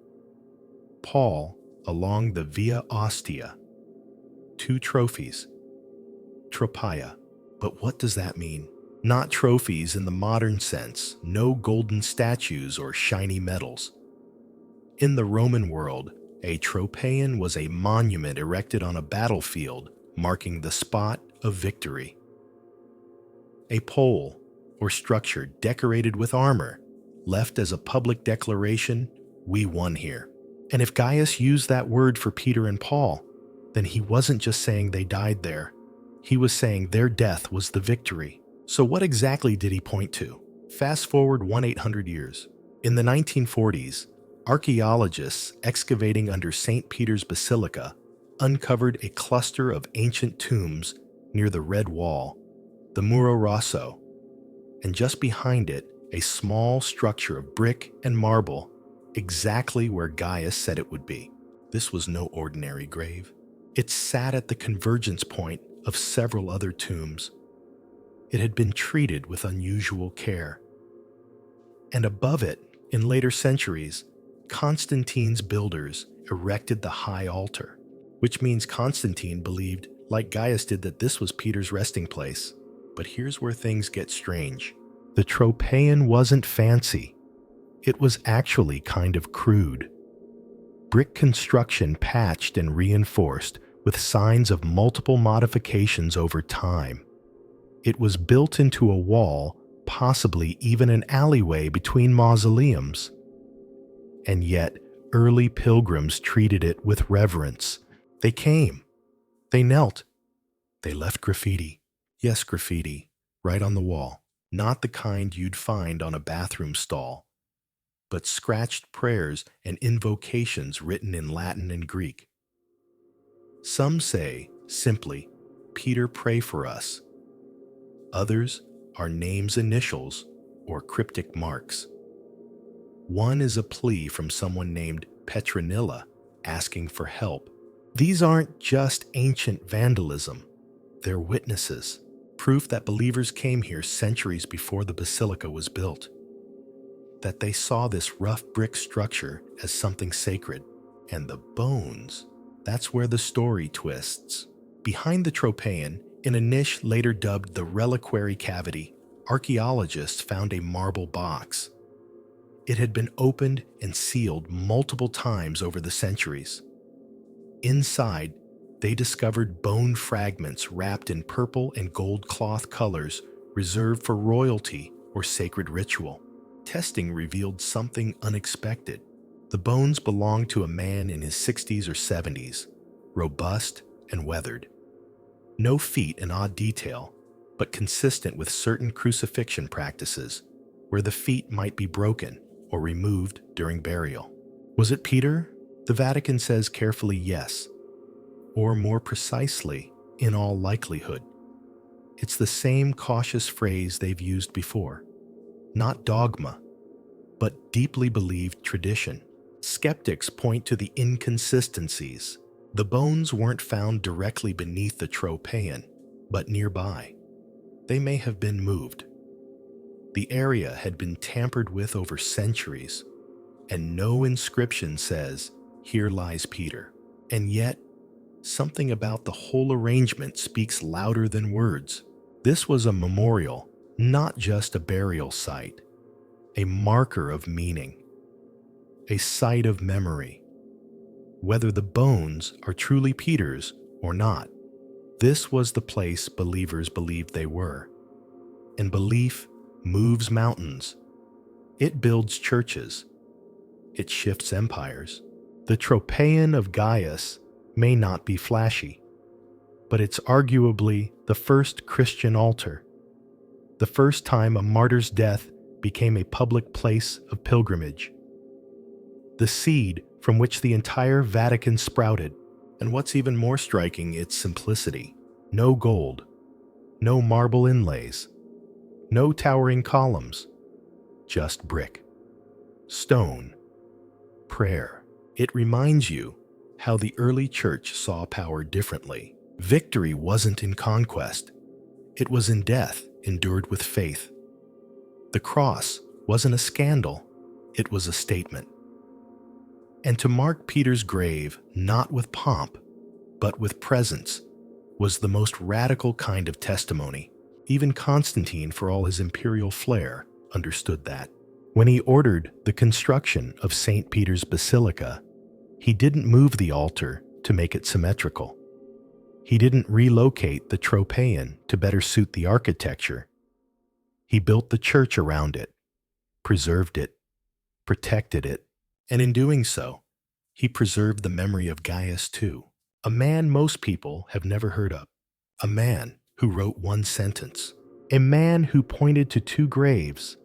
Paul along the Via Ostia. 2 trophies, tropaea." But what does that mean? Not trophies in the modern sense, no golden statues or shiny medals. In the Roman world, a tropaeon was a monument erected on a battlefield marking the spot of victory. A pole or structure decorated with armor, left as a public declaration we won here. And if Gaius used that word for Peter and Paul, then he wasn't just saying they died there. He was saying their death was the victory. So what exactly did he point to? Fast forward 800 years. In the 1940s, archaeologists excavating under St. Peter's Basilica uncovered a cluster of ancient tombs near the Red Wall, the Muro Rosso, and just behind it, a small structure of brick and marble, exactly where Gaius said it would be. This was no ordinary grave. It sat at the convergence point of several other tombs. It had been treated with unusual care. And above it, in later centuries, Constantine's builders erected the high altar, which means Constantine believed, like Gaius did, that this was Peter's resting place. But here's where things get strange. The Tropeion wasn't fancy. It was actually kind of crude. Brick construction patched and reinforced with signs of multiple modifications over time. It was built into a wall, possibly even an alleyway between mausoleums. And yet, early pilgrims treated it with reverence. They came. They knelt. They left graffiti. Yes, graffiti, right on the wall. Not the kind you'd find on a bathroom stall, but scratched prayers and invocations written in Latin and Greek. Some say, simply, Peter, pray for us. Others are names, initials, or cryptic marks. One is a plea from someone named Petronilla asking for help. These aren't just ancient vandalism. They're witnesses, proof that believers came here centuries before the basilica was built, that they saw this rough brick structure as something sacred. And the bones, that's where the story twists. Behind the Tropeion, in a niche later dubbed the reliquary cavity, archaeologists found a marble box. It had been opened and sealed multiple times over the centuries. Inside, they discovered bone fragments wrapped in purple and gold cloth colors reserved for royalty or sacred ritual. Testing revealed something unexpected. The bones belonged to a man in his 60s or 70s, robust and weathered. No feet in odd detail, but consistent with certain crucifixion practices, where the feet might be broken or removed during burial. Was it Peter? The Vatican says carefully yes, or more precisely, in all likelihood. It's the same cautious phrase they've used before. Not dogma, but deeply believed tradition. Skeptics point to the inconsistencies. The bones weren't found directly beneath the Tropeion, but nearby. They may have been moved. The area had been tampered with over centuries, and no inscription says, "Here lies Peter." And yet, something about the whole arrangement speaks louder than words. This was a memorial, not just a burial site, a marker of meaning, a site of memory. Whether the bones are truly Peter's or not, this was the place believers believed they were. And belief moves mountains. It builds churches. It shifts empires. The Tropeion of Gaius may not be flashy, but it's arguably the first Christian altar, the first time a martyr's death became a public place of pilgrimage, the seed from which the entire Vatican sprouted. And what's even more striking, its simplicity. No gold, no marble inlays, no towering columns, just brick, stone, prayer. It reminds you how the early church saw power differently. Victory wasn't in conquest. It was in death endured with faith. The cross wasn't a scandal. It was a statement. And to mark Peter's grave, not with pomp, but with presence, was the most radical kind of testimony. Even Constantine, for all his imperial flair, understood that. When he ordered the construction of St. Peter's Basilica, he didn't move the altar to make it symmetrical. He didn't relocate the Tropeion to better suit the architecture. He built the church around it, preserved it, protected it, And in doing so, he preserved the memory of Gaius too, a man most people have never heard of, a man who wrote one sentence, a man who pointed to two graves,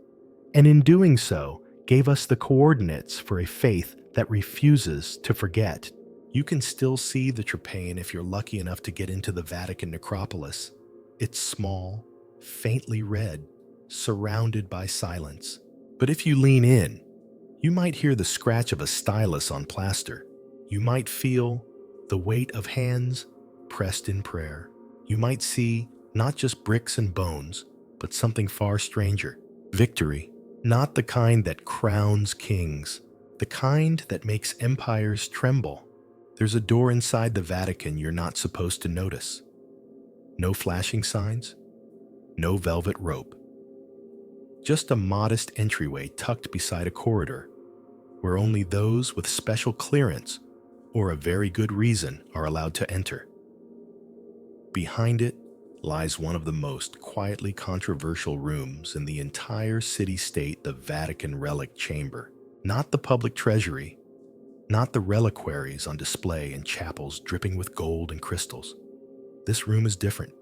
and in doing so gave us the coordinates for a faith that refuses to forget. You can still see the Trypaeon if you're lucky enough to get into the Vatican necropolis. It's small, faintly red, surrounded by silence. But if you lean in, you might hear the scratch of a stylus on plaster. You might feel the weight of hands pressed in prayer. You might see not just bricks and bones, but something far stranger. Victory, not the kind that crowns kings, the kind that makes empires tremble. There's a door inside the Vatican you're not supposed to notice. No flashing signs, no velvet rope. Just a modest entryway tucked beside a corridor, where only those with special clearance or a very good reason are allowed to enter. Behind it lies one of the most quietly controversial rooms in the entire city-state, the Vatican Relic Chamber. Not the public treasury, not the reliquaries on display in chapels dripping with gold and crystals. This room is different.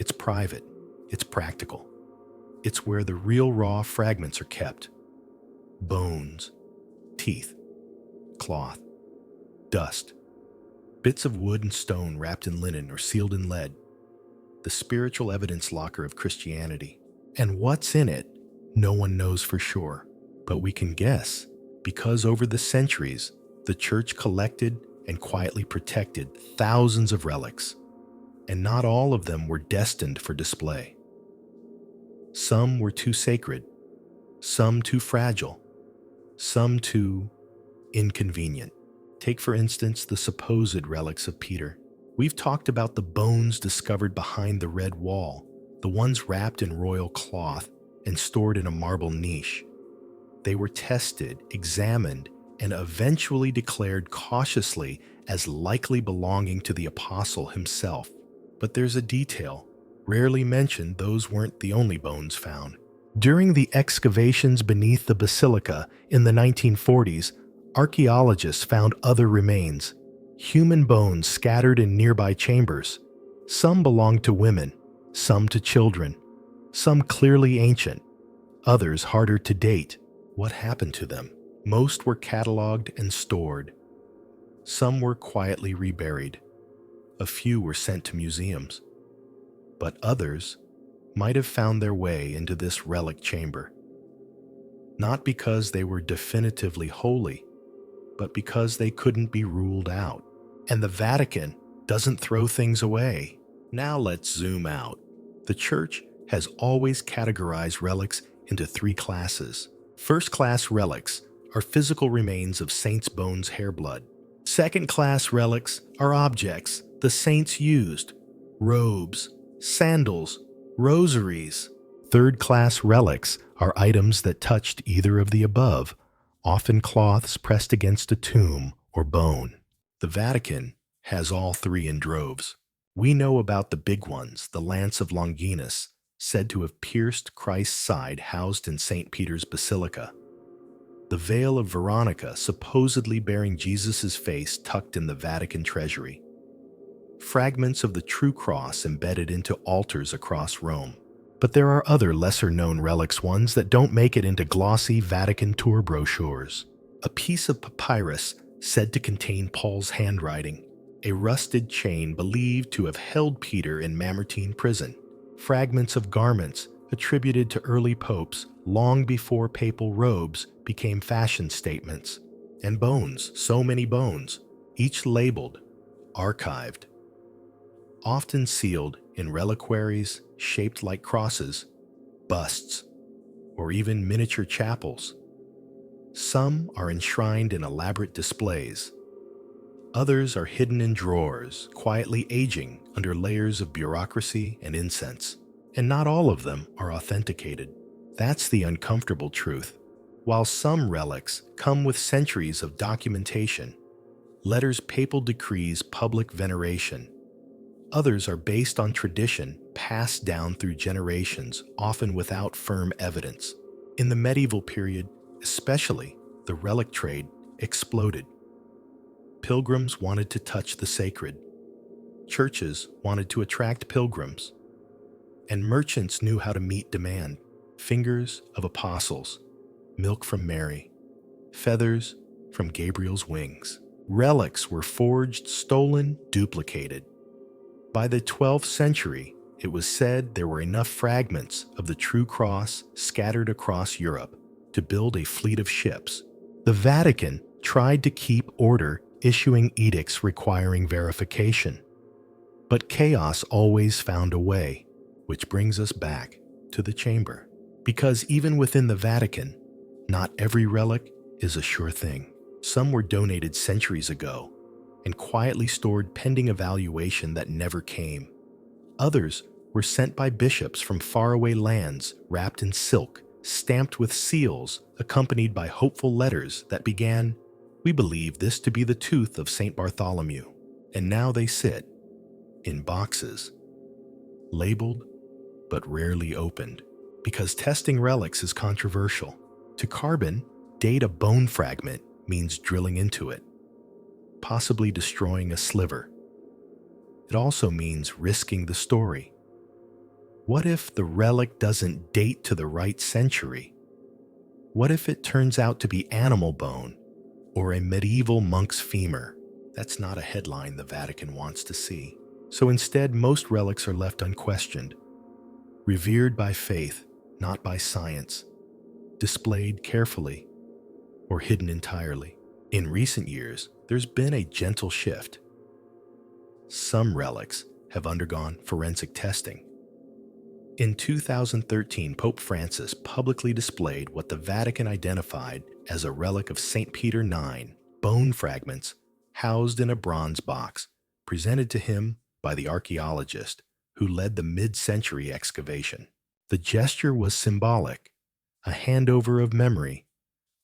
It's private. It's practical. It's where the real raw fragments are kept. Bones, teeth, cloth, dust, bits of wood and stone wrapped in linen or sealed in lead. The spiritual evidence locker of Christianity. And what's in it, no one knows for sure. But we can guess, because over the centuries, the church collected and quietly protected thousands of relics, and not all of them were destined for display. Some were too sacred, some too fragile, some too inconvenient. Take, for instance, the supposed relics of Peter. We've talked about the bones discovered behind the red wall, the ones wrapped in royal cloth and stored in a marble niche. They were tested, examined, and eventually declared cautiously as likely belonging to the apostle himself. But there's a detail. Rarely mentioned, those weren't the only bones found. During the excavations beneath the basilica in the 1940s, archaeologists found other remains, human bones scattered in nearby chambers. Some belonged to women, some to children, some clearly ancient, others harder to date. What happened to them? Most were cataloged and stored. Some were quietly reburied. A few were sent to museums. But others might have found their way into this relic chamber. Not because they were definitively holy, but because they couldn't be ruled out. And the Vatican doesn't throw things away. Now let's zoom out. The Church has always categorized relics into three classes. First-class relics are physical remains of saints' bones, hair, blood. Second-class relics are objects the saints used: robes, sandals, rosaries. Third-class relics are items that touched either of the above, often cloths pressed against a tomb or bone. The Vatican has all three in droves. We know about the big ones, the lance of Longinus, said to have pierced Christ's side, housed in St. Peter's Basilica. The veil of Veronica, supposedly bearing Jesus' face, tucked in the Vatican treasury. Fragments of the true cross embedded into altars across Rome. But there are other lesser-known relics, ones that don't make it into glossy Vatican tour brochures. A piece of papyrus said to contain Paul's handwriting. A rusted chain believed to have held Peter in Mamertine prison. Fragments of garments attributed to early popes long before papal robes became fashion statements. And bones, so many bones, each labeled, archived, often sealed in reliquaries shaped like crosses, busts, or even miniature chapels. Some are enshrined in elaborate displays. Others are hidden in drawers, quietly aging under layers of bureaucracy and incense. And not all of them are authenticated. That's the uncomfortable truth. While some relics come with centuries of documentation, letters, papal decrees, public veneration, others are based on tradition passed down through generations, often without firm evidence. In the medieval period, especially, the relic trade exploded. Pilgrims wanted to touch the sacred. Churches wanted to attract pilgrims. And merchants knew how to meet demand. Fingers of apostles, milk from Mary, feathers from Gabriel's wings. Relics were forged, stolen, duplicated. By the 12th century, it was said there were enough fragments of the true cross scattered across Europe to build a fleet of ships. The Vatican tried to keep order, issuing edicts requiring verification. But chaos always found a way, which brings us back to the chamber. Because even within the Vatican, not every relic is a sure thing. Some were donated centuries ago and quietly stored pending evaluation that never came. Others were sent by bishops from faraway lands wrapped in silk, stamped with seals, accompanied by hopeful letters that began, "We believe this to be the tooth of St. Bartholomew." And now they sit in boxes, labeled but rarely opened, because testing relics is controversial. To carbon, date a bone fragment means drilling into it, possibly destroying a sliver. It also means risking the story. What if the relic doesn't date to the right century? What if it turns out to be animal bone or a medieval monk's femur? That's not a headline the Vatican wants to see. So instead, most relics are left unquestioned, revered by faith, not by science, displayed carefully, or hidden entirely. In recent years, there's been a gentle shift. Some relics have undergone forensic testing. In 2013, Pope Francis publicly displayed what the Vatican identified as a relic of St. Peter IX, bone fragments housed in a bronze box, presented to him by the archaeologist who led the mid-century excavation. The gesture was symbolic, a handover of memory,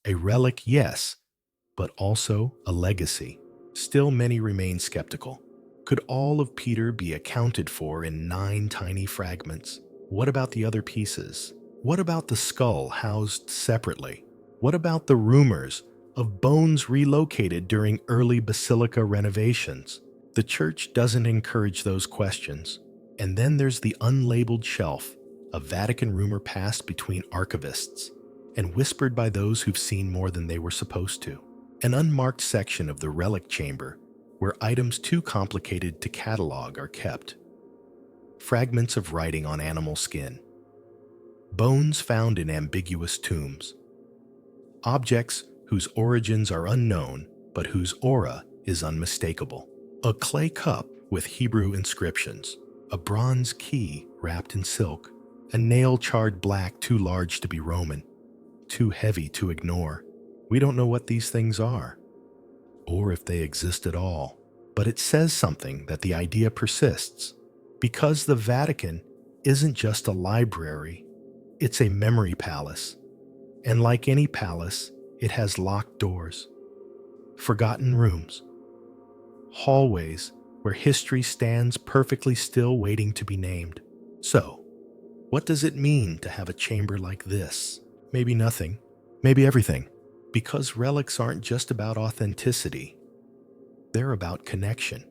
a relic, yes, but also a legacy. Still, many remain skeptical. Could all of Peter be accounted for in 9 tiny fragments? What about the other pieces? What about the skull housed separately? What about the rumors of bones relocated during early basilica renovations? The Church doesn't encourage those questions. And then there's the unlabeled shelf, a Vatican rumor passed between archivists and whispered by those who've seen more than they were supposed to. An unmarked section of the relic chamber where items too complicated to catalog are kept. Fragments of writing on animal skin. Bones found in ambiguous tombs. Objects whose origins are unknown but whose aura is unmistakable. A clay cup with Hebrew inscriptions. A bronze key wrapped in silk. A nail charred black too large to be Roman. Too heavy to ignore. We don't know what these things are, or if they exist at all. But it says something that the idea persists, because the Vatican isn't just a library, it's a memory palace. And like any palace, it has locked doors, forgotten rooms, hallways where history stands perfectly still waiting to be named. So, what does it mean to have a chamber like this? Maybe nothing, maybe everything. Because relics aren't just about authenticity, they're about connection.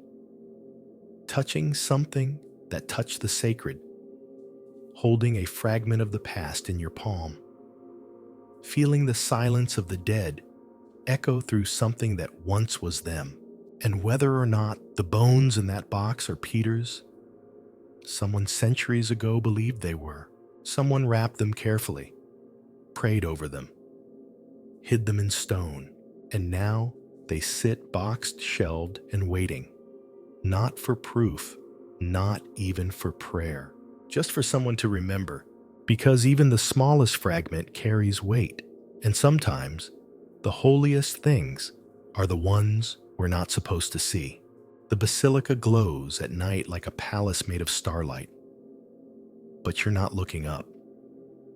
Touching something that touched the sacred, holding a fragment of the past in your palm, feeling the silence of the dead echo through something that once was them. And whether or not the bones in that box are Peter's, someone centuries ago believed they were. Someone wrapped them carefully, prayed over them, hid them in stone, and now they sit boxed, shelved, and waiting. Not for proof, not even for prayer, just for someone to remember, because even the smallest fragment carries weight, and sometimes the holiest things are the ones we're not supposed to see. The basilica glows at night like a palace made of starlight, but you're not looking up.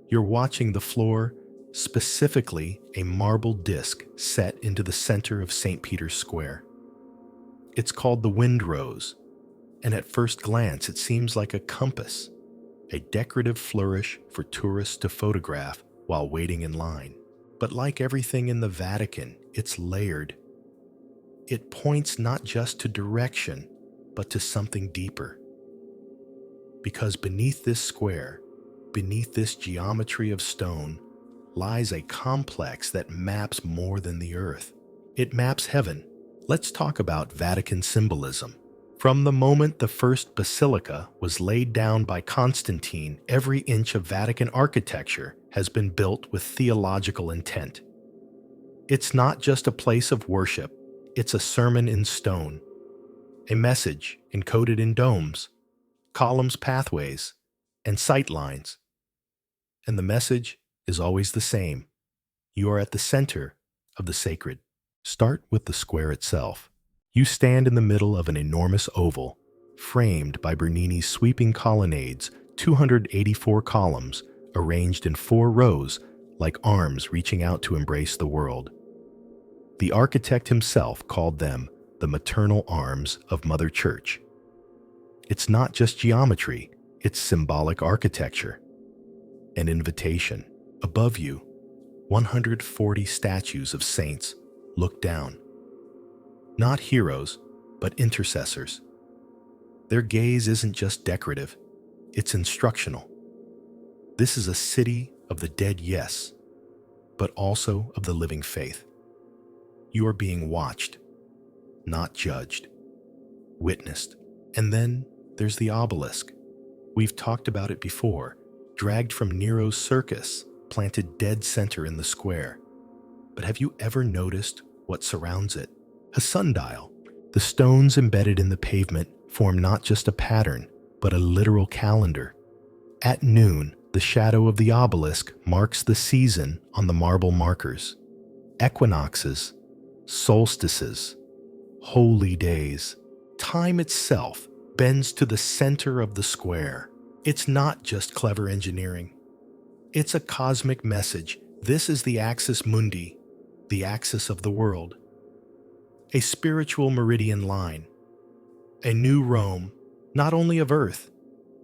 You're watching the floor, specifically a marble disc set into the center of St. Peter's Square. It's called the Wind Rose, and at first glance it seems like a compass, a decorative flourish for tourists to photograph while waiting in line. But like everything in the Vatican, it's layered. It points not just to direction, but to something deeper. Because beneath this square, beneath this geometry of stone, lies a complex that maps more than the earth. It maps heaven. Let's talk about Vatican symbolism. From the moment the first basilica was laid down by Constantine, every inch of Vatican architecture has been built with theological intent. It's not just a place of worship, it's a sermon in stone, a message encoded in domes, columns, pathways, and sight lines. And the message is always the same. You are at the center of the sacred. Start with the square itself. You stand in the middle of an enormous oval, framed by Bernini's sweeping colonnades, 284 columns arranged in 4 rows like arms reaching out to embrace the world. The architect himself called them the maternal arms of Mother Church. It's not just geometry, it's symbolic architecture. An invitation. Above you, 140 statues of saints look down. Not heroes, but intercessors. Their gaze isn't just decorative, it's instructional. This is a city of the dead, yes, but also of the living faith. You are being watched, not judged, witnessed. And then there's the obelisk. We've talked about it before, dragged from Nero's circus, planted dead center in the square. But have you ever noticed what surrounds it? A sundial. The stones embedded in the pavement form not just a pattern, but a literal calendar. At noon, the shadow of the obelisk marks the season on the marble markers. Equinoxes, solstices, holy days. Time itself bends to the center of the square. It's not just clever engineering. It's a cosmic message. This is the axis mundi, the axis of the world. A spiritual meridian line. A new Rome, not only of earth,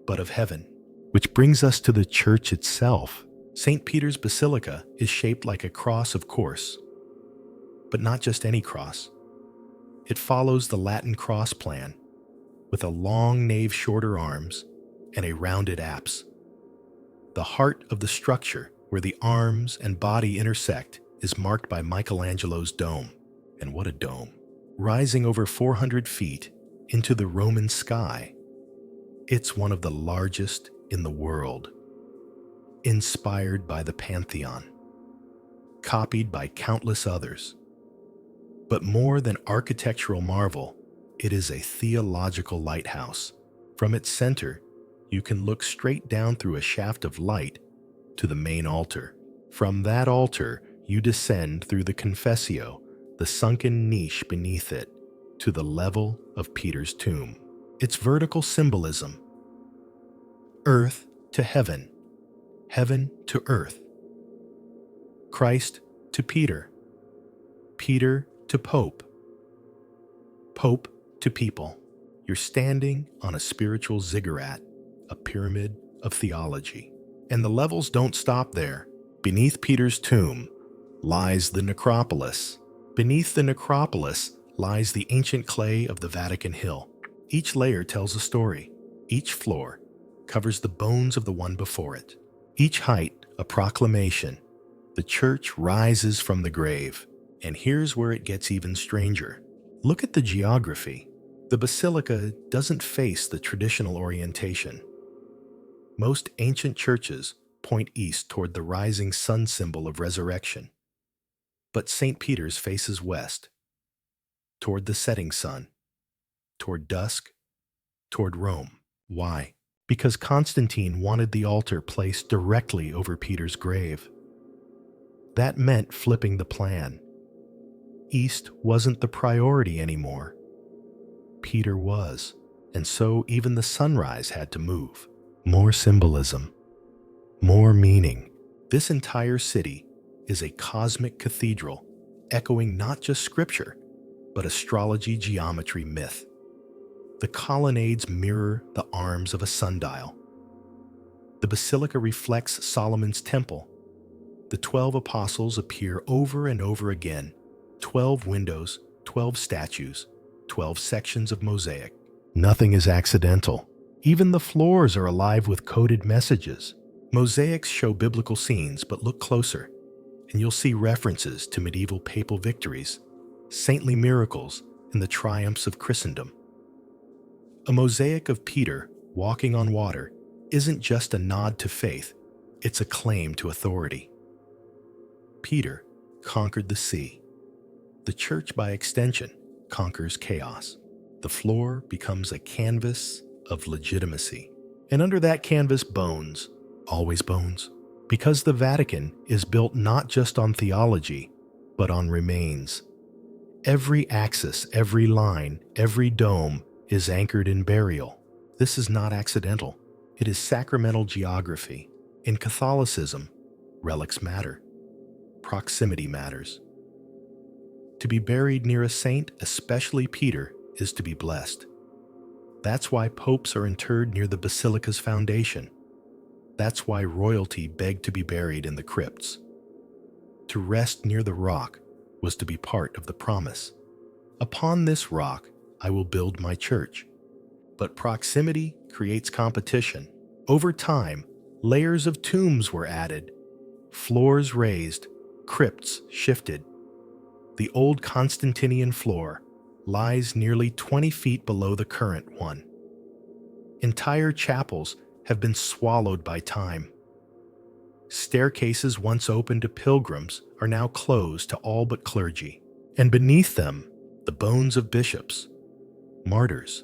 but of heaven. Which brings us to the church itself. St. Peter's Basilica is shaped like a cross, of course. But not just any cross. It follows the Latin cross plan, with a long nave, shorter arms, and a rounded apse. The heart of the structure, where the arms and body intersect, is marked by Michelangelo's dome. And what a dome. Rising over 400 feet into the Roman sky. It's one of the largest in the world. Inspired by the Pantheon. Copied by countless others. But more than architectural marvel, it is a theological lighthouse. From its center, you can look straight down through a shaft of light to the main altar. From that altar, you descend through the confessio, the sunken niche beneath it, to the level of Peter's tomb. Its vertical symbolism. Earth to heaven, heaven to earth. Christ to Peter, Peter to Pope, Pope to people. You're standing on a spiritual ziggurat, a pyramid of theology. And the levels don't stop there. Beneath Peter's tomb lies the necropolis. Beneath the necropolis lies the ancient clay of the Vatican Hill. Each layer tells a story. Each floor covers the bones of the one before it. Each height a proclamation. The church rises from the grave. And here's where it gets even stranger. Look at the geography. The basilica doesn't face the traditional orientation. Most ancient churches point east toward the rising sun symbol of resurrection. But St. Peter's faces west, toward the setting sun, toward dusk, toward Rome. Why? Because Constantine wanted the altar placed directly over Peter's grave. That meant flipping the plan. East wasn't the priority anymore. Peter was, and so even the sunrise had to move. More symbolism, more meaning. This entire city is a cosmic cathedral, echoing not just scripture, but astrology, geometry, myth. The colonnades mirror the arms of a sundial. The basilica reflects Solomon's temple, The 12 apostles appear over and over again. 12 windows, 12 statues, 12 sections of mosaic. Nothing is accidental. Even the floors are alive with coded messages. Mosaics show biblical scenes, but look closer, and you'll see references to medieval papal victories, saintly miracles, and the triumphs of Christendom. A mosaic of Peter walking on water isn't just a nod to faith, it's a claim to authority. Peter conquered the sea. The church, by extension, conquers chaos. The floor becomes a canvas of legitimacy. And under that canvas, bones, always bones, because the Vatican is built not just on theology, but on remains. Every axis, every line, every dome is anchored in burial. This is not accidental. It is sacramental geography. In Catholicism, relics matter. Proximity matters. To be buried near a saint, especially Peter, is to be blessed. That's why popes are interred near the basilica's foundation. That's why royalty begged to be buried in the crypts. To rest near the rock was to be part of the promise. Upon this rock, I will build my church. But proximity creates competition. Over time, layers of tombs were added, floors raised, crypts shifted. The old Constantinian floor lies nearly 20 feet below the current one. Entire chapels have been swallowed by time. Staircases once open to pilgrims are now closed to all but clergy, and beneath them, the bones of bishops, martyrs,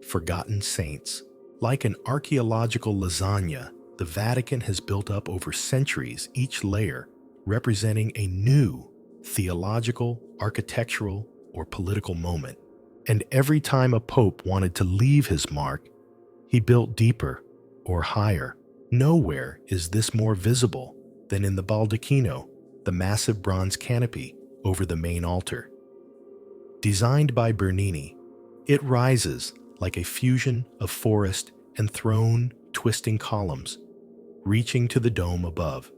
forgotten saints. Like an archaeological lasagna, the Vatican has built up over centuries, each layer representing a new theological, architectural, or political moment. And every time a pope wanted to leave his mark, he built deeper or higher. Nowhere is this more visible than in the baldacchino, the massive bronze canopy over the main altar. Designed by Bernini, it rises like a fusion of forest and throne twisting columns, reaching to the dome above.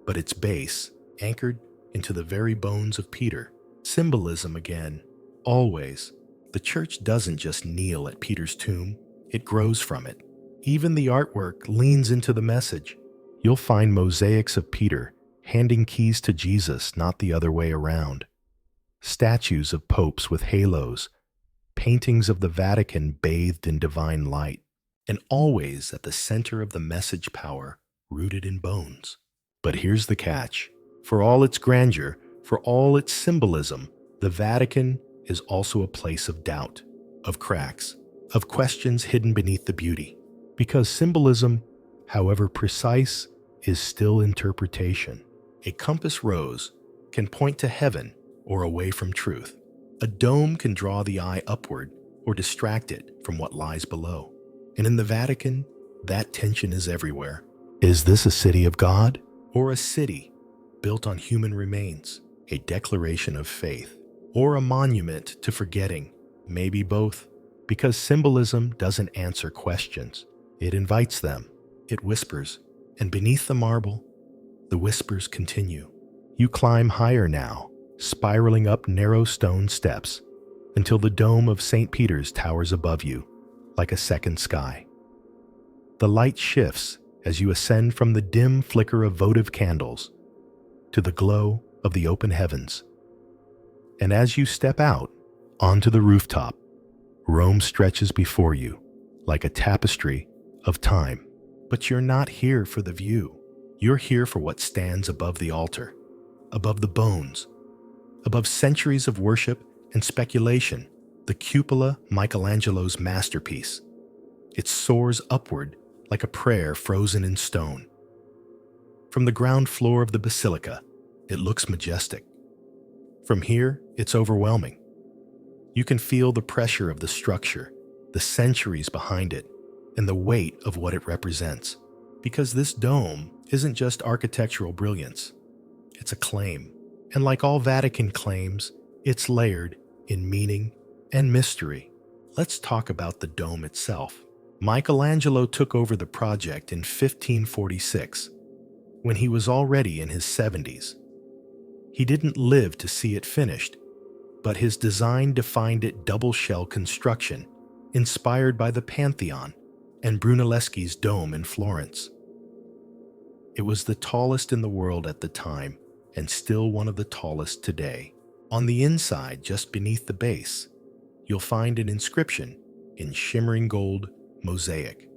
But its base, anchored into the very bones of Peter, symbolism again, always. The church doesn't just kneel at Peter's tomb, it grows from it. Even the artwork leans into the message. You'll find mosaics of Peter handing keys to Jesus, not the other way around. Statues of popes with halos, paintings of the Vatican bathed in divine light, and always at the center of the message power rooted in bones. But here's the catch. For all its grandeur, for all its symbolism, the Vatican is also a place of doubt, of cracks, of questions hidden beneath the beauty. Because symbolism, however precise, is still interpretation. A compass rose can point to heaven or away from truth. A dome can draw the eye upward or distract it from what lies below. And in the Vatican, that tension is everywhere. Is this a city of God or a city built on human remains? A declaration of faith or a monument to forgetting? Maybe both. Because symbolism doesn't answer questions. It invites them. It whispers. And beneath the marble, the whispers continue. You climb higher now, spiraling up narrow stone steps until the dome of St. Peter's towers above you, like a second sky. The light shifts as you ascend from the dim flicker of votive candles to the glow of the open heavens. And as you step out onto the rooftop, Rome stretches before you like a tapestry of time. But you're not here for the view. You're here for what stands above the altar, above the bones, above centuries of worship and speculation. The cupola, Michelangelo's masterpiece. It soars upward like a prayer frozen in stone. From the ground floor of the basilica, it looks majestic. From here, it's overwhelming. You can feel the pressure of the structure, the centuries behind it, and the weight of what it represents. Because this dome isn't just architectural brilliance, it's a claim. And like all Vatican claims, it's layered in meaning and mystery. Let's talk about the dome itself. Michelangelo took over the project in 1546. when he was already in his 70s. He didn't live to see it finished, but his design defined it double-shell construction, inspired by the Pantheon and Brunelleschi's dome in Florence. It was the tallest in the world at the time, and still one of the tallest today. On the inside, just beneath the base, you'll find an inscription in shimmering gold mosaic.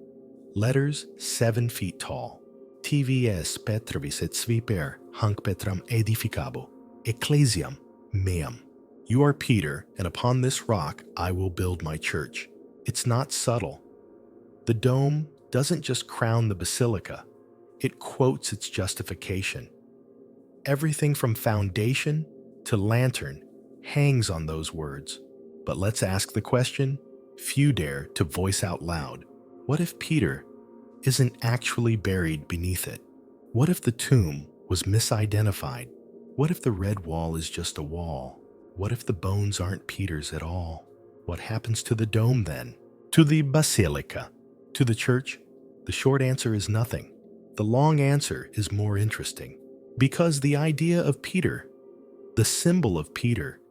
Letters 7 feet tall. TVS Petrovis et Sviper Hanc Petram edificabo, Ecclesiam meam. You are Peter, and upon this rock I will build my church. It's not subtle. The dome doesn't just crown the basilica, it quotes its justification. Everything from foundation to lantern hangs on those words. But let's ask the question few dare to voice out loud. What if Peter isn't actually buried beneath it? What if the tomb was misidentified? What if the red wall is just a wall? What if the bones aren't Peter's at all? What happens to the dome then? To the basilica? To the church? The short answer is nothing. The long answer is more interesting. Because the idea of Peter, the symbol of Peter,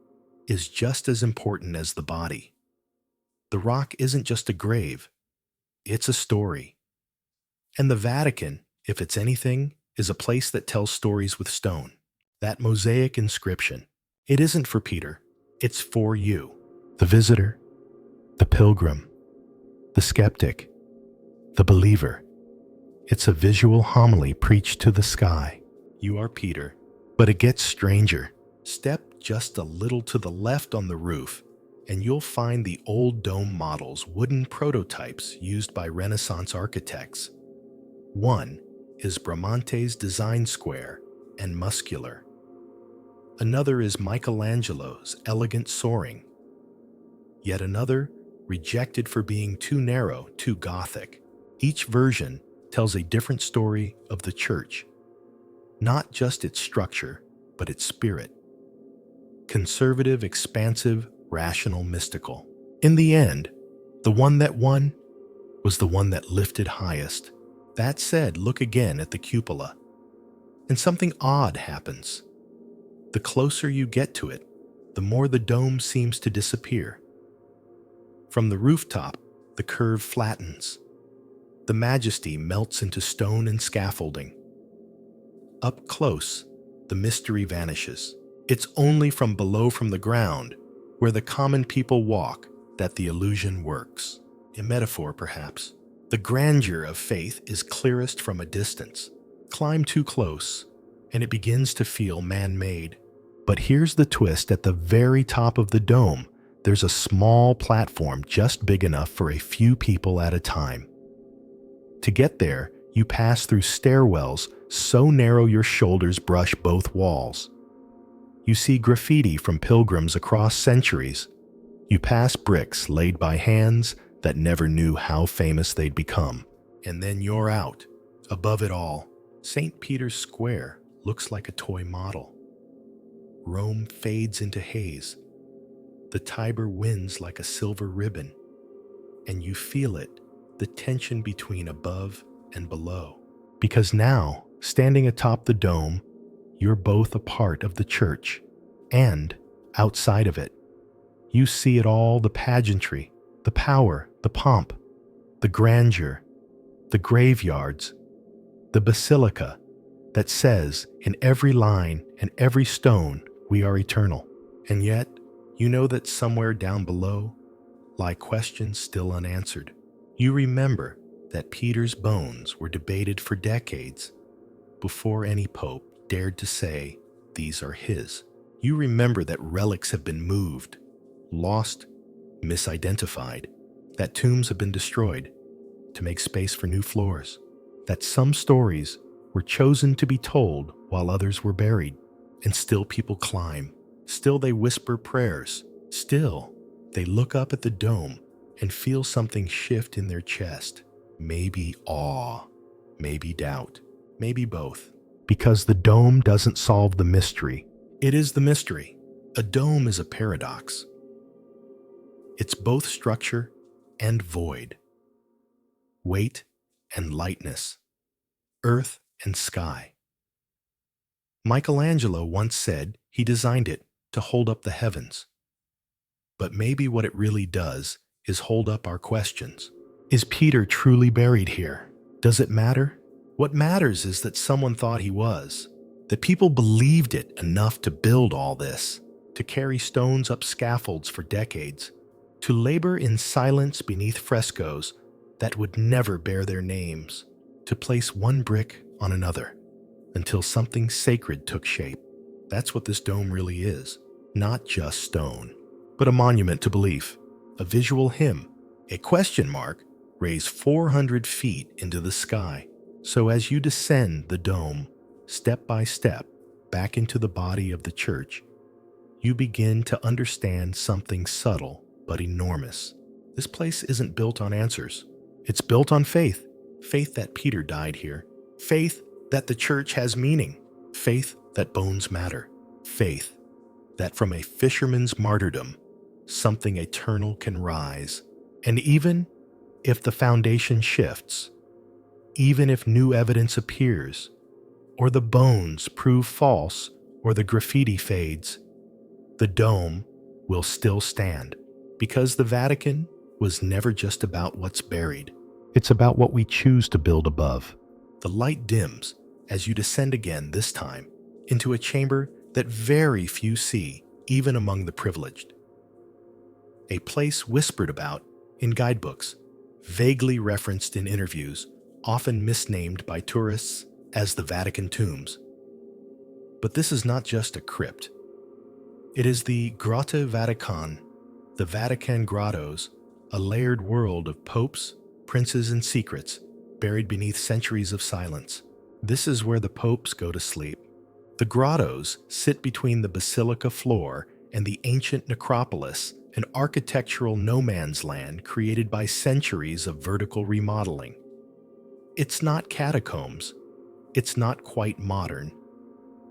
is just as important as the body. The rock isn't just a grave, it's a story. And the Vatican, if it's anything, is a place that tells stories with stone. That mosaic inscription, it isn't for Peter, it's for you. The visitor, the pilgrim, the skeptic, the believer. It's a visual homily preached to the sky. You are Peter. But it gets stranger. Step just a little to the left on the roof, and you'll find the old dome models, wooden prototypes used by Renaissance architects. One is Bramante's design square and muscular. Another is Michelangelo's elegant soaring. Yet another rejected for being too narrow, too Gothic. Each version tells a different story of the church. Not just its structure, but its spirit. Conservative, expansive, rational, mystical. In the end, the one that won was the one that lifted highest. That said, look again at the cupola. And something odd happens. The closer you get to it, the more the dome seems to disappear. From the rooftop, the curve flattens. The majesty melts into stone and scaffolding. Up close, the mystery vanishes. It's only from below, from the ground, where the common people walk, that the illusion works. A metaphor, perhaps. The grandeur of faith is clearest from a distance. Climb too close, and it begins to feel man-made. But here's the twist: at the very top of the dome, there's a small platform just big enough for a few people at a time. To get there, you pass through stairwells so narrow your shoulders brush both walls. You see graffiti from pilgrims across centuries. You pass bricks laid by hands that never knew how famous they'd become. And then you're out. Above it all, St. Peter's Square looks like a toy model. Rome fades into haze. The Tiber winds like a silver ribbon. And you feel it, the tension between above and below. Because now, standing atop the dome, you're both a part of the church and outside of it. You see it all: the pageantry, the power, the pomp, the grandeur, the graveyards, the basilica that says in every line and every stone, we are eternal. And yet, you know that somewhere down below lie questions still unanswered. You remember that Peter's bones were debated for decades before any pope dared to say these are his. You remember that relics have been moved, lost, misidentified, that tombs have been destroyed to make space for new floors, that some stories were chosen to be told while others were buried. And still people climb, still they whisper prayers, still they look up at the dome and feel something shift in their chest. Maybe awe, maybe doubt, maybe both. Because the dome doesn't solve the mystery. It is the mystery. A dome is a paradox. It's both structure and void, weight and lightness, earth and sky. Michelangelo once said he designed it to hold up the heavens. But maybe what it really does is hold up our questions. Is Peter truly buried here? Does it matter? What matters is that someone thought he was, that people believed it enough to build all this, to carry stones up scaffolds for decades, to labor in silence beneath frescoes that would never bear their names, to place one brick on another until something sacred took shape. That's what this dome really is, not just stone, but a monument to belief, a visual hymn, a question mark raised 400 feet into the sky. So as you descend the dome, step by step, back into the body of the church, you begin to understand something subtle but enormous. This place isn't built on answers. It's built on faith. Faith that Peter died here. Faith that the church has meaning. Faith that bones matter. Faith that from a fisherman's martyrdom, something eternal can rise. And even if the foundation shifts, even if new evidence appears, or the bones prove false, or the graffiti fades, the dome will still stand, because the Vatican was never just about what's buried. It's about what we choose to build above. The light dims as you descend again, this time into a chamber that very few see, even among the privileged. A place whispered about in guidebooks, vaguely referenced in interviews, often misnamed by tourists as the Vatican tombs. But this is not just a crypt. It is the Quo Vadis, the Vatican grottos, a layered world of popes, princes, and secrets buried beneath centuries of silence. This is where the popes go to sleep. The grottos sit between the basilica floor and the ancient necropolis, an architectural no man's land created by centuries of vertical remodeling. It's not catacombs. It's not quite modern.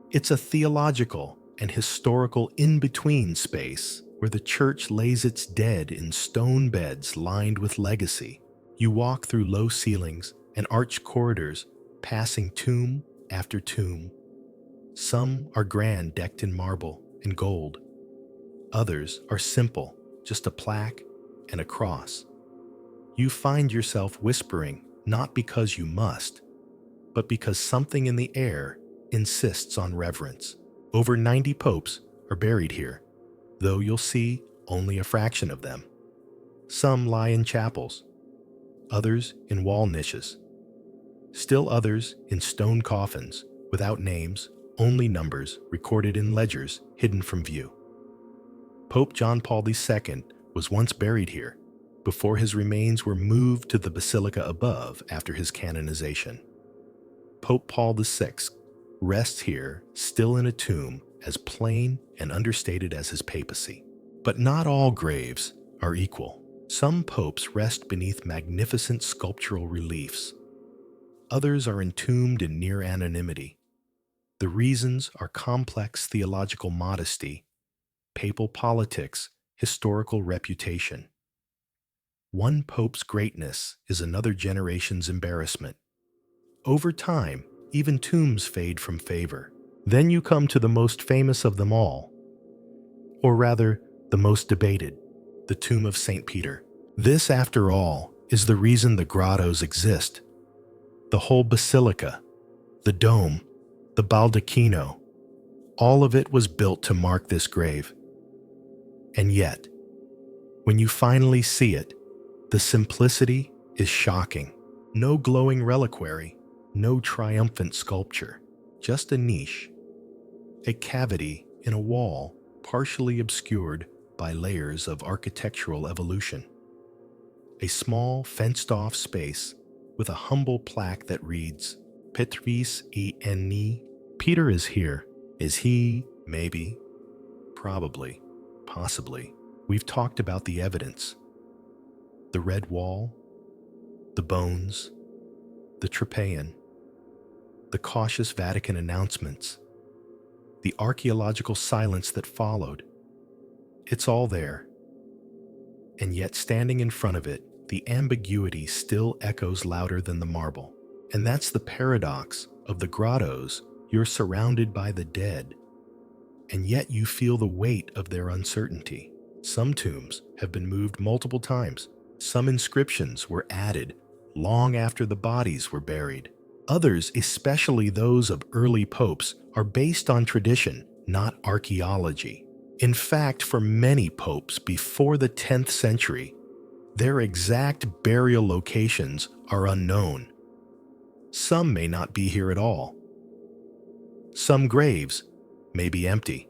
It's a theological and historical in-between space where the church lays its dead in stone beds lined with legacy. You walk through low ceilings and arched corridors, passing tomb after tomb. Some are grand, decked in marble and gold. Others are simple, just a plaque and a cross. You find yourself whispering, not because you must, but because something in the air insists on reverence. Over 90 popes are buried here, though you'll see only a fraction of them. Some lie in chapels, others in wall niches, still others in stone coffins without names, only numbers recorded in ledgers hidden from view. Pope John Paul II was once buried here before his remains were moved to the basilica above after his canonization. Pope Paul VI rests here, still in a tomb as plain and understated as his papacy. But not all graves are equal. Some popes rest beneath magnificent sculptural reliefs. Others are entombed in near anonymity. The reasons are complex theological modesty, papal politics, historical reputation. One pope's greatness is another generation's embarrassment. Over time, even tombs fade from favor. Then you come to the most famous of them all, or rather, the most debated, the tomb of St. Peter. This, after all, is the reason the grottos exist. The whole basilica, the dome, the baldacchino, all of it was built to mark this grave. And yet, when you finally see it, the simplicity is shocking. No glowing reliquary, no triumphant sculpture, just a niche, a cavity in a wall partially obscured by layers of architectural evolution. A small, fenced-off space with a humble plaque that reads, Petris Eni. Peter is here. Is he? Maybe. Probably. Possibly. We've talked about the evidence. The red wall, the bones, the trepann, the cautious Vatican announcements, the archaeological silence that followed. It's all there. And yet standing in front of it, the ambiguity still echoes louder than the marble. And that's the paradox of the grottos You're surrounded by the dead, and yet you feel the weight of their uncertainty. Some tombs have been moved multiple times. Some inscriptions were added long after the bodies were buried. Others, especially those of early popes, are based on tradition, not archaeology. In fact, for many popes before the 10th century, their exact burial locations are unknown. Some may not be here at all. Some graves may be empty.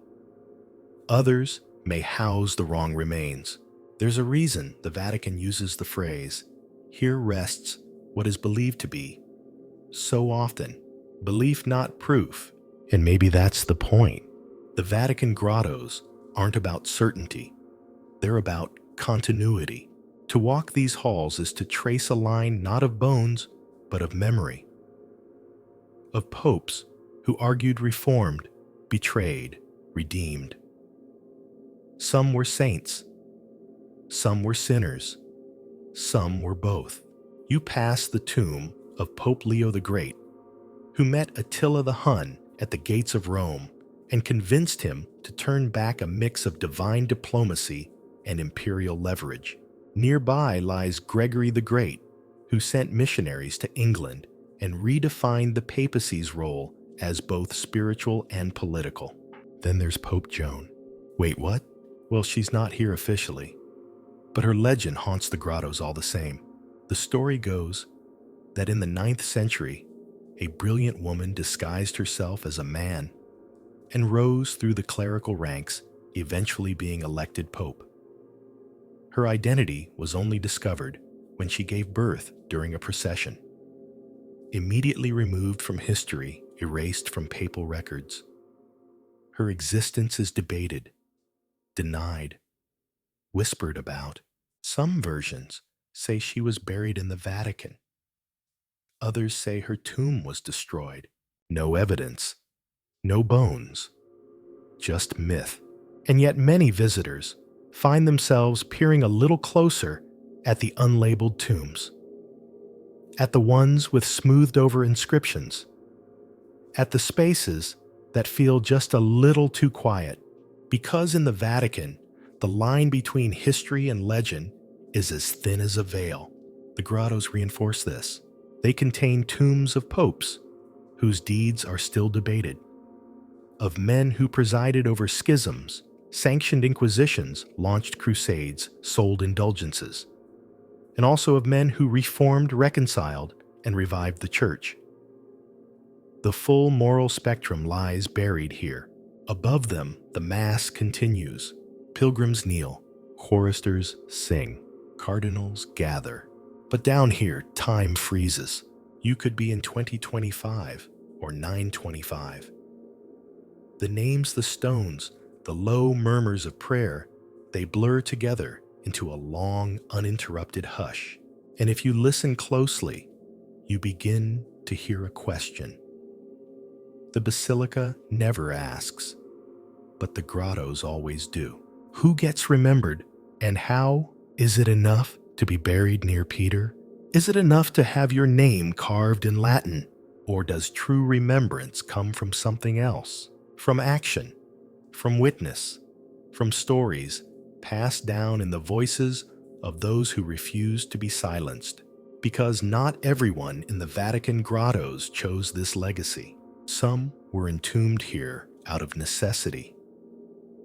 Others may house the wrong remains. There's a reason the Vatican uses the phrase, "Here rests what is believed to be," so often. Belief, not proof. And maybe that's the point. The Vatican grottos aren't about certainty. They're about continuity. To walk these halls is to trace a line not of bones, but of memory. Of popes who argued reformed, betrayed, redeemed. Some were saints. Some were sinners. Some were both. You pass the tomb of Pope Leo the Great, who met Attila the Hun at the gates of Rome and convinced him to turn back a mix of divine diplomacy and imperial leverage. Nearby lies Gregory the Great, who sent missionaries to England and redefined the papacy's role as both spiritual and political. Then there's Pope Joan. Wait, what? Well, she's not here officially, but her legend haunts the grottos all the same. The story goes that in the 9th century, a brilliant woman disguised herself as a man and rose through the clerical ranks, eventually being elected pope. Her identity was only discovered when she gave birth during a procession. Immediately removed from history, erased from papal records. Her existence is debated, denied, whispered about. Some versions say she was buried in the Vatican. Others say her tomb was destroyed. No evidence, no bones, just myth. And yet many visitors find themselves peering a little closer at the unlabeled tombs, at the ones with smoothed-over inscriptions, at the spaces that feel just a little too quiet, because in the Vatican, the line between history and legend is as thin as a veil. The grottos reinforce this. They contain tombs of popes whose deeds are still debated, of men who presided over schisms, sanctioned inquisitions, launched crusades, sold indulgences, and also of men who reformed, reconciled, and revived the church. The full moral spectrum lies buried here. Above them, the Mass continues. Pilgrims kneel, choristers sing, cardinals gather. But down here, time freezes. You could be in 2025 or 925. The names, the stones, the low murmurs of prayer, they blur together into a long, uninterrupted hush. And if you listen closely, you begin to hear a question. The basilica never asks, but the grottos always do. Who gets remembered, and how? Is it enough to be buried near Peter? Is it enough to have your name carved in Latin? Or does true remembrance come from something else? From action, from witness, from stories passed down in the voices of those who refuse to be silenced? Because not everyone in the Vatican grottos chose this legacy. Some were entombed here out of necessity,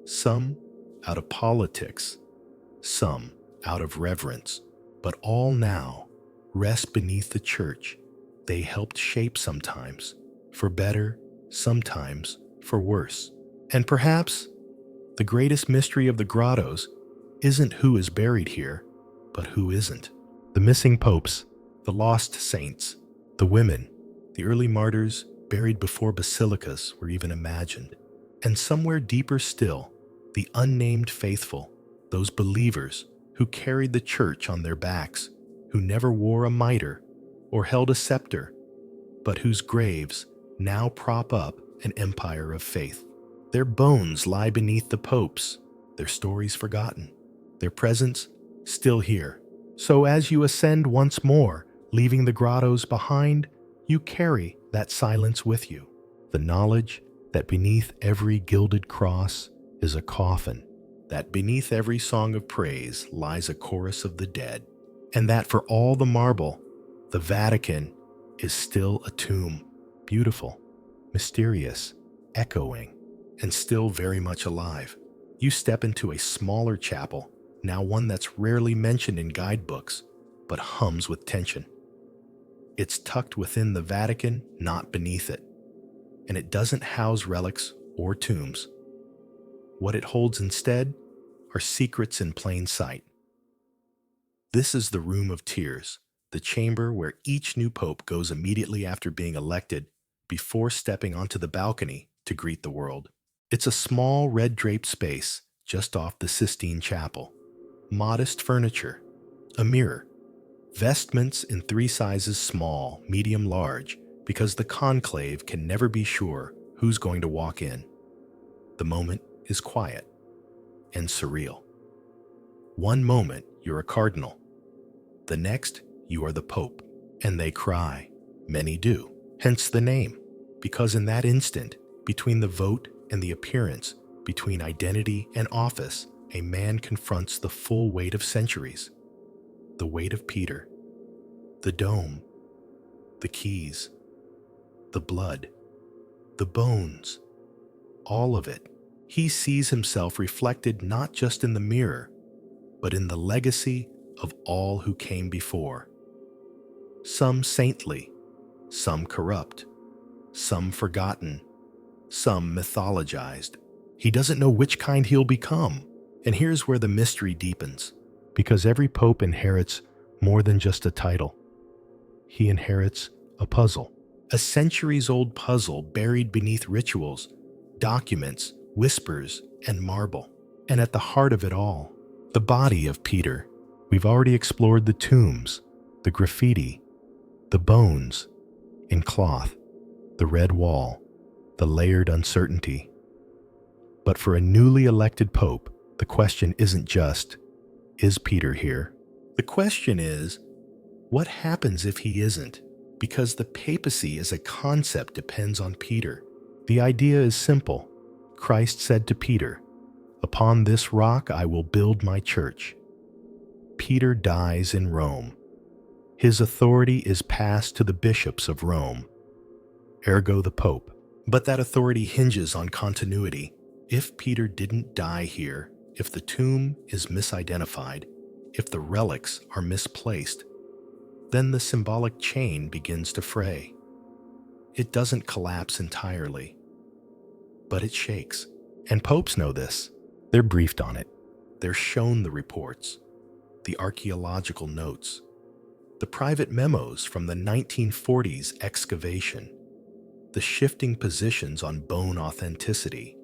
some out of politics, some out of reverence, but all now rest beneath the church they helped shape, sometimes for better, sometimes for worse. And perhaps the greatest mystery of the grottos isn't who is buried here, but who isn't. The missing popes, the lost saints, the women, the early martyrs buried before basilicas were even imagined. And somewhere deeper still, the unnamed faithful, those believers who carried the church on their backs, who never wore a mitre or held a scepter, but whose graves now prop up an empire of faith. Their bones lie beneath the popes, their stories forgotten, their presence still here. So as you ascend once more, leaving the grottos behind, you carry that silence with you. The knowledge that beneath every gilded cross is a coffin, that beneath every song of praise lies a chorus of the dead, and that for all the marble, the Vatican is still a tomb, beautiful, mysterious, echoing, and still very much alive. You step into a smaller chapel, now one that's rarely mentioned in guidebooks, but hums with tension. It's tucked within the Vatican, not beneath it, and it doesn't house relics or tombs. What it holds instead are secrets in plain sight. This is the Room of Tears, the chamber where each new pope goes immediately after being elected before stepping onto the balcony to greet the world. It's a small red-draped space just off the Sistine Chapel. Modest furniture, a mirror, vestments in 3 sizes small, medium, large, because the conclave can never be sure who's going to walk in. The moment is quiet and surreal. One moment, you're a cardinal. The next, you are the pope. And they cry. Many do. Hence the name. Because in that instant, between the vote and the appearance, between identity and office, a man confronts the full weight of centuries. The weight of Peter. The dome. The keys. The blood. The bones. All of it. He sees himself reflected not just in the mirror, but in the legacy of all who came before. Some saintly, some corrupt, some forgotten, some mythologized. He doesn't know which kind he'll become. And here's where the mystery deepens. Because every pope inherits more than just a title. He inherits a puzzle. A centuries-old puzzle buried beneath rituals, documents, whispers, and marble. And at the heart of it all, the body of Peter. We've already explored the tombs, the graffiti, the bones in cloth, the red wall, the layered uncertainty. But for a newly elected pope, the question isn't just, is Peter here? The question is, what happens if he isn't? Because the papacy as a concept depends on Peter. The idea is simple. Christ said to Peter, "Upon this rock I will build my church." Peter dies in Rome. His authority is passed to the bishops of Rome, ergo the Pope. But that authority hinges on continuity. If Peter didn't die here, if the tomb is misidentified, if the relics are misplaced, then the symbolic chain begins to fray. It doesn't collapse entirely, but it shakes. And popes know this. They're briefed on it. They're shown the reports, the archaeological notes, the private memos from the 1940s excavation, the shifting positions on bone authenticity,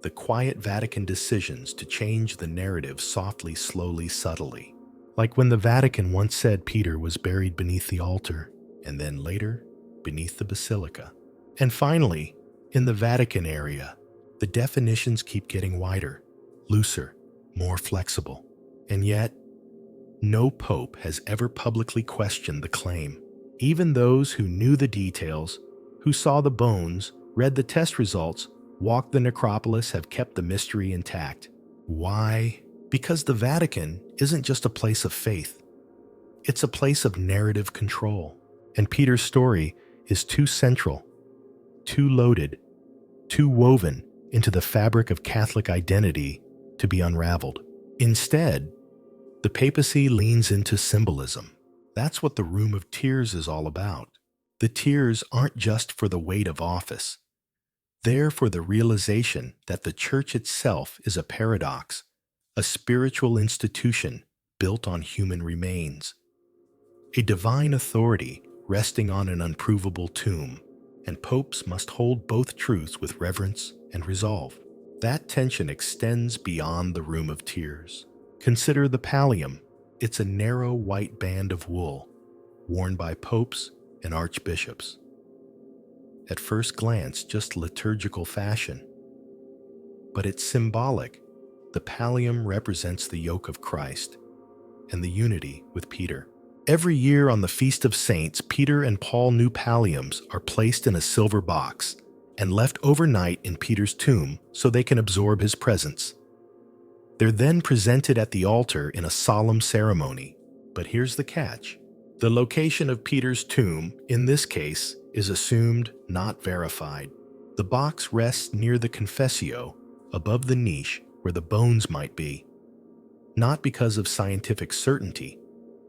the quiet Vatican decisions to change the narrative softly, slowly, subtly. Like when the Vatican once said Peter was buried beneath the altar, and then later, beneath the basilica. And finally, in the Vatican area, the definitions keep getting wider, looser, more flexible. And yet, no pope has ever publicly questioned the claim. Even those who knew the details, who saw the bones, read the test results, walked the necropolis have kept the mystery intact. Why? Because the Vatican isn't just a place of faith. It's a place of narrative control. And Peter's story is too central, too loaded, too woven into the fabric of Catholic identity to be unraveled. Instead, the papacy leans into symbolism. That's what the Room of Tears is all about. The tears aren't just for the weight of office. They're for the realization that the church itself is a paradox, a spiritual institution built on human remains, a divine authority resting on an unprovable tomb, and popes must hold both truths with reverence and resolve. That tension extends beyond the Room of Tears. Consider the pallium. It's a narrow white band of wool, worn by popes and archbishops. At first glance, just liturgical fashion. But it's symbolic. The pallium represents the yoke of Christ and the unity with Peter. Every year on the Feast of Saints, Peter and Paul new palliums are placed in a silver box, and left overnight in Peter's tomb so they can absorb his presence. They're then presented at the altar in a solemn ceremony. But here's the catch. The location of Peter's tomb, in this case, is assumed, not verified. The box rests near the confessio, above the niche where the bones might be. Not because of scientific certainty,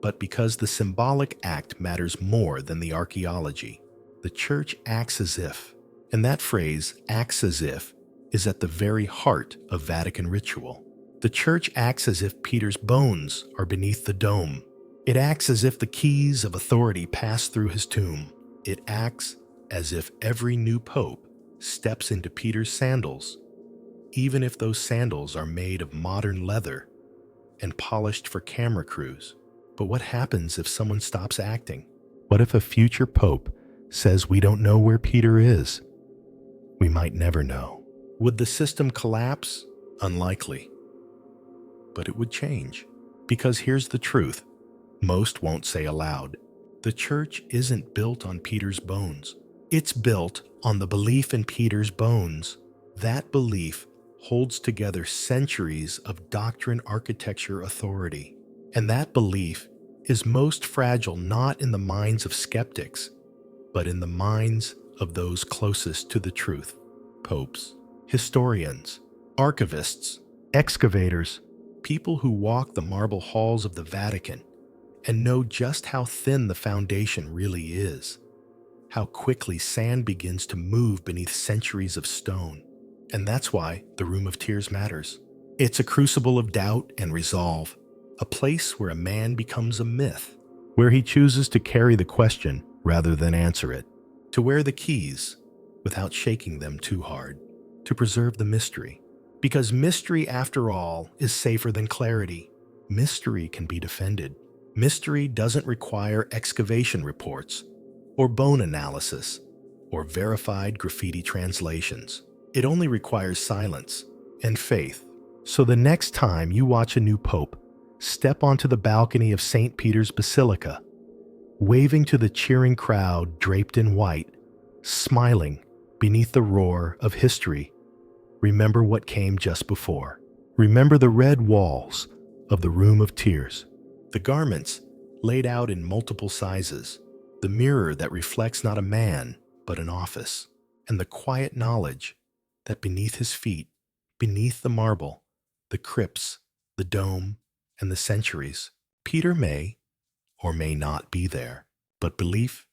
but because the symbolic act matters more than the archaeology. The church acts as if, and that phrase, acts as if, is at the very heart of Vatican ritual. The church acts as if Peter's bones are beneath the dome. It acts as if the keys of authority pass through his tomb. It acts as if every new pope steps into Peter's sandals, even if those sandals are made of modern leather and polished for camera crews. But what happens if someone stops acting? What if a future pope says we don't know where Peter is? We might never know. Would the system collapse? Unlikely. But it would change. Because here's the truth. Most won't say aloud. The church isn't built on Peter's bones. It's built on the belief in Peter's bones. That belief holds together centuries of doctrine, architecture, authority. And that belief is most fragile not in the minds of skeptics, but in the minds of those closest to the truth. Popes, historians, archivists, excavators, people who walk the marble halls of the Vatican and know just how thin the foundation really is, how quickly sand begins to move beneath centuries of stone. And that's why the Room of Tears matters. It's a crucible of doubt and resolve, a place where a man becomes a myth, where he chooses to carry the question rather than answer it, to wear the keys without shaking them too hard, to preserve the mystery. Because mystery, after all, is safer than clarity. Mystery can be defended. Mystery doesn't require excavation reports, or bone analysis, or verified graffiti translations. It only requires silence and faith. So the next time you watch a new pope step onto the balcony of St. Peter's Basilica, waving to the cheering crowd draped in white, smiling beneath the roar of history, remember what came just before. Remember the red walls of the Room of Tears, the garments laid out in multiple sizes, the mirror that reflects not a man, but an office, and the quiet knowledge that beneath his feet, beneath the marble, the crypts, the dome, and the centuries, Peter may or may not be there. But belief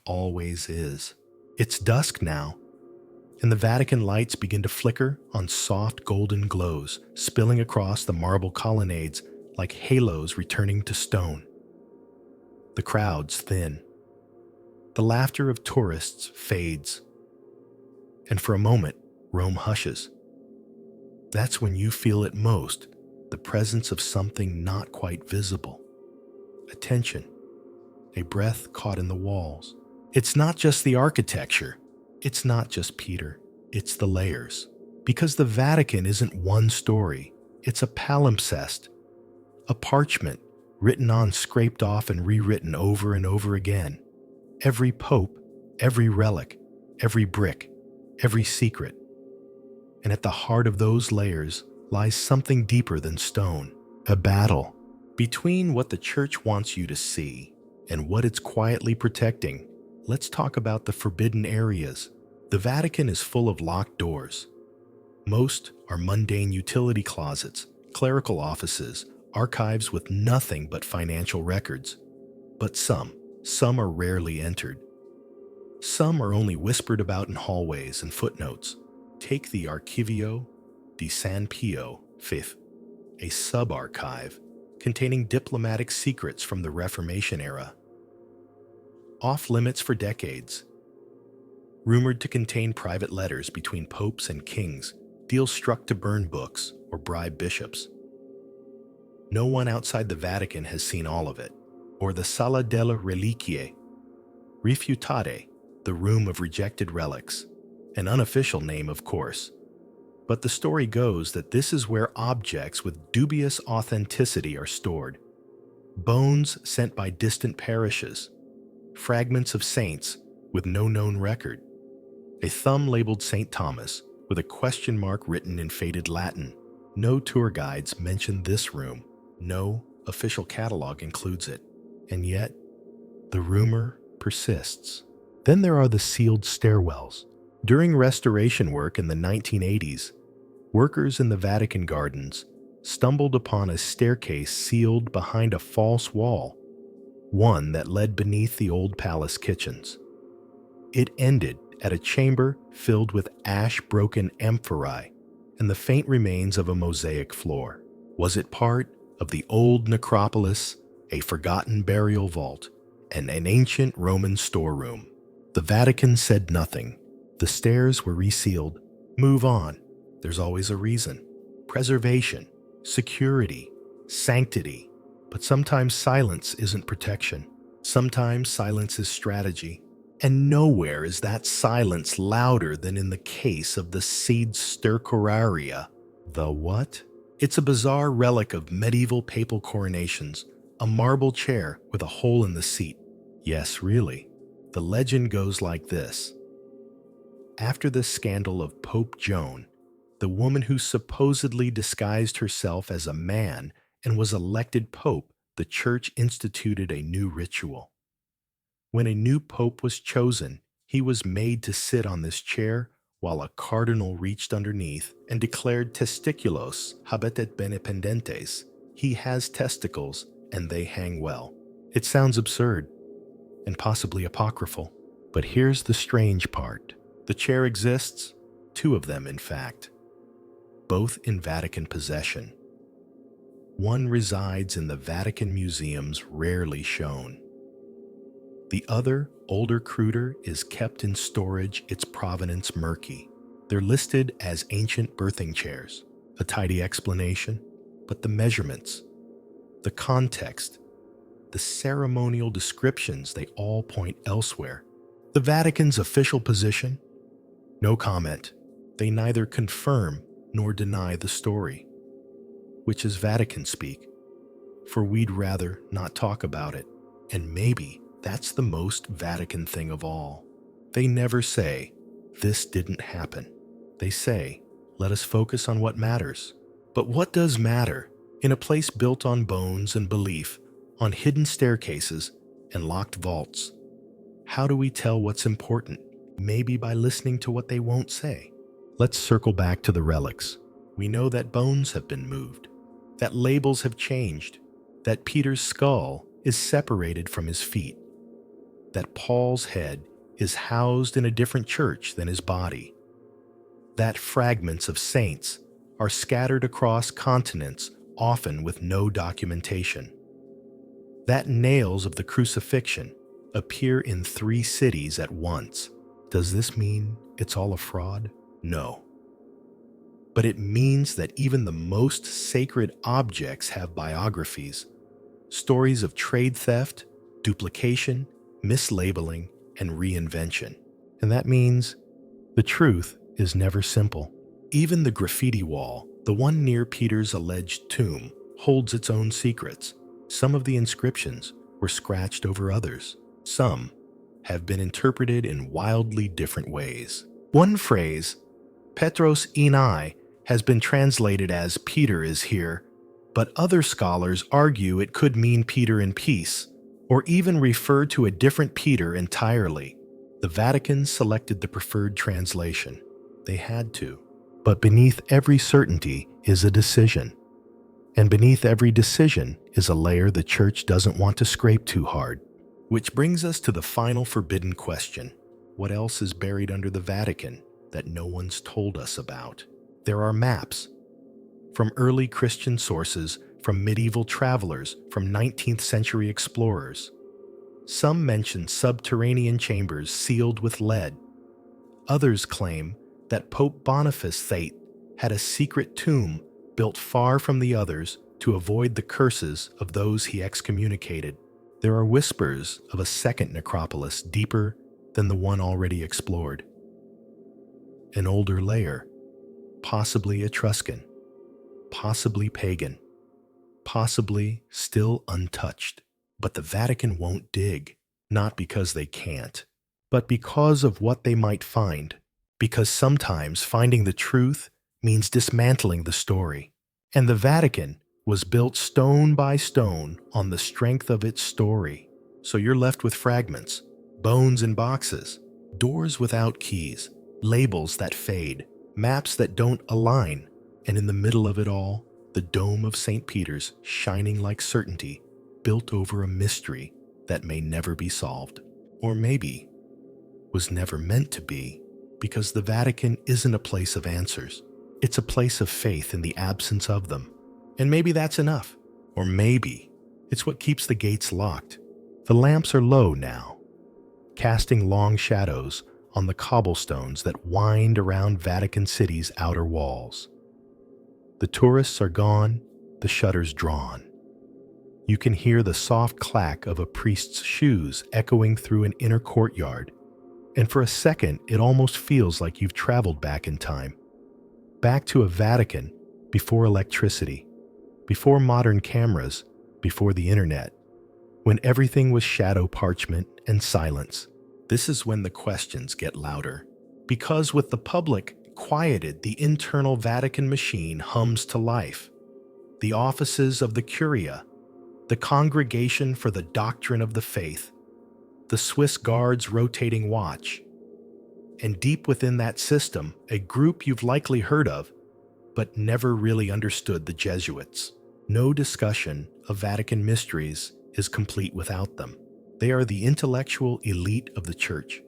always is. It's dusk now, and the Vatican lights begin to flicker on soft golden glows, spilling across the marble colonnades like halos returning to stone. The crowds thin. The laughter of tourists fades. And for a moment, Rome hushes. That's when you feel it most, the presence of something not quite visible. A tension, a breath caught in the walls. It's not just the architecture. It's not just Peter. It's the layers. Because the Vatican isn't one story. It's a palimpsest, a parchment written on, scraped off, and rewritten over and over again. Every pope, every relic, every brick, every secret. And at the heart of those layers lies something deeper than stone, a battle between what the church wants you to see and what it's quietly protecting. Let's talk about the forbidden areas. The Vatican is full of locked doors. Most are mundane utility closets, clerical offices, archives with nothing but financial records. But some are rarely entered. Some are only whispered about in hallways and footnotes. Take the Archivio di San Pio V, a sub-archive containing diplomatic secrets from the Reformation era. Off limits for decades. Rumored to contain private letters between popes and kings, deals struck to burn books or bribe bishops. No one outside the Vatican has seen all of it. Or the Sala delle Reliquie, Rifiutate, the Room of Rejected Relics, an unofficial name, of course. But the story goes that this is where objects with dubious authenticity are stored. Bones sent by distant parishes, fragments of saints with no known record, A thumb labeled St. Thomas with a question mark written in faded Latin. No tour guides mention this room. No official catalog includes it. And yet, the rumor persists. Then there are the sealed stairwells. During restoration work in the 1980s, workers in the Vatican gardens stumbled upon a staircase sealed behind a false wall, one that led beneath the old palace kitchens. It ended at a chamber filled with ash-broken amphorae and the faint remains of a mosaic floor. Was it part of the old necropolis, a forgotten burial vault, and an ancient Roman storeroom? The Vatican said nothing. The stairs were resealed. Move on. There's always a reason. Preservation, security, sanctity. But sometimes silence isn't protection. Sometimes silence is strategy. And nowhere is that silence louder than in the case of the Sede Stercoraria. The what? It's a bizarre relic of medieval papal coronations, a marble chair with a hole in the seat. Yes, really. The legend goes like this. After the scandal of Pope Joan, the woman who supposedly disguised herself as a man and was elected pope, the church instituted a new ritual. When a new pope was chosen, he was made to sit on this chair while a cardinal reached underneath and declared testiculos habetet bene pendentes. He has testicles and they hang well. It sounds absurd and possibly apocryphal, but here's the strange part. The chair exists, two of them in fact, both in Vatican possession. One resides in the Vatican museums rarely shown. The other, older, cruder, is kept in storage, its provenance murky. They're listed as ancient birthing chairs, a tidy explanation, but the measurements, the context, the ceremonial descriptions, they all point elsewhere. The Vatican's official position? No comment. They neither confirm nor deny the story, which is Vatican speak, for we'd rather not talk about it. And maybe that's the most Vatican thing of all. They never say, this didn't happen. They say, let us focus on what matters. But what does matter in a place built on bones and belief, on hidden staircases and locked vaults? How do we tell what's important? Maybe by listening to what they won't say. Let's circle back to the relics. We know that bones have been moved, that labels have changed, that Peter's skull is separated from his feet, that Paul's head is housed in a different church than his body, that fragments of saints are scattered across continents, often with no documentation, that nails of the crucifixion appear in 3 cities at once. Does this mean it's all a fraud? No. But it means that even the most sacred objects have biographies, stories of trade theft, duplication, mislabeling, and reinvention. And that means the truth is never simple. Even the graffiti wall, the one near Peter's alleged tomb, holds its own secrets. Some of the inscriptions were scratched over others. Some have been interpreted in wildly different ways. One phrase, Petros enai, has been translated as Peter is here, but other scholars argue it could mean Peter in peace, or even refer to a different Peter entirely. The Vatican selected the preferred translation. They had to. But beneath every certainty is a decision. And beneath every decision is a layer the Church doesn't want to scrape too hard. Which brings us to the final forbidden question. What else is buried under the Vatican that no one's told us about? There are maps. From early Christian sources, from medieval travelers, from 19th century explorers. Some mention subterranean chambers sealed with lead. Others claim that Pope Boniface VIII had a secret tomb built far from the others to avoid the curses of those he excommunicated. There are whispers of a second necropolis deeper than the one already explored. An older layer, possibly Etruscan, possibly pagan, possibly still untouched. But the Vatican won't dig, not because they can't, but because of what they might find. because sometimes finding the truth means dismantling the story. And the Vatican was built stone by stone on the strength of its story. So you're left with fragments, bones in boxes, doors without keys, labels that fade, maps that don't align, and in the middle of it all, the dome of St. Peter's shining like certainty, built over a mystery that may never be solved. Or maybe was never meant to be, because the Vatican isn't a place of answers. It's a place of faith in the absence of them. And maybe that's enough. Or maybe it's what keeps the gates locked. The lamps are low now, casting long shadows on the cobblestones that wind around Vatican City's outer walls. The tourists are gone, the shutters drawn. You can hear the soft clack of a priest's shoes echoing through an inner courtyard, and for a second it almost feels like you've traveled back in time. Back to a Vatican before electricity, before modern cameras, before the internet, when everything was shadow parchment and silence. This is when the questions get louder, because with the public quieted, the internal Vatican machine hums to life. The offices of the Curia, the Congregation for the Doctrine of the Faith, the Swiss Guards' rotating watch, and deep within that system, a group you've likely heard of, but never really understood, the Jesuits. No discussion of Vatican mysteries is complete without them. They are the intellectual elite of the Church.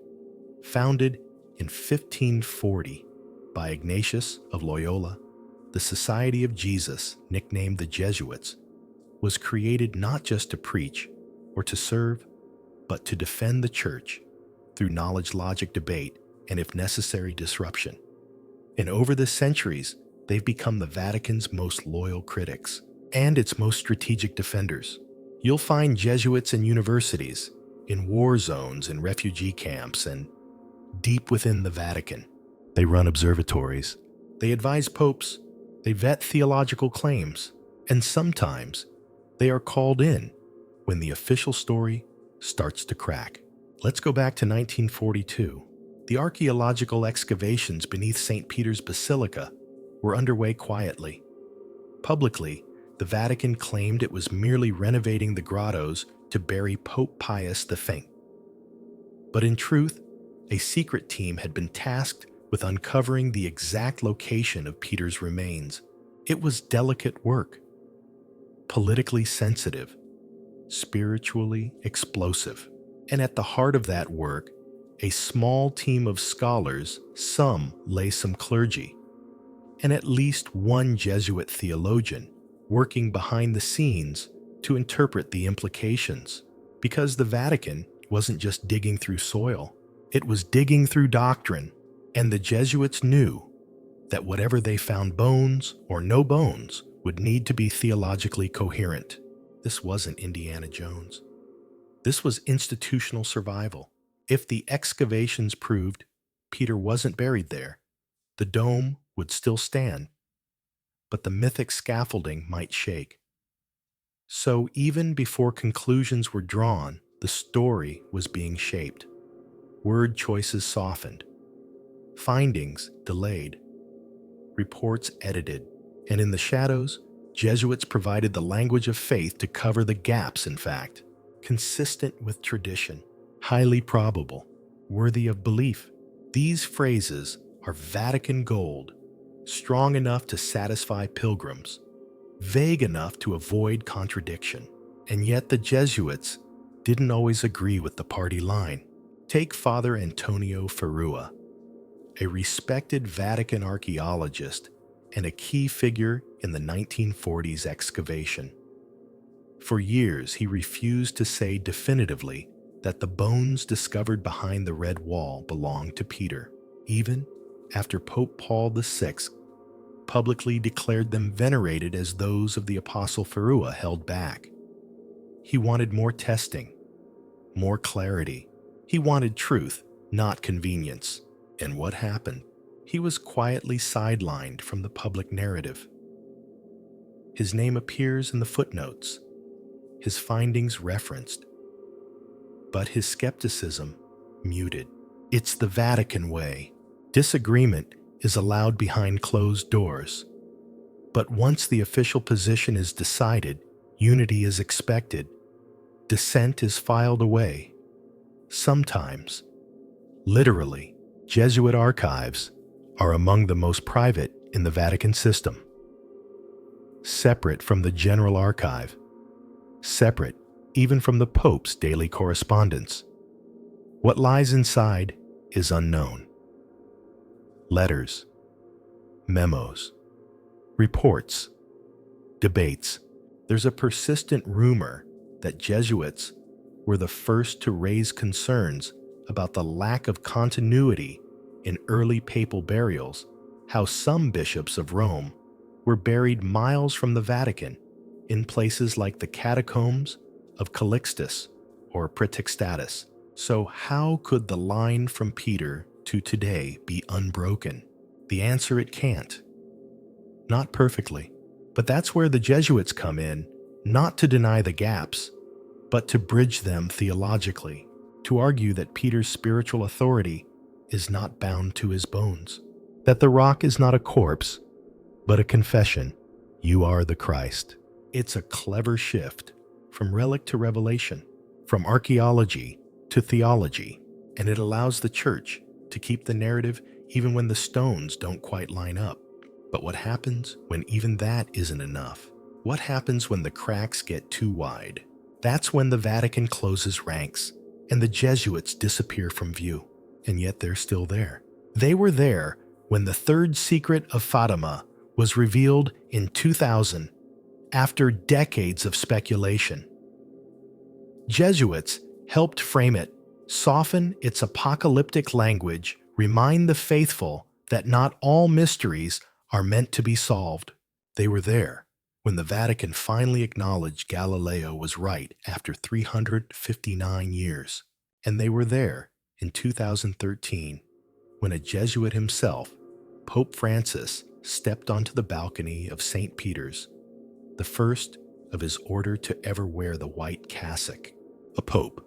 Founded in 1540 by Ignatius of Loyola, the Society of Jesus, nicknamed the Jesuits, was created not just to preach or to serve, but to defend the Church through knowledge-logic debate and, if necessary, disruption. And over the centuries, they've become the Vatican's most loyal critics and its most strategic defenders. You'll find Jesuits in universities, in war zones and refugee camps, and deep within the Vatican. They run observatories, they advise popes, they vet theological claims, and sometimes they are called in when the official story starts to crack. Let's go back to 1942. The archaeological excavations beneath St. Peter's Basilica were underway quietly. Publicly, the Vatican claimed it was merely renovating the grottos to bury Pope Pius V. But in truth, a secret team had been tasked with uncovering the exact location of Peter's remains. It was delicate work, politically sensitive, spiritually explosive. And at the heart of that work, a small team of scholars, some lay-some clergy, and at least one Jesuit theologian working behind the scenes to interpret the implications. Because the Vatican wasn't just digging through soil, it was digging through doctrine, and the Jesuits knew that whatever they found, bones or no bones, would need to be theologically coherent. This wasn't Indiana Jones. This was institutional survival. If the excavations proved Peter wasn't buried there, the dome would still stand, but the mythic scaffolding might shake. So even before conclusions were drawn, the story was being shaped. Word choices softened, findings delayed, reports edited, and in the shadows, Jesuits provided the language of faith to cover the gaps, in fact, consistent with tradition, highly probable, worthy of belief. These phrases are Vatican gold, strong enough to satisfy pilgrims, vague enough to avoid contradiction. And yet the Jesuits didn't always agree with the party line. Take Father Antonio Ferrua, a respected Vatican archaeologist and a key figure in the 1940s excavation. For years, he refused to say definitively that the bones discovered behind the Red Wall belonged to Peter, even after Pope Paul VI publicly declared them venerated as those of the Apostle Ferrua held back. He wanted more testing, more clarity. He wanted truth, not convenience. And what happened? He was quietly sidelined from the public narrative. His name appears in the footnotes, his findings referenced, but his skepticism muted. It's the Vatican way, Disagreement is allowed behind closed doors. But once the official position is decided, unity is expected. Dissent is filed away. Sometimes, literally, Jesuit archives are among the most private in the Vatican system. Separate from the general archive. Separate even from the Pope's daily correspondence. What lies inside is unknown. Letters, memos, reports, debates. There's a persistent rumor that Jesuits were the first to raise concerns about the lack of continuity in early papal burials, how some bishops of Rome were buried miles from the Vatican in places like the catacombs of Calixtus or Praetextatus. So how could the line from Peter to today be unbroken? The answer: it can't. Not perfectly, but that's where the Jesuits come in, not to deny the gaps, but to bridge them theologically, to argue that Peter's spiritual authority is not bound to his bones, that the rock is not a corpse, but a confession: you are the Christ. It's a clever shift from relic to revelation, from archaeology to theology, and it allows the church to keep the narrative even when the stones don't quite line up. But what happens when even that isn't enough? What happens when the cracks get too wide? That's when the Vatican closes ranks and the Jesuits disappear from view. And yet they're still there. They were there when the third secret of Fatima was revealed in 2000 after decades of speculation. Jesuits helped frame it, soften its apocalyptic language, remind the faithful that not all mysteries are meant to be solved. They were there when the Vatican finally acknowledged Galileo was right after 359 years. And they were there in 2013 when a Jesuit himself, Pope Francis, stepped onto the balcony of St. Peter's, the first of his order to ever wear the white cassock. A pope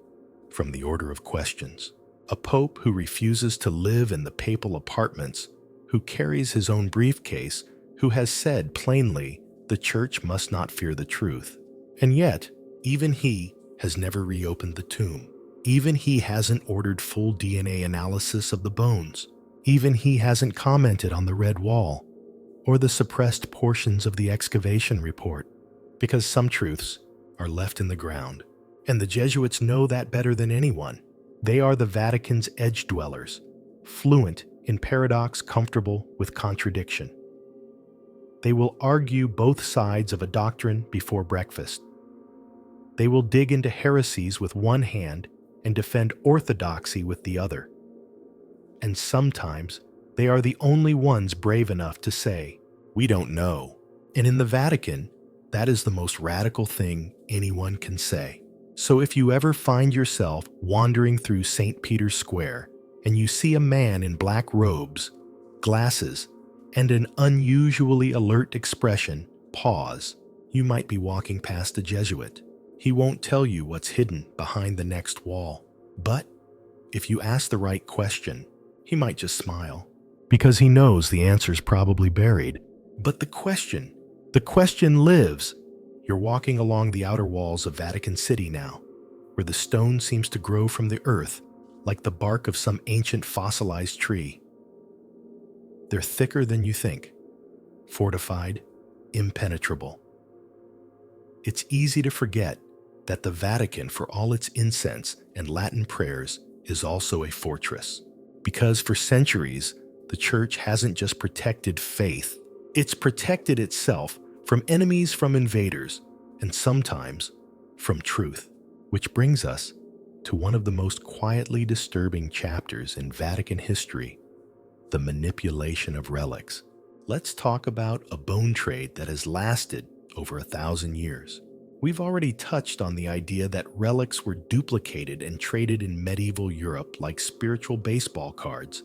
from the order of questions. A pope who refuses to live in the papal apartments, who carries his own briefcase, who has said plainly the church must not fear the truth. And yet, even he has never reopened the tomb. Even he hasn't ordered full DNA analysis of the bones. Even he hasn't commented on the red wall or the suppressed portions of the excavation report, because some truths are left in the ground. And the Jesuits know that better than anyone. They are the Vatican's edge dwellers, fluent in paradox, comfortable with contradiction. They will argue both sides of a doctrine before breakfast. They will dig into heresies with one hand and defend orthodoxy with the other. And sometimes they are the only ones brave enough to say, "We don't know." And in the Vatican, that is the most radical thing anyone can say. So if you ever find yourself wandering through St. Peter's Square and you see a man in black robes, glasses, and an unusually alert expression, pause. You might be walking past a Jesuit. He won't tell you what's hidden behind the next wall. But if you ask the right question, he might just smile, because he knows the answer's probably buried. But the question lives. You're walking along the outer walls of Vatican City now, where the stone seems to grow from the earth like the bark of some ancient fossilized tree. They're thicker than you think, fortified, impenetrable. It's easy to forget that the Vatican, for all its incense and Latin prayers, is also a fortress. Because for centuries, the Church hasn't just protected faith, it's protected itself from enemies, from invaders, and sometimes from truth. Which brings us to one of the most quietly disturbing chapters in Vatican history, the manipulation of relics. Let's talk about a bone trade that has lasted over 1,000 years. We've already touched on the idea that relics were duplicated and traded in medieval Europe like spiritual baseball cards.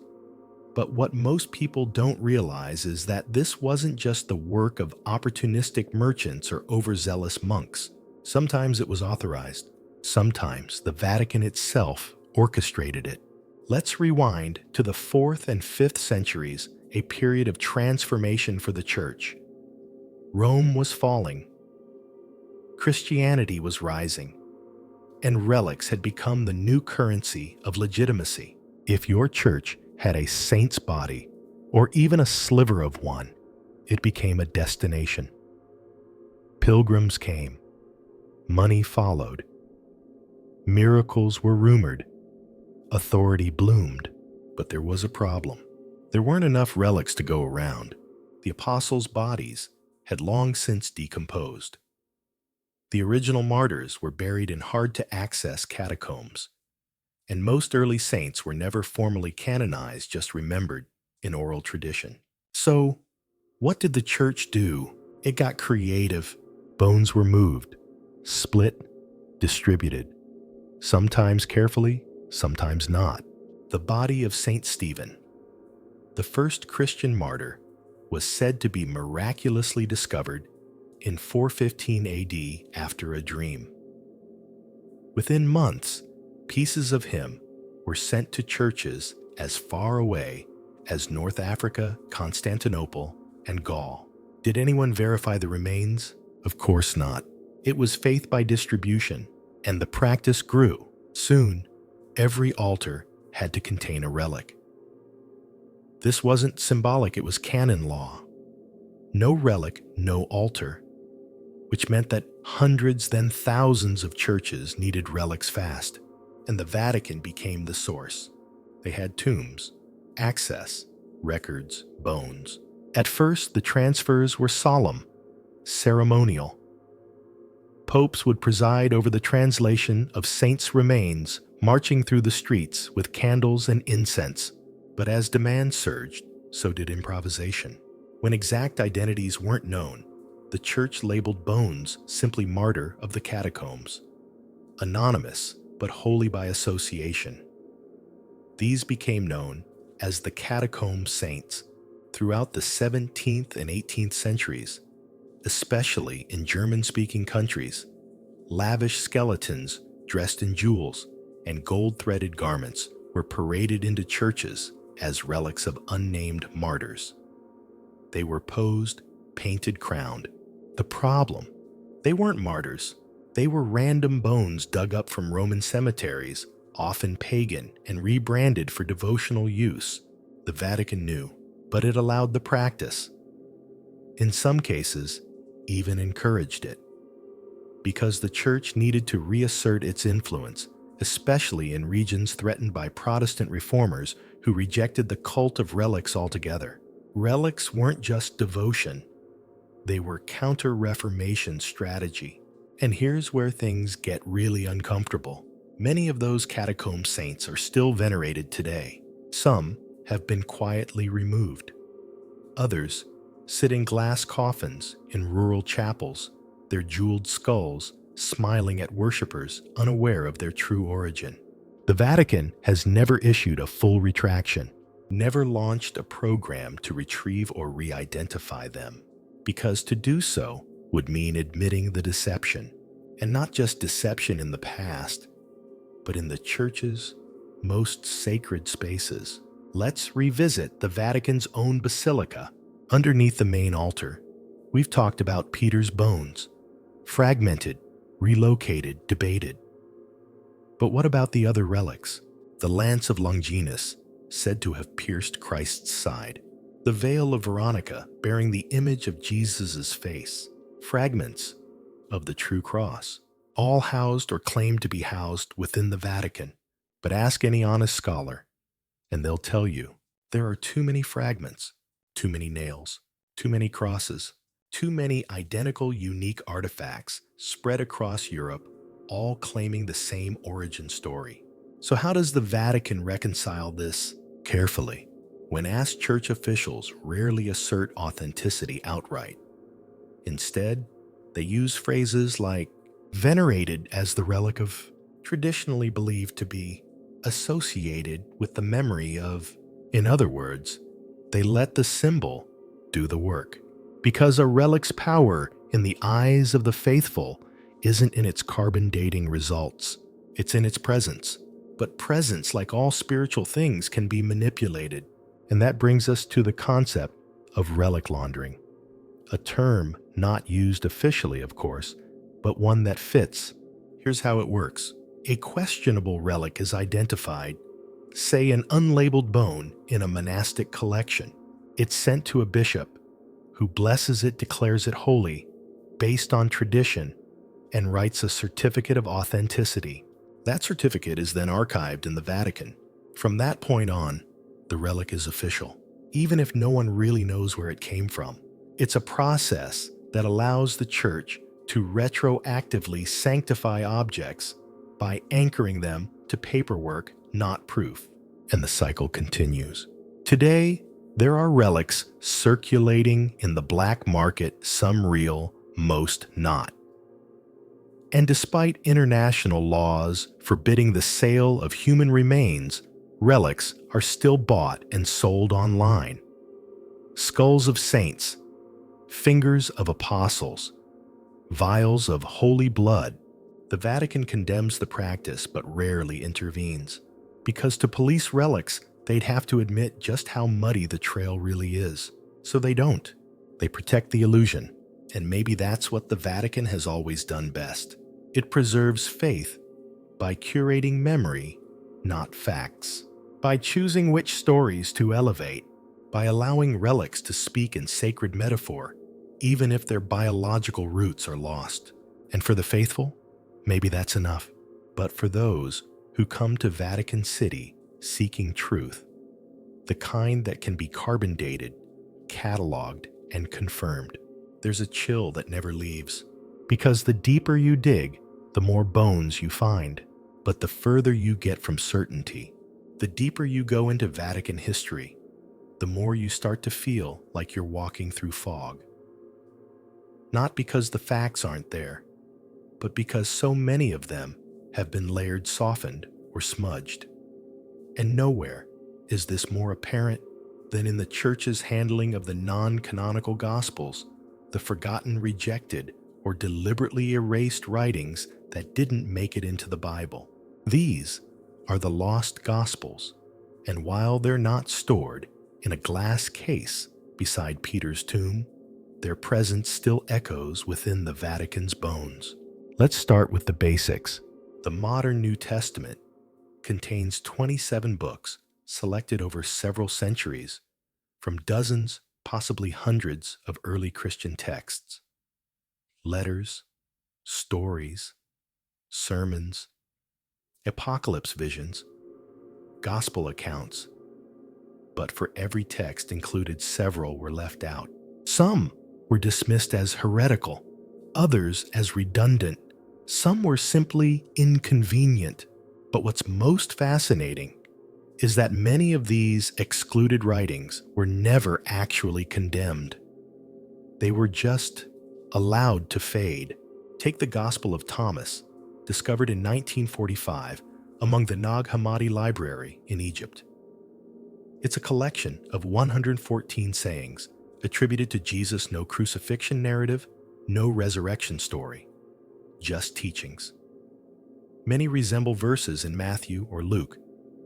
But what most people don't realize is that this wasn't just the work of opportunistic merchants or overzealous monks. Sometimes it was authorized. Sometimes the Vatican itself orchestrated it. Let's rewind to the 4th and 5th centuries, a period of transformation for the church. Rome was falling, Christianity was rising, and relics had become the new currency of legitimacy. If your church had a saint's body, or even a sliver of one, it became a destination. Pilgrims came, money followed, miracles were rumored, authority bloomed. But there was a problem. There weren't enough relics to go around. The apostles' bodies had long since decomposed. The original martyrs were buried in hard-to-access catacombs, and most early saints were never formally canonized, just remembered in oral tradition. So, what did the church do? It got creative. Bones were moved, split, distributed, sometimes carefully, sometimes not. The body of Saint Stephen, the first Christian martyr, was said to be miraculously discovered in 415 AD after a dream. Within months, pieces of him were sent to churches as far away as North Africa, Constantinople, and Gaul. Did anyone verify the remains? Of course not. It was faith by distribution, and the practice grew. Soon, every altar had to contain a relic. This wasn't symbolic, it was canon law. No relic, no altar, which meant that hundreds, then thousands of churches needed relics fast, and the Vatican became the source. They had tombs, access, records, bones. At first, the transfers were solemn, ceremonial. Popes would preside over the translation of saints' remains, marching through the streets with candles and incense. But as demand surged, so did improvisation. When exact identities weren't known, the church labeled bones simply martyr of the catacombs, anonymous but wholly by association. These became known as the catacomb saints throughout the 17th and 18th centuries, especially in German-speaking countries. Lavish skeletons dressed in jewels and gold-threaded garments were paraded into churches as relics of unnamed martyrs. They were posed, painted, crowned. The problem? They weren't martyrs. They were random bones dug up from Roman cemeteries, often pagan, and rebranded for devotional use. The Vatican knew, but it allowed the practice. In some cases, even encouraged it. Because the church needed to reassert its influence, especially in regions threatened by Protestant reformers who rejected the cult of relics altogether. Relics weren't just devotion. They were counter-Reformation strategy. And here's where things get really uncomfortable. Many of those catacomb saints are still venerated today. Some have been quietly removed. Others sit in glass coffins in rural chapels, their jeweled skulls smiling at worshippers unaware of their true origin. The Vatican has never issued a full retraction, never launched a program to retrieve or re-identify them, because to do so would mean admitting the deception, and not just deception in the past, but in the church's most sacred spaces. Let's revisit the Vatican's own basilica. Underneath the main altar, we've talked about Peter's bones, fragmented, relocated, debated. But what about the other relics? The lance of Longinus, said to have pierced Christ's side. The veil of Veronica, bearing the image of Jesus' face. Fragments of the true cross, all housed or claimed to be housed within the Vatican. But ask any honest scholar, and they'll tell you there are too many fragments, too many nails, too many crosses, too many identical, unique artifacts spread across Europe, all claiming the same origin story. So how does the Vatican reconcile this? Carefully. When asked, church officials rarely assert authenticity outright. Instead, they use phrases like venerated as the relic of, traditionally believed to be associated with the memory of. In other words, they let the symbol do the work. Because a relic's power in the eyes of the faithful isn't in its carbon dating results, it's in its presence. But presence, like all spiritual things, can be manipulated. And that brings us to the concept of relic laundering, a term not used officially, of course, but one that fits. Here's how it works. A questionable relic is identified, say an unlabeled bone in a monastic collection. It's sent to a bishop, who blesses it, declares it holy, based on tradition, and writes a certificate of authenticity. That certificate is then archived in the Vatican. From that point on, the relic is official, even if no one really knows where it came from. It's a process that allows the Church to retroactively sanctify objects by anchoring them to paperwork, not proof. And the cycle continues. Today, there are relics circulating in the black market, some real, most not. And despite international laws forbidding the sale of human remains, relics are still bought and sold online. Skulls of saints, fingers of apostles, vials of holy blood. The Vatican condemns the practice but rarely intervenes, because to police relics, they'd have to admit just how muddy the trail really is. So they don't. They protect the illusion, and maybe that's what the Vatican has always done best. It preserves faith by curating memory, not facts, by choosing which stories to elevate, by allowing relics to speak in sacred metaphor, even if their biological roots are lost. And for the faithful, maybe that's enough. But for those who come to Vatican City seeking truth, the kind that can be carbon dated, cataloged, and confirmed, there's a chill that never leaves. Because the deeper you dig, the more bones you find. But the further you get from certainty, the deeper you go into Vatican history, the more you start to feel like you're walking through fog. Not because the facts aren't there, but because so many of them have been layered, softened, or smudged. And nowhere is this more apparent than in the Church's handling of the non-canonical Gospels, the forgotten, rejected, or deliberately erased writings that didn't make it into the Bible. These are the lost Gospels, and while they're not stored in a glass case beside Peter's tomb, their presence still echoes within the Vatican's bones. Let's start with the basics. The modern New Testament contains 27 books selected over several centuries from dozens, possibly hundreds of early Christian texts. Letters, stories, sermons, apocalypse visions, gospel accounts. But for every text included, several were left out. Some were dismissed as heretical, others as redundant. Some were simply inconvenient. But what's most fascinating is that many of these excluded writings were never actually condemned. They were just allowed to fade. Take the Gospel of Thomas, discovered in 1945 among the Nag Hammadi Library in Egypt. It's a collection of 114 sayings attributed to Jesus' no crucifixion narrative, no resurrection story, just teachings. Many resemble verses in Matthew or Luke,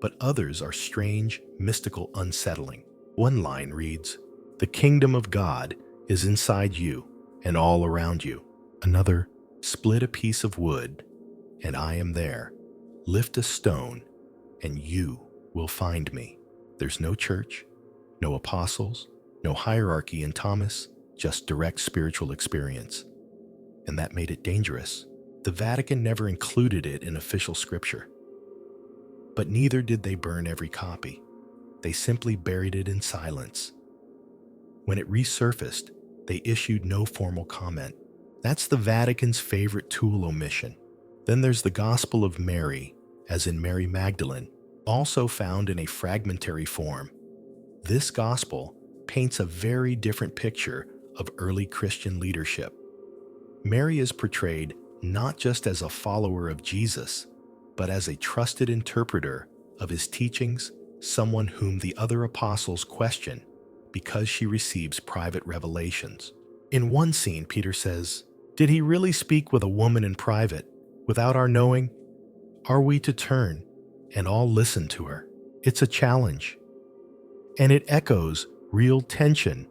but others are strange, mystical, unsettling. One line reads, "The kingdom of God is inside you and all around you." Another, "Split a piece of wood, and I am there. Lift a stone, and you will find me." There's no church, no apostles, no hierarchy in Thomas, just direct spiritual experience. And that made it dangerous. The Vatican never included it in official scripture. But neither did they burn every copy. They simply buried it in silence. When it resurfaced, they issued no formal comment. That's the Vatican's favorite tool, omission. Then there's the Gospel of Mary, as in Mary Magdalene, also found in a fragmentary form. This gospel paints a very different picture of early Christian leadership. Mary is portrayed not just as a follower of Jesus, but as a trusted interpreter of his teachings, someone whom the other apostles question because she receives private revelations. In one scene, Peter says, "Did he really speak with a woman in private, without our knowing? Are we to turn and all listen to her. It's a challenge, and it echoes real tension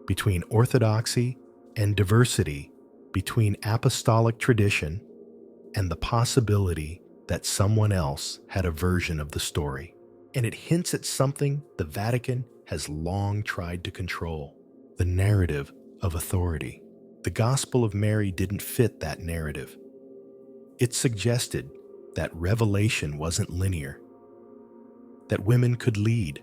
between orthodoxy and diversity, between apostolic tradition and the possibility that someone else had a version of the story. And it hints at something the Vatican has long tried to control: the narrative of authority. The Gospel of Mary didn't fit that narrative. It suggested that revelation wasn't linear, that women could lead,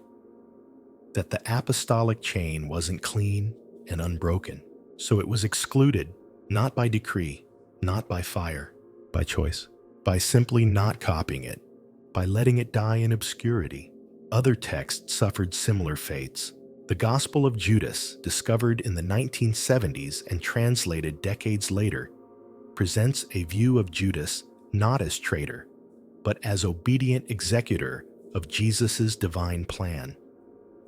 that the apostolic chain wasn't clean and unbroken. So it was excluded, not by decree, not by fire, by choice, by simply not copying it, by letting it die in obscurity. Other texts suffered similar fates. The Gospel of Judas, discovered in the 1970s and translated decades later, presents a view of Judas not as traitor, but as obedient executor of Jesus' divine plan.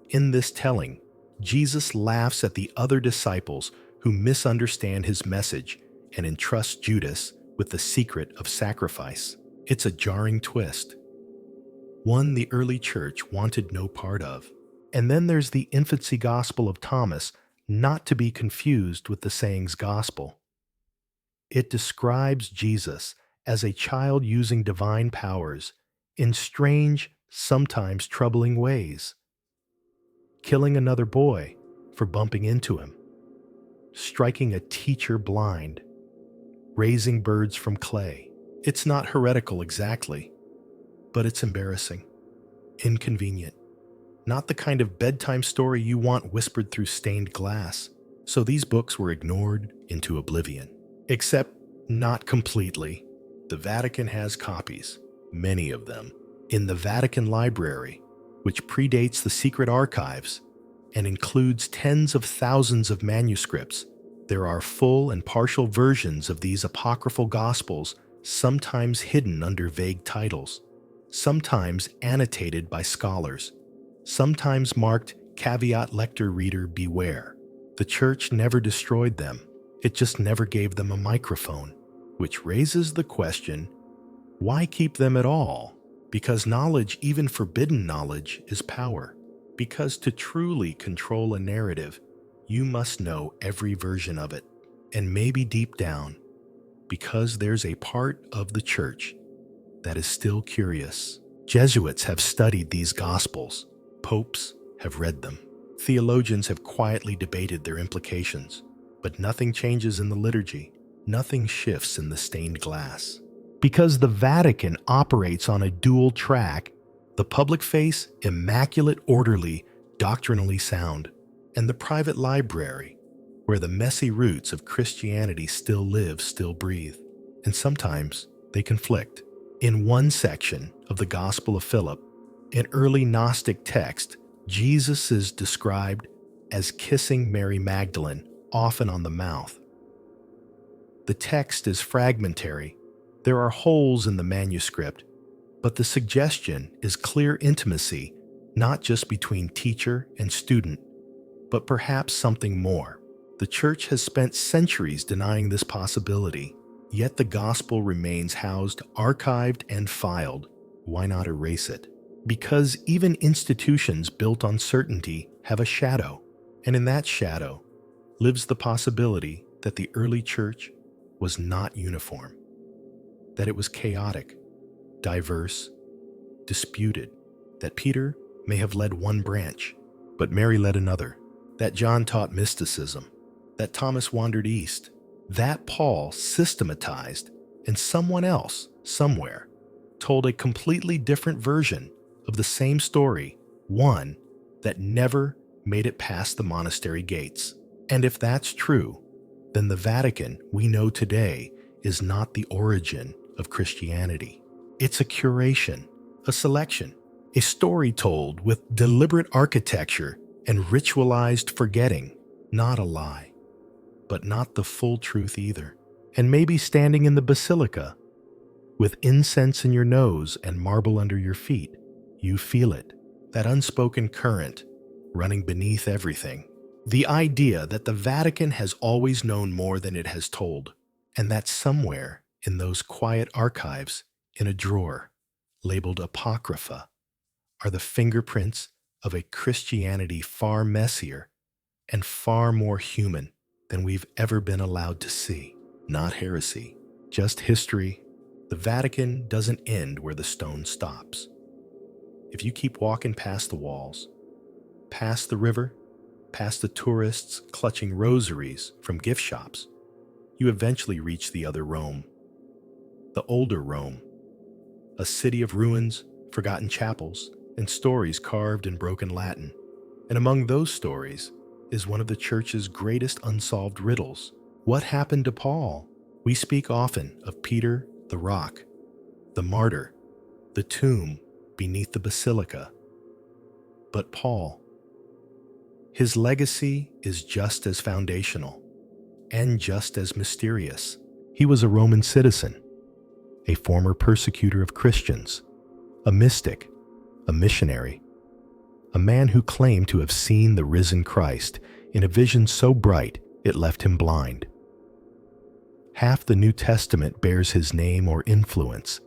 In this telling, Jesus laughs at the other disciples who misunderstand his message and entrust Judas with the secret of sacrifice. It's a jarring twist, one the early church wanted no part of. And then there's the infancy gospel of Thomas, not to be confused with the sayings gospel. It describes Jesus as a child using divine powers in strange, sometimes troubling ways. Killing another boy for bumping into him, striking a teacher blind, raising birds from clay. It's not heretical exactly, but it's embarrassing, inconvenient, not the kind of bedtime story you want whispered through stained glass. So these books were ignored into oblivion. Except not completely. The Vatican has copies, many of them, in the Vatican Library, which predates the secret archives and includes tens of thousands of manuscripts. There are full and partial versions of these apocryphal gospels, sometimes hidden under vague titles, sometimes annotated by scholars, sometimes marked caveat lector reader beware. The church never destroyed them. It just never gave them a microphone, which raises the question, why keep them at all? Because knowledge, even forbidden knowledge, is power. Because to truly control a narrative, you must know every version of it. And maybe deep down, because there's a part of the church that is still curious. Jesuits have studied these gospels. Popes have read them. Theologians have quietly debated their implications. But nothing changes in the liturgy. Nothing shifts in the stained glass. Because the Vatican operates on a dual track, the public face, immaculate, orderly, doctrinally sound, and the private library, where the messy roots of Christianity still live, still breathe. And sometimes they conflict. In one section of the Gospel of Philip, an early Gnostic text, Jesus is described as kissing Mary Magdalene, often on the mouth. The text is fragmentary. There are holes in the manuscript, but the suggestion is clear intimacy, not just between teacher and student, but perhaps something more. The church has spent centuries denying this possibility, yet the gospel remains housed, archived, and filed. Why not erase it? Because even institutions built on certainty have a shadow, and in that shadow lives the possibility that the early church was not uniform, that it was chaotic, diverse, disputed, that Peter may have led one branch, but Mary led another, that John taught mysticism, that Thomas wandered east, that Paul systematized, and someone else, somewhere, told a completely different version of the same story, one that never made it past the monastery gates. And if that's true, then the Vatican we know today is not the origin of Christianity. It's a curation, a selection, a story told with deliberate architecture and ritualized forgetting, not a lie, but not the full truth either. And maybe standing in the basilica, with incense in your nose and marble under your feet, you feel it, that unspoken current running beneath everything. The idea that the Vatican has always known more than it has told, and that somewhere in those quiet archives, in a drawer, labeled Apocrypha, are the fingerprints of a Christianity far messier and far more human than we've ever been allowed to see. Not heresy, just history. The Vatican doesn't end where the stone stops. If you keep walking past the walls, past the river, past the tourists clutching rosaries from gift shops, you eventually reach the other Rome, the older Rome, a city of ruins, forgotten chapels, and stories carved in broken Latin. And among those stories is one of the church's greatest unsolved riddles. What happened to Paul? We speak often of Peter, the rock, the martyr, the tomb beneath the basilica. But Paul, his legacy is just as foundational and just as mysterious. He was a Roman citizen, a former persecutor of Christians, a mystic, a missionary, a man who claimed to have seen the risen Christ in a vision so bright it left him blind. Half the New Testament bears his name or influence,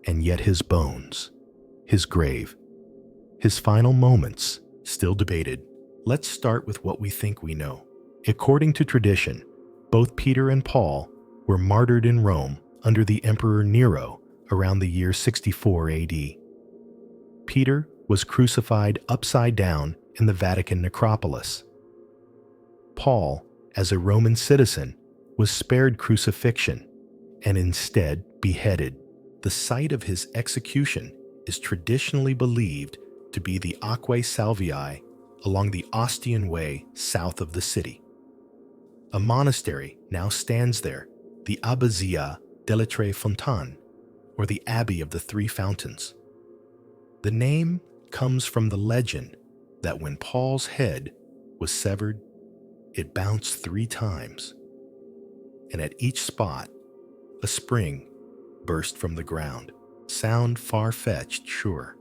and yet his bones, his grave, his final moments still debated. Let's start with what we think we know. According to tradition, both Peter and Paul were martyred in Rome under the Emperor Nero around the year 64 AD. Peter was crucified upside down in the Vatican necropolis. Paul, as a Roman citizen, was spared crucifixion and instead beheaded. The site of his execution is traditionally believed to be the Aquae Salvii along the Ostian Way south of the city. A monastery now stands there, the Abbazia delle Tre Fontane, or the Abbey of the Three Fountains. The name comes from the legend that when Paul's head was severed, it bounced 3 times, and at each spot, a spring burst from the ground. Sound far-fetched, sure.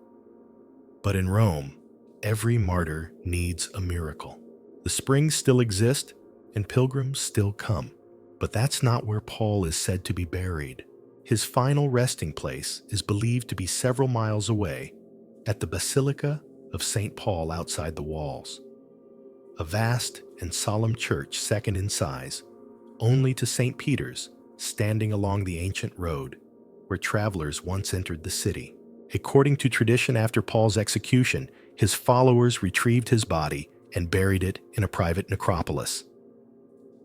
But in Rome, every martyr needs a miracle. The springs still exist, and pilgrims still come. But that's not where Paul is said to be buried. His final resting place is believed to be several miles away at the Basilica of St. Paul outside the walls. A vast and solemn church second in size, only to St. Peter's, standing along the ancient road where travelers once entered the city. According to tradition, after Paul's execution, his followers retrieved his body and buried it in a private necropolis.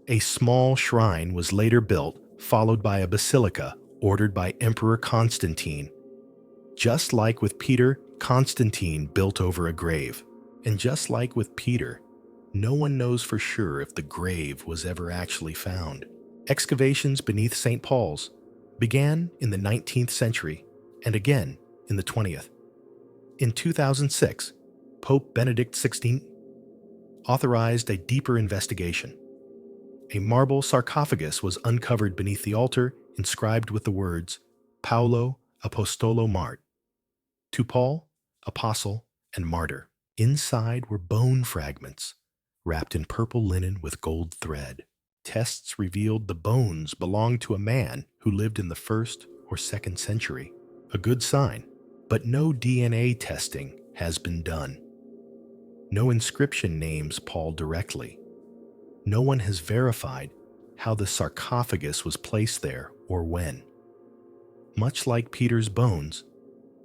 A small shrine was later built, followed by a basilica ordered by Emperor Constantine. Just like with Peter, Constantine built over a grave. And just like with Peter, no one knows for sure if the grave was ever actually found. Excavations beneath St. Paul's began in the 19th century and again in the 20th. In 2006, Pope Benedict XVI authorized a deeper investigation. A marble sarcophagus was uncovered beneath the altar, inscribed with the words, Paulo Apostolo Mart, to Paul, Apostle and Martyr. Inside were bone fragments, wrapped in purple linen with gold thread. Tests revealed the bones belonged to a man who lived in the 1st or 2nd century. A good sign, but no DNA testing has been done. No inscription names Paul directly. No one has verified how the sarcophagus was placed there or when. Much like Peter's bones,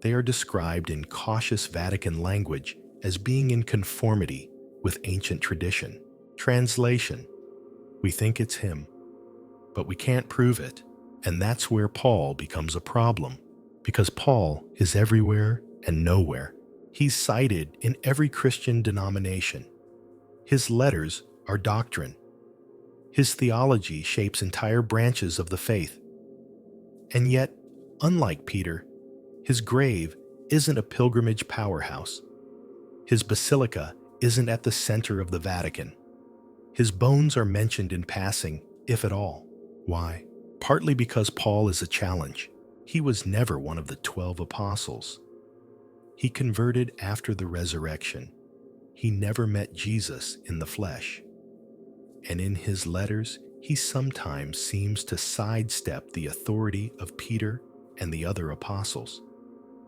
they are described in cautious Vatican language as being in conformity with ancient tradition. Translation: we think it's him, but we can't prove it. And that's where Paul becomes a problem, because Paul is everywhere and nowhere. He's cited in every Christian denomination. His letters are doctrine. His theology shapes entire branches of the faith. And yet, unlike Peter, his grave isn't a pilgrimage powerhouse. His basilica isn't at the center of the Vatican. His bones are mentioned in passing, if at all. Why? Partly because Paul is a challenge. He was never one of the 12 apostles. He converted after the resurrection. He never met Jesus in the flesh. And in his letters, he sometimes seems to sidestep the authority of Peter and the other apostles.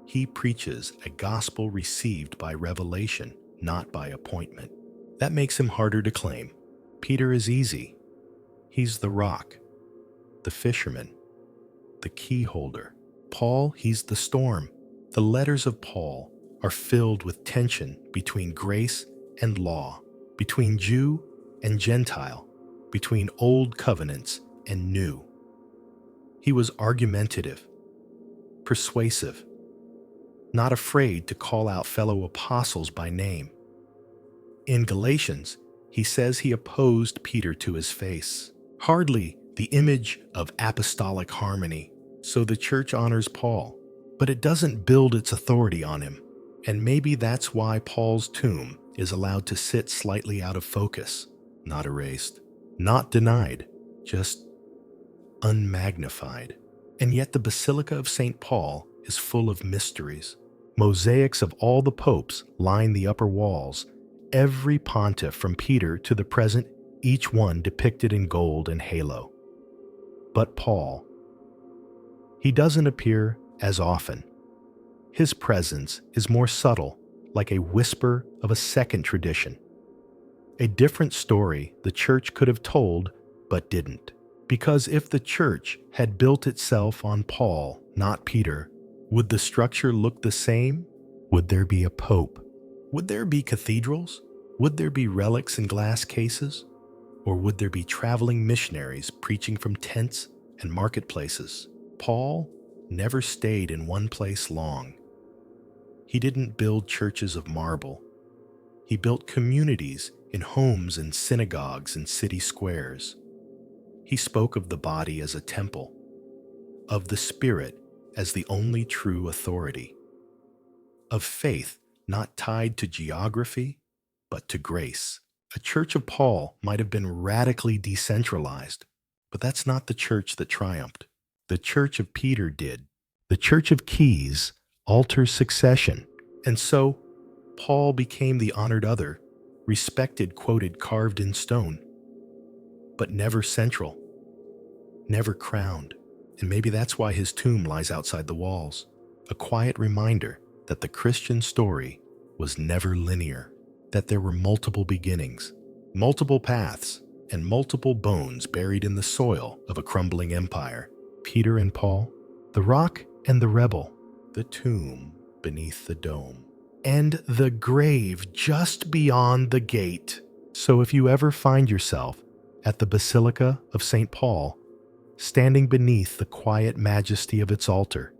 He preaches a gospel received by revelation, not by appointment. That makes him harder to claim. Peter is easy. He's the rock, the fisherman, the key holder. Paul, he's the storm. The letters of Paul are filled with tension between grace and law, between Jew and Gentile, between old covenants and new. He was argumentative, persuasive, not afraid to call out fellow apostles by name. In Galatians, he says he opposed Peter to his face. Hardly the image of apostolic harmony, so the church honors Paul, but it doesn't build its authority on him. And maybe that's why Paul's tomb is allowed to sit slightly out of focus, not erased, not denied, just unmagnified. And yet the Basilica of St. Paul is full of mysteries. Mosaics of all the popes line the upper walls, every pontiff from Peter to the present, each one depicted in gold and halo. But Paul, he doesn't appear as often. His presence is more subtle, like a whisper of a second tradition. A different story the church could have told, but didn't. Because if the church had built itself on Paul, not Peter, would the structure look the same? Would there be a pope? Would there be cathedrals? Would there be relics in glass cases? Or would there be traveling missionaries preaching from tents and marketplaces? Paul never stayed in one place long. He didn't build churches of marble. He built communities in homes and synagogues and city squares. He spoke of the body as a temple, of the Spirit as the only true authority, of faith not tied to geography, but to grace. A church of Paul might have been radically decentralized, but that's not the church that triumphed. The church of Peter did. The church of keys alters succession, and so Paul became the honored other, respected, quoted, carved in stone, but never central, never crowned. And maybe that's why his tomb lies outside the walls, a quiet reminder that the Christian story was never linear, that there were multiple beginnings, multiple paths, and multiple bones buried in the soil of a crumbling empire. Peter and Paul, the rock and the rebel, the tomb beneath the dome, and the grave just beyond the gate. So if you ever find yourself at the Basilica of St. Paul, standing beneath the quiet majesty of its altar,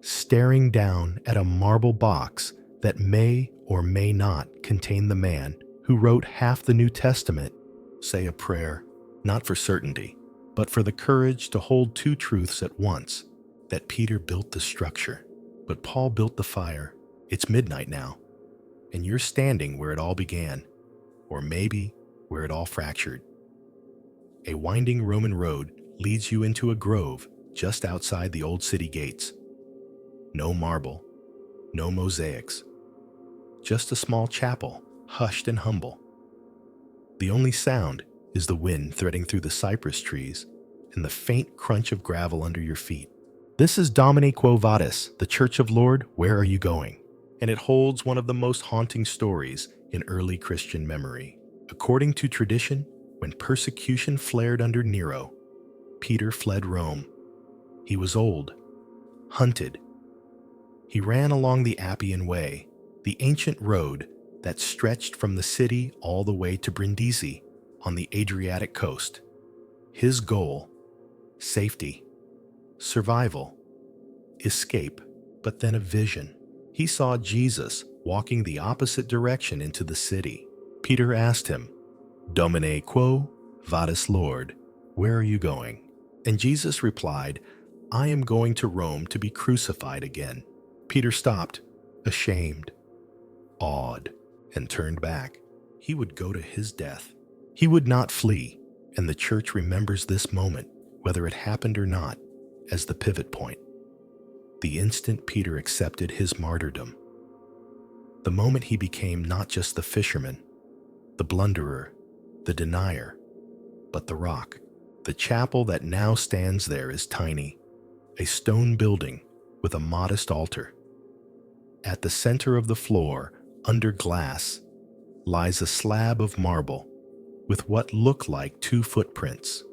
staring down at a marble box that may or may not contain the man who wrote half the New Testament, say a prayer, not for certainty, but for the courage to hold two truths at once, that Peter built the structure, but Paul built the fire. It's midnight now, and you're standing where it all began, or maybe where it all fractured. A winding Roman road leads you into a grove just outside the old city gates. No marble, no mosaics, just a small chapel, hushed and humble. The only sound is the wind threading through the cypress trees and the faint crunch of gravel under your feet. This is Domine Quo Vadis, the Church of Lord, Where Are You Going? And it holds one of the most haunting stories in early Christian memory. According to tradition, when persecution flared under Nero, Peter fled Rome. He was old, hunted. He ran along the Appian Way, the ancient road that stretched from the city all the way to Brindisi on the Adriatic coast. His goal, safety, survival, escape, but then a vision. He saw Jesus walking the opposite direction into the city. Peter asked him, Domine Quo Vadis, Lord, where are you going? And Jesus replied, I am going to Rome to be crucified again. Peter stopped, ashamed, awed, and turned back. He would go to his death. He would not flee, and the church remembers this moment, whether it happened or not, as the pivot point. The instant Peter accepted his martyrdom. The moment he became not just the fisherman, the blunderer, the denier, but the rock. The chapel that now stands there is tiny, a stone building with a modest altar. At the center of the floor, under glass, lies a slab of marble with what look like two footprints.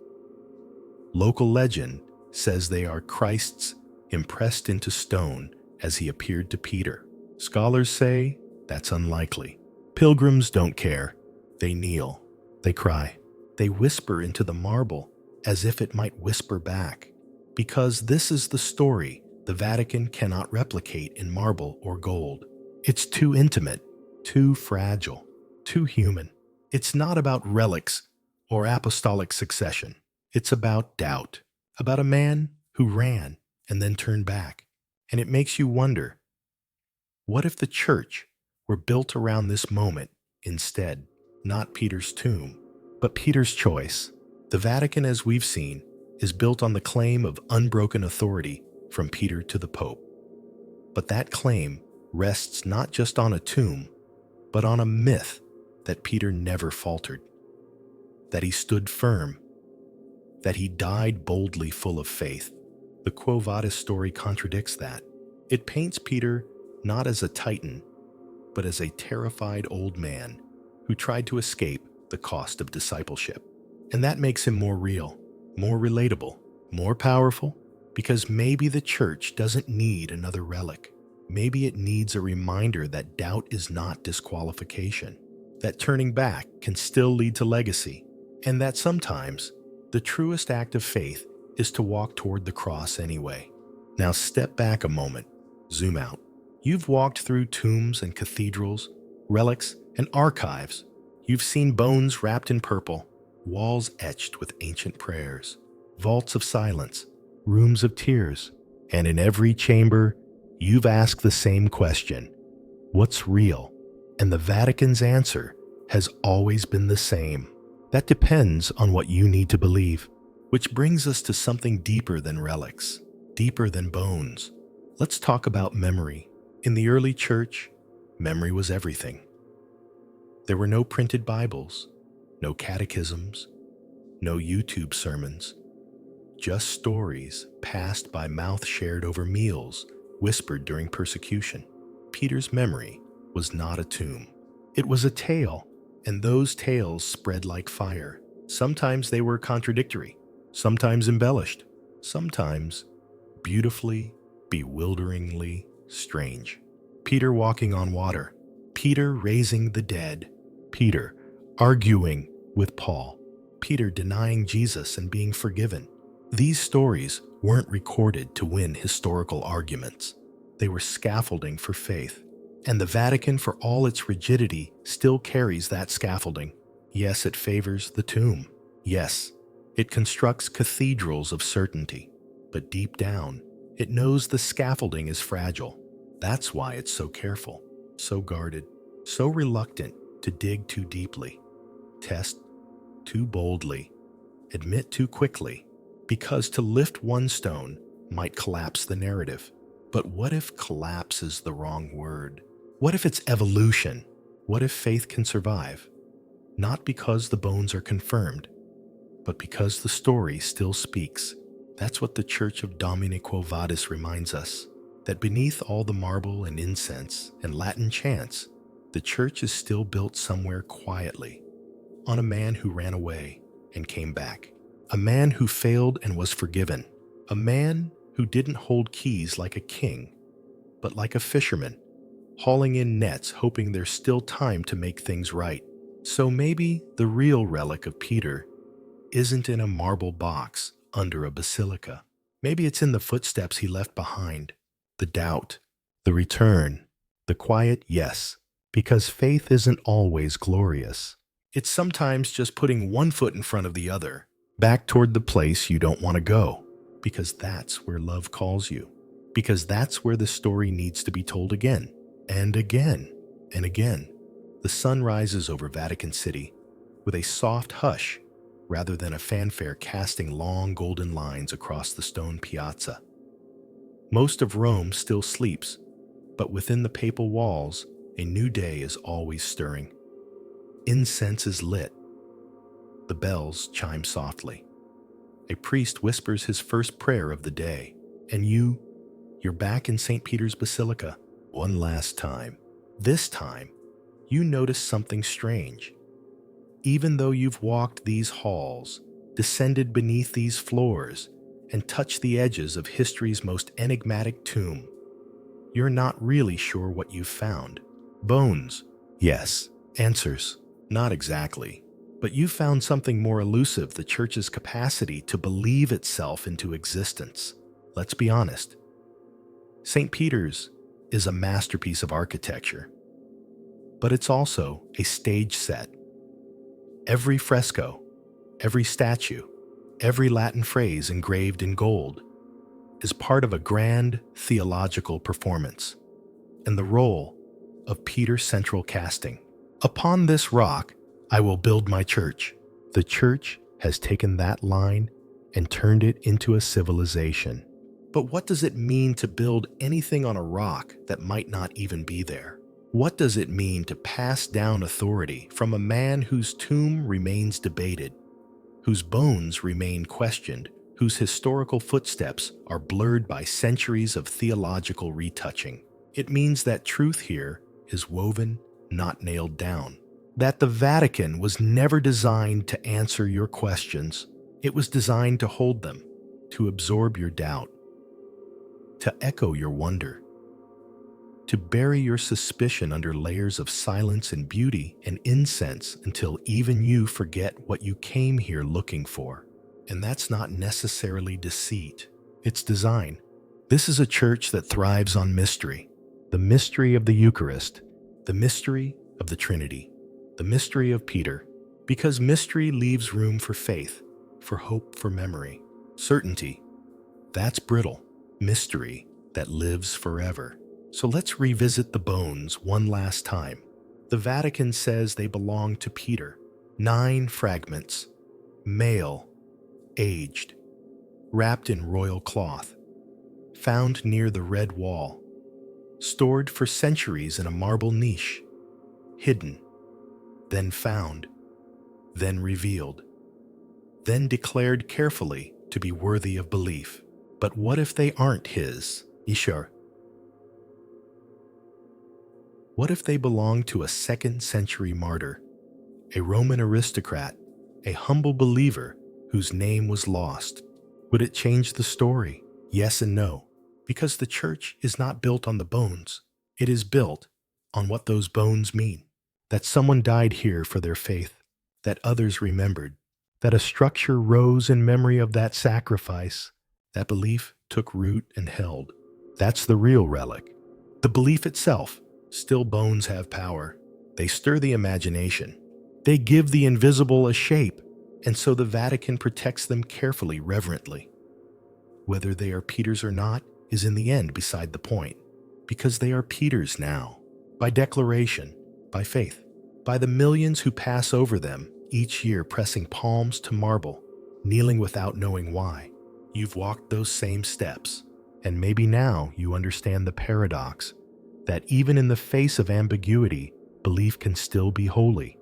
Local legend says they are Christ's impressed into stone as he appeared to Peter. Scholars say that's unlikely. Pilgrims don't care. They kneel. They cry. They whisper into the marble as if it might whisper back. Because this is the story the Vatican cannot replicate in marble or gold. It's too intimate, too fragile, too human. It's not about relics or apostolic succession. It's about doubt, about a man who ran and then turned back. And it makes you wonder, what if the church were built around this moment instead? Not Peter's tomb, but Peter's choice. The Vatican, as we've seen, is built on the claim of unbroken authority from Peter to the Pope. But that claim rests not just on a tomb, but on a myth that Peter never faltered, that he stood firm, that he died boldly full of faith. The Quo Vadis story contradicts that. It paints Peter not as a titan, but as a terrified old man who tried to escape the cost of discipleship. And that makes him more real, more relatable, more powerful, because maybe the church doesn't need another relic. Maybe it needs a reminder that doubt is not disqualification, that turning back can still lead to legacy, and that sometimes the truest act of faith is to walk toward the cross anyway. Now step back a moment, zoom out. You've walked through tombs and cathedrals, relics and archives. You've seen bones wrapped in purple, walls etched with ancient prayers, vaults of silence, rooms of tears, and in every chamber, you've asked the same question: what's real? And the Vatican's answer has always been the same. That depends on what you need to believe. Which brings us to something deeper than relics, deeper than bones. Let's talk about memory. In the early church, memory was everything. There were no printed Bibles, no catechisms, no YouTube sermons, just stories passed by mouth shared over meals, whispered during persecution. Peter's memory was not a tomb. It was a tale, and those tales spread like fire. Sometimes they were contradictory, sometimes embellished, sometimes beautifully, bewilderingly strange. Peter walking on water, Peter raising the dead, Peter arguing with Paul, Peter denying Jesus and being forgiven. These stories weren't recorded to win historical arguments. They were scaffolding for faith. And the Vatican, for all its rigidity, still carries that scaffolding. Yes, it favors the tomb. Yes, it constructs cathedrals of certainty. But deep down, it knows the scaffolding is fragile. That's why it's so careful, so guarded, so reluctant to dig too deeply, test too boldly, admit too quickly, because to lift one stone might collapse the narrative. But what if collapse is the wrong word? What if it's evolution? What if faith can survive? Not because the bones are confirmed, but because the story still speaks. That's what the Church of Domine Quo Vadis reminds us, that beneath all the marble and incense and Latin chants, the church is still built somewhere quietly, on a man who ran away and came back, a man who failed and was forgiven, a man who didn't hold keys like a king, but like a fisherman, hauling in nets hoping there's still time to make things right. So maybe the real relic of Peter isn't in a marble box under a basilica. Maybe it's in the footsteps he left behind, the doubt, the return, the quiet yes, because faith isn't always glorious. It's sometimes just putting one foot in front of the other, back toward the place you don't want to go, because that's where love calls you, because that's where the story needs to be told again, and again, and again. The sun rises over Vatican City with a soft hush rather than a fanfare casting long golden lines across the stone piazza. Most of Rome still sleeps, but within the papal walls, a new day is always stirring. Incense is lit. The bells chime softly. A priest whispers his first prayer of the day, and you're back in St. Peter's Basilica, One last time. This time, you notice something strange. Even though you've walked these halls, descended beneath these floors, and touched the edges of history's most enigmatic tomb, you're not really sure what you've found. Bones, yes. Answers, not exactly. But you found something more elusive: the church's capacity to believe itself into existence. Let's be honest. St. Peter's is a masterpiece of architecture, but it's also a stage set. Every fresco, every statue, every Latin phrase engraved in gold is part of a grand theological performance, and the role of Peter's central casting. Upon this rock, I will build my church. The church has taken that line and turned it into a civilization. But what does it mean to build anything on a rock that might not even be there? What does it mean to pass down authority from a man whose tomb remains debated, whose bones remain questioned, whose historical footsteps are blurred by centuries of theological retouching? It means that truth here is woven, not nailed down. That the Vatican was never designed to answer your questions. It was designed to hold them, to absorb your doubt, to echo your wonder, to bury your suspicion under layers of silence and beauty and incense until even you forget what you came here looking for. And that's not necessarily deceit. It's design. This is a church that thrives on mystery. The mystery of the Eucharist, the mystery of the Trinity, the mystery of Peter, because mystery leaves room for faith, for hope, for memory. Certainty, that's brittle. Mystery that lives forever. So let's revisit the bones one last time. The Vatican says they belong to Peter. 9 fragments, male, aged, wrapped in royal cloth, found near the red wall, stored for centuries in a marble niche, hidden, then found, then revealed, then declared carefully to be worthy of belief. But what if they aren't his, Ishar? What if they belong to a 2nd century martyr, a Roman aristocrat, a humble believer whose name was lost? Would it change the story? Yes and no, because the church is not built on the bones. It is built on what those bones mean. That someone died here for their faith, that others remembered, that a structure rose in memory of that sacrifice, that belief took root and held. That's the real relic. The belief itself. Still, bones have power. They stir the imagination. They give the invisible a shape, and so the Vatican protects them carefully, reverently. Whether they are Peter's or not is in the end beside the point, because they are Peter's now, by declaration, by faith, by the millions who pass over them each year, pressing palms to marble, kneeling without knowing why. You've walked those same steps, and maybe now you understand the paradox that even in the face of ambiguity, belief can still be holy,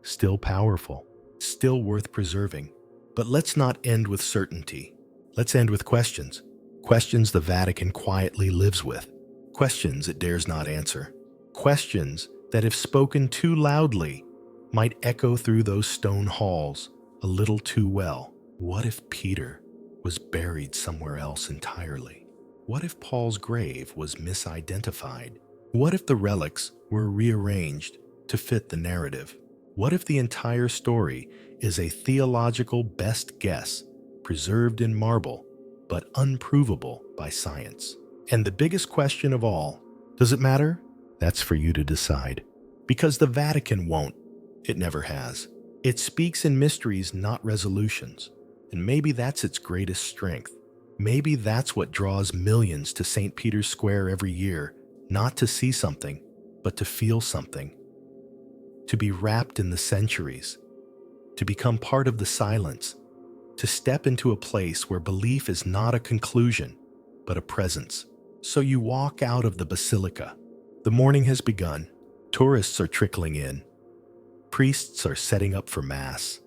still powerful, still worth preserving. But let's not end with certainty. Let's end with questions. Questions the Vatican quietly lives with. Questions it dares not answer. Questions that, if spoken too loudly, might echo through those stone halls a little too well. What if Peter was buried somewhere else entirely? What if Paul's grave was misidentified? What if the relics were rearranged to fit the narrative? What if the entire story is a theological best guess, preserved in marble, but unprovable by science? And the biggest question of all, does it matter? That's for you to decide. Because the Vatican won't. It never has. It speaks in mysteries, not resolutions. And maybe that's its greatest strength. Maybe that's what draws millions to St. Peter's Square every year, not to see something, but to feel something. To be wrapped in the centuries, to become part of the silence, to step into a place where belief is not a conclusion, but a presence. So you walk out of the basilica. The morning has begun. Tourists are trickling in. Priests are setting up for Mass.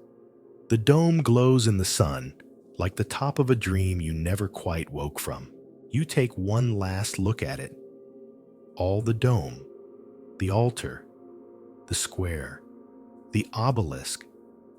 The dome glows in the sun, like the top of a dream you never quite woke from. You take one last look at it. all the dome, the altar, the square, the obelisk,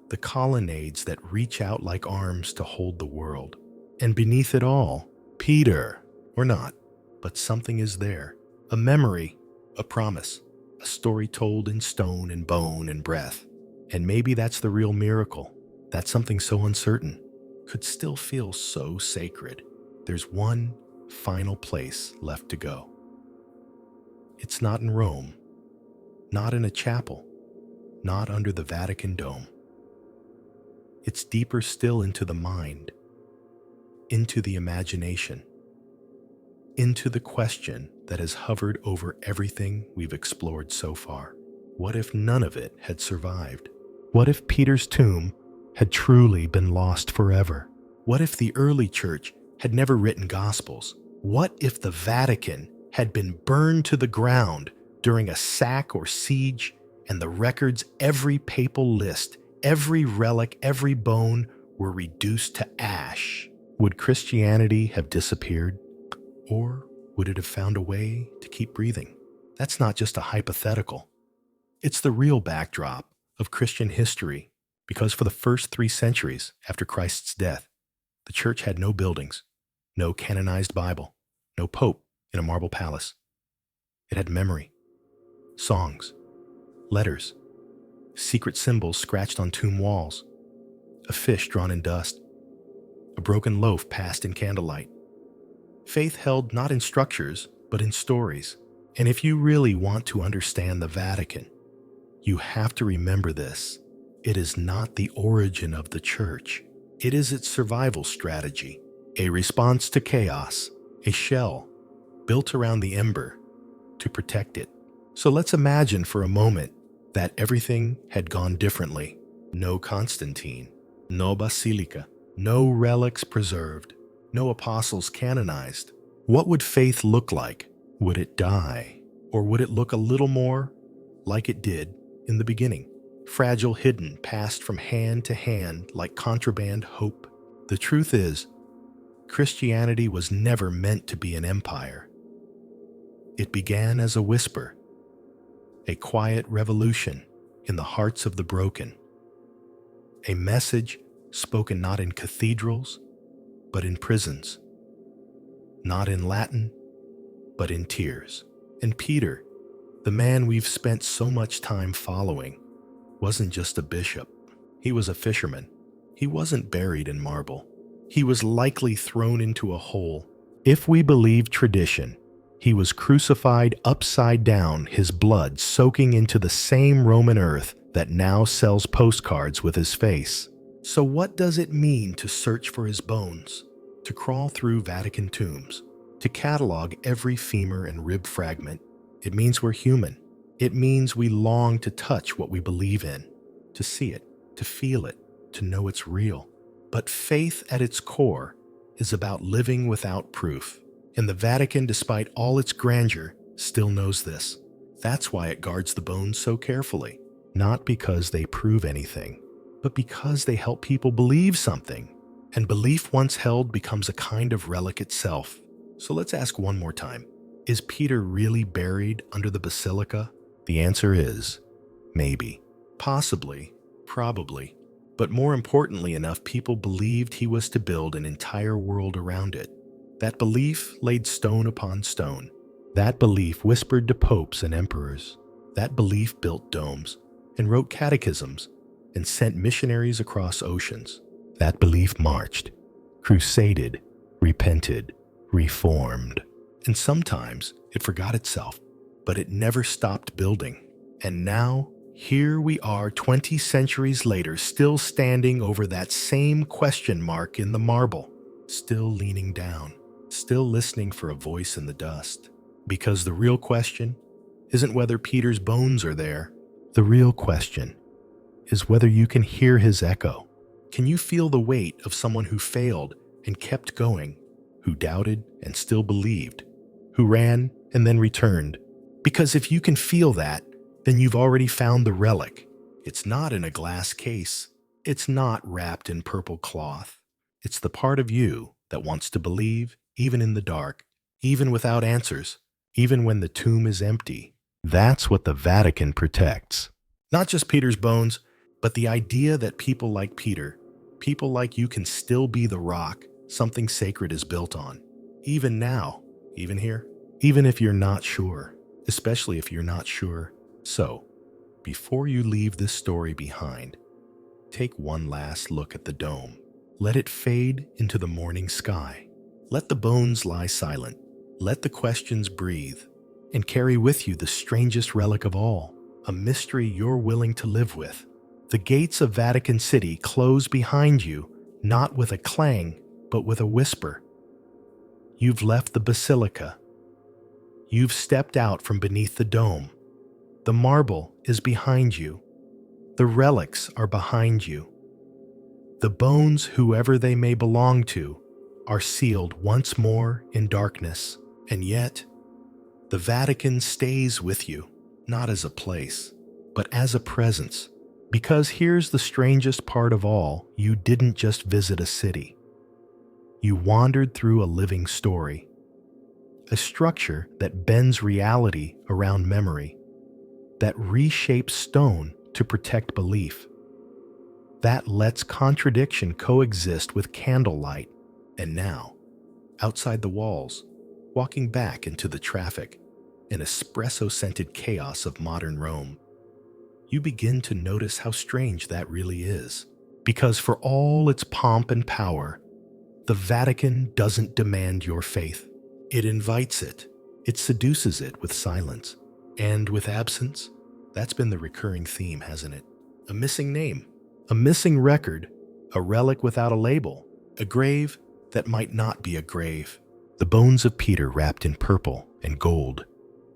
the colonnades that reach out like arms to hold the world. And beneath it all, Peter, or not, but something is there. A memory, a promise, a story told in stone and bone and breath. And maybe that's the real miracle, that something so uncertain could still feel so sacred. There's one final place left to go. It's not in Rome, not in a chapel, not under the Vatican dome. It's deeper still into the mind, into the imagination, into the question that has hovered over everything we've explored so far. What if none of it had survived? What if Peter's tomb had truly been lost forever? What if the early church had never written gospels? What if the Vatican had been burned to the ground during a sack or siege, and the records, every papal list, every relic, every bone were reduced to ash? Would Christianity have disappeared? Or would it have found a way to keep breathing? That's not just a hypothetical. It's the real backdrop of Christian history, because for the first 3 centuries after Christ's death, the church had no buildings, no canonized Bible, no pope in a marble palace. It had memory, songs, letters, secret symbols scratched on tomb walls, a fish drawn in dust, a broken loaf passed in candlelight. Faith held not in structures, but in stories. And if you really want to understand the Vatican, you have to remember this. It is not the origin of the church. It is its survival strategy, a response to chaos, a shell built around the ember to protect it. So let's imagine for a moment that everything had gone differently. No Constantine, no basilica, no relics preserved, no apostles canonized. What would faith look like? Would it die? Or would it look a little more like it did in the beginning? Fragile, hidden, passed from hand to hand like contraband hope. The truth is, Christianity was never meant to be an empire. It began as a whisper, a quiet revolution in the hearts of the broken, a message spoken not in cathedrals, but in prisons, not in Latin, but in tears. And Peter, the man we've spent so much time following, wasn't just a bishop. He was a fisherman. He wasn't buried in marble. He was likely thrown into a hole. If we believe tradition, he was crucified upside down, his blood soaking into the same Roman earth that now sells postcards with his face. So what does it mean to search for his bones, to crawl through Vatican tombs, to catalog every femur and rib fragment? It means we're human. It means we long to touch what we believe in, to see it, to feel it, to know it's real. But faith at its core is about living without proof. And the Vatican, despite all its grandeur, still knows this. That's why it guards the bones so carefully. Not because they prove anything, but because they help people believe something. And belief once held becomes a kind of relic itself. So let's ask one more time. Is Peter really buried under the basilica? The answer is maybe, possibly, probably. But more importantly, enough people believed he was to build an entire world around it. That belief laid stone upon stone. That belief whispered to popes and emperors. That belief built domes and wrote catechisms and sent missionaries across oceans. That belief marched, crusaded, repented, reformed. And sometimes it forgot itself, but it never stopped building. And now, here we are 20 centuries later, still standing over that same question mark in the marble, still leaning down, still listening for a voice in the dust. Because the real question isn't whether Peter's bones are there. The real question is whether you can hear his echo. Can you feel the weight of someone who failed and kept going, who doubted and still believed, who ran and then returned? Because if you can feel that, then you've already found the relic. It's not in a glass case. It's not wrapped in purple cloth. It's the part of you that wants to believe, even in the dark, even without answers, even when the tomb is empty. That's what the Vatican protects. Not just Peter's bones, but the idea that people like Peter, people like you, can still be the rock something sacred is built on. Even now, even here, even if you're not sure, especially if you're not sure. So, before you leave this story behind, take one last look at the dome. Let it fade into the morning sky. Let the bones lie silent. Let the questions breathe. And carry with you the strangest relic of all, a mystery you're willing to live with. The gates of Vatican City close behind you, not with a clang, but with a whisper. You've left the basilica. You've stepped out from beneath the dome. The marble is behind you. The relics are behind you. The bones, whoever they may belong to, are sealed once more in darkness. And yet, the Vatican stays with you, not as a place, but as a presence. Because here's the strangest part of all, you didn't just visit a city. You wandered through a living story, a structure that bends reality around memory, that reshapes stone to protect belief, that lets contradiction coexist with candlelight. And now, outside the walls, walking back into the traffic, an espresso-scented chaos of modern Rome, you begin to notice how strange that really is. Because for all its pomp and power, the Vatican doesn't demand your faith. It invites it. It seduces it with silence. And with absence, that's been the recurring theme, hasn't it? A missing name, a missing record, a relic without a label, a grave that might not be a grave. The bones of Peter wrapped in purple and gold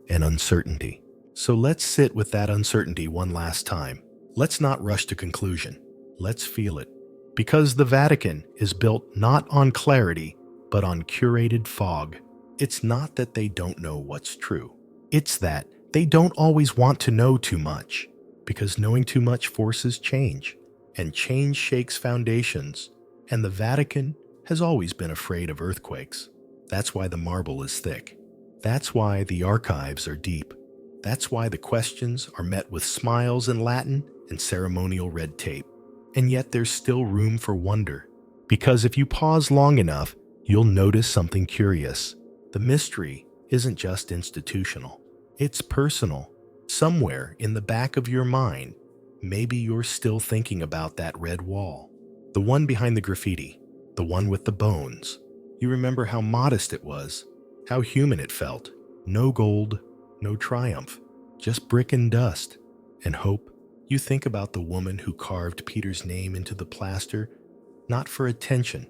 and uncertainty. So let's sit with that uncertainty one last time. Let's not rush to conclusion. Let's feel it. Because the Vatican is built not on clarity, but on curated fog. It's not that they don't know what's true. It's that they don't always want to know too much, because knowing too much forces change, and change shakes foundations, and the Vatican has always been afraid of earthquakes. That's why the marble is thick. That's why the archives are deep. That's why the questions are met with smiles in Latin and ceremonial red tape. And yet there's still room for wonder. Because if you pause long enough, you'll notice something curious. The mystery isn't just institutional. It's personal. Somewhere in the back of your mind, maybe you're still thinking about that red wall. The one behind the graffiti. The one with the bones. You remember how modest it was. How human it felt. No gold, no triumph. Just brick and dust. And hope. You think about the woman who carved Peter's name into the plaster, not for attention,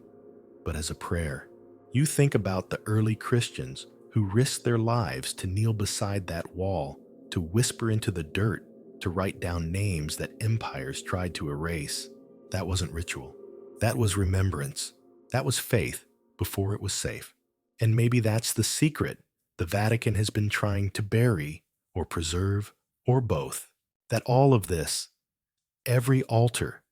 but as a prayer. You think about the early Christians who risked their lives to kneel beside that wall, to whisper into the dirt, to write down names that empires tried to erase. That wasn't ritual. That was remembrance. That was faith before it was safe. And maybe that's the secret the Vatican has been trying to bury or preserve, or both. That all of this, every altar,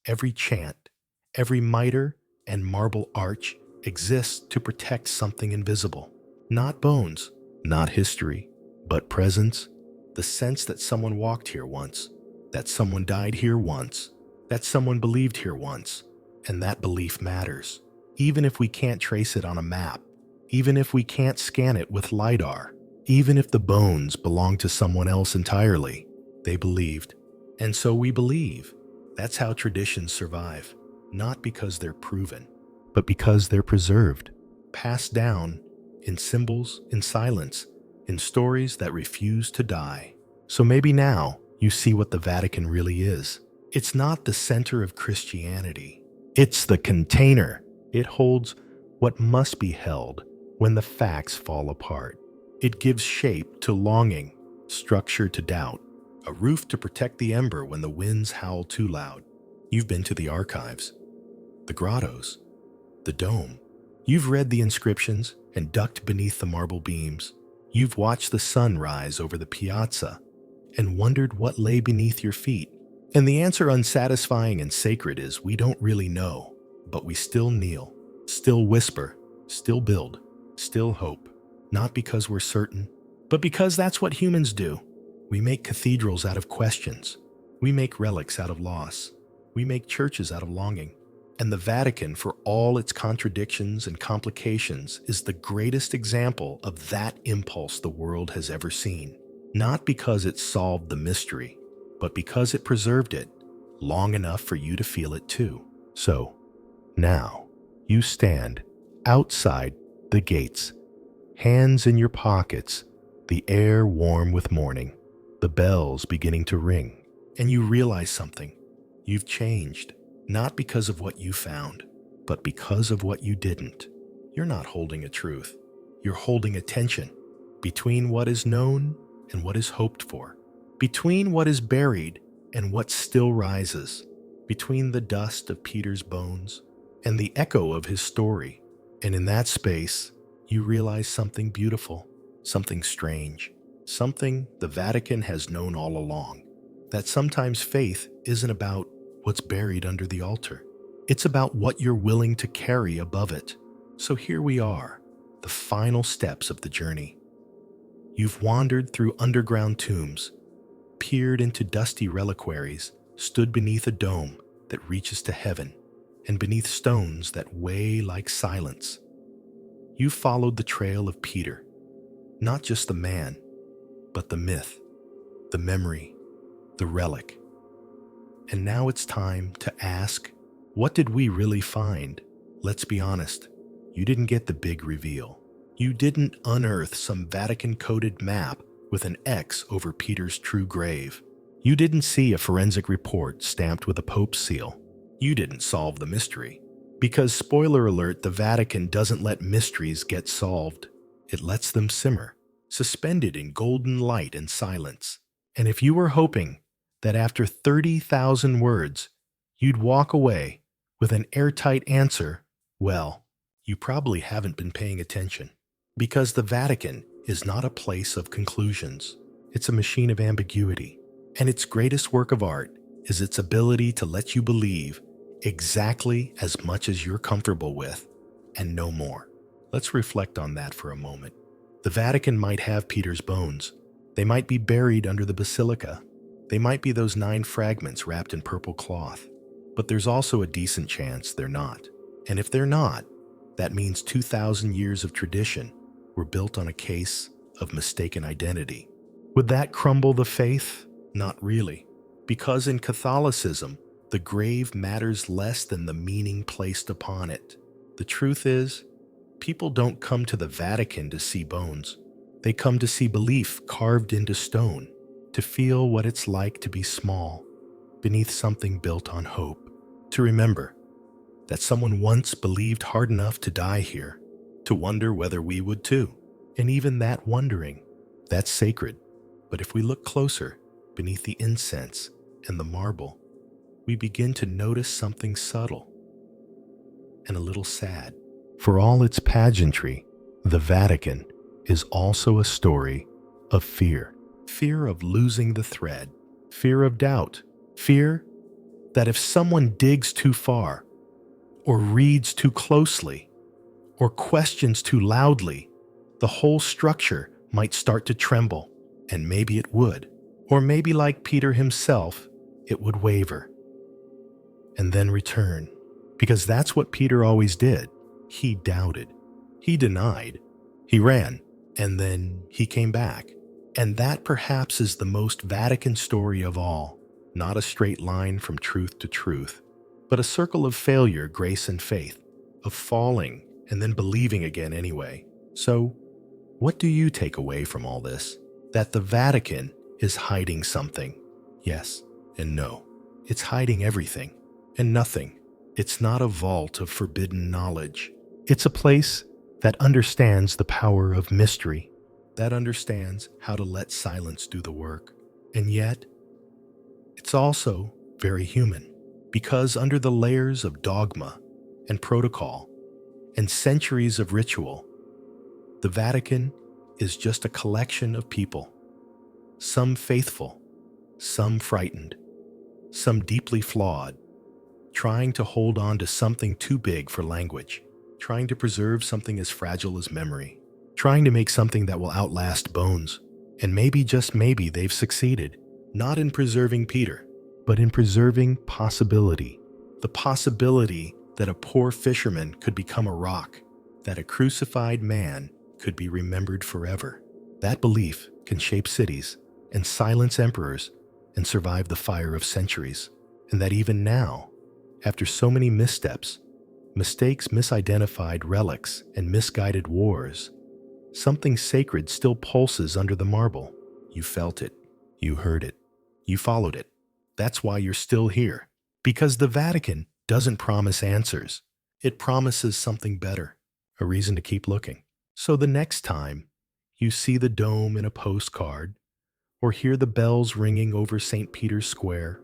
every chant, every mitre and marble arch exists to protect something invisible. Not bones, not history, but presence, the sense that someone walked here once, that someone died here once, that someone believed here once, and that belief matters. Even if we can't trace it on a map, even if we can't scan it with LiDAR, even if the bones belong to someone else entirely, they believed. And so we believe. That's how traditions survive. Not because they're proven, but because they're preserved, passed down in symbols, in silence, in stories that refuse to die. So maybe now you see what the Vatican really is. It's not the center of Christianity. It's the container. It holds what must be held when the facts fall apart. It gives shape to longing, structure to doubt, a roof to protect the ember when the winds howl too loud. You've been to the archives, the grottos, the dome. You've read the inscriptions and ducked beneath the marble beams. You've watched the sun rise over the piazza and wondered what lay beneath your feet. And the answer, unsatisfying and sacred, is we don't really know, but we still kneel, still whisper, still build, still hope. Not because we're certain, But because that's what humans do, we make cathedrals out of questions. We make relics out of loss. We make churches out of longing. And the Vatican, for all its contradictions and complications, is the greatest example of that impulse the world has ever seen. Not because it solved the mystery, but because it preserved it long enough for you to feel it too. So, now, you stand outside the gates, hands in your pockets, the air warm with morning, the bells beginning to ring, and you realize something. You've changed, not because of what you found, but because of what you didn't. You're not holding a truth. You're holding a tension between what is known and what is hoped for, between what is buried and what still rises, between the dust of Peter's bones and the echo of his story. And in that space, you realize something beautiful, something strange, something the Vatican has known all along, that sometimes faith isn't about what's buried under the altar. It's about what you're willing to carry above it. So here we are, the final steps of the journey. You've wandered through underground tombs, peered into dusty reliquaries, stood beneath a dome that reaches to heaven, and beneath stones that weigh like silence. You followed the trail of Peter, not just the man, but the myth, the memory, the relic. And now it's time to ask, what did we really find? Let's be honest, you didn't get the big reveal. You didn't unearth some Vatican-coded map with an X over Peter's true grave. You didn't see a forensic report stamped with a Pope's seal. You didn't solve the mystery. Because, spoiler alert, the Vatican doesn't let mysteries get solved. It lets them simmer, suspended in golden light and silence. And if you were hoping that after 30,000 words, you'd walk away with an airtight answer, well, you probably haven't been paying attention. Because the Vatican is not a place of conclusions. It's a machine of ambiguity. And its greatest work of art is its ability to let you believe exactly as much as you're comfortable with, and no more. Let's reflect on that for a moment. The Vatican might have Peter's bones. They might be buried under the basilica. They might be those 9 fragments wrapped in purple cloth. But there's also a decent chance they're not. And if they're not, that means 2,000 years of tradition were built on a case of mistaken identity. Would that crumble the faith? Not really. Because in Catholicism, the grave matters less than the meaning placed upon it. The truth is, people don't come to the Vatican to see bones. They come to see belief carved into stone, to feel what it's like to be small, beneath something built on hope, to remember that someone once believed hard enough to die here, to wonder whether we would too. And even that wondering, that's sacred. But if we look closer, beneath the incense and the marble, we begin to notice something subtle and a little sad. For all its pageantry, the Vatican is also a story of fear. Fear of losing the thread, fear of doubt, fear that if someone digs too far, or reads too closely, or questions too loudly, the whole structure might start to tremble, and maybe it would. Or maybe like Peter himself, it would waver, and then return. Because that's what Peter always did. He doubted. He denied. He ran, and then he came back. And that perhaps is the most Vatican story of all. Not a straight line from truth to truth, but a circle of failure, grace, and faith, of falling and then believing again anyway. So, what do you take away from all this? That the Vatican is hiding something. Yes and no. It's hiding everything and nothing. It's not a vault of forbidden knowledge. It's a place that understands the power of mystery, that understands how to let silence do the work. And yet, it's also very human, because under the layers of dogma and protocol and centuries of ritual, the Vatican is just a collection of people, some faithful, some frightened, some deeply flawed, trying to hold on to something too big for language, trying to preserve something as fragile as memory, trying to make something that will outlast bones. And maybe, just maybe, they've succeeded, not in preserving Peter, but in preserving possibility. The possibility that a poor fisherman could become a rock, that a crucified man could be remembered forever. That belief can shape cities and silence emperors and survive the fire of centuries. And that even now, after so many missteps, mistakes, misidentified relics, and misguided wars, something sacred still pulses under the marble. You felt it. You heard it. You followed it. That's why you're still here. Because the Vatican doesn't promise answers. It promises something better, a reason to keep looking. So the next time you see the dome in a postcard, or hear the bells ringing over St. Peter's Square,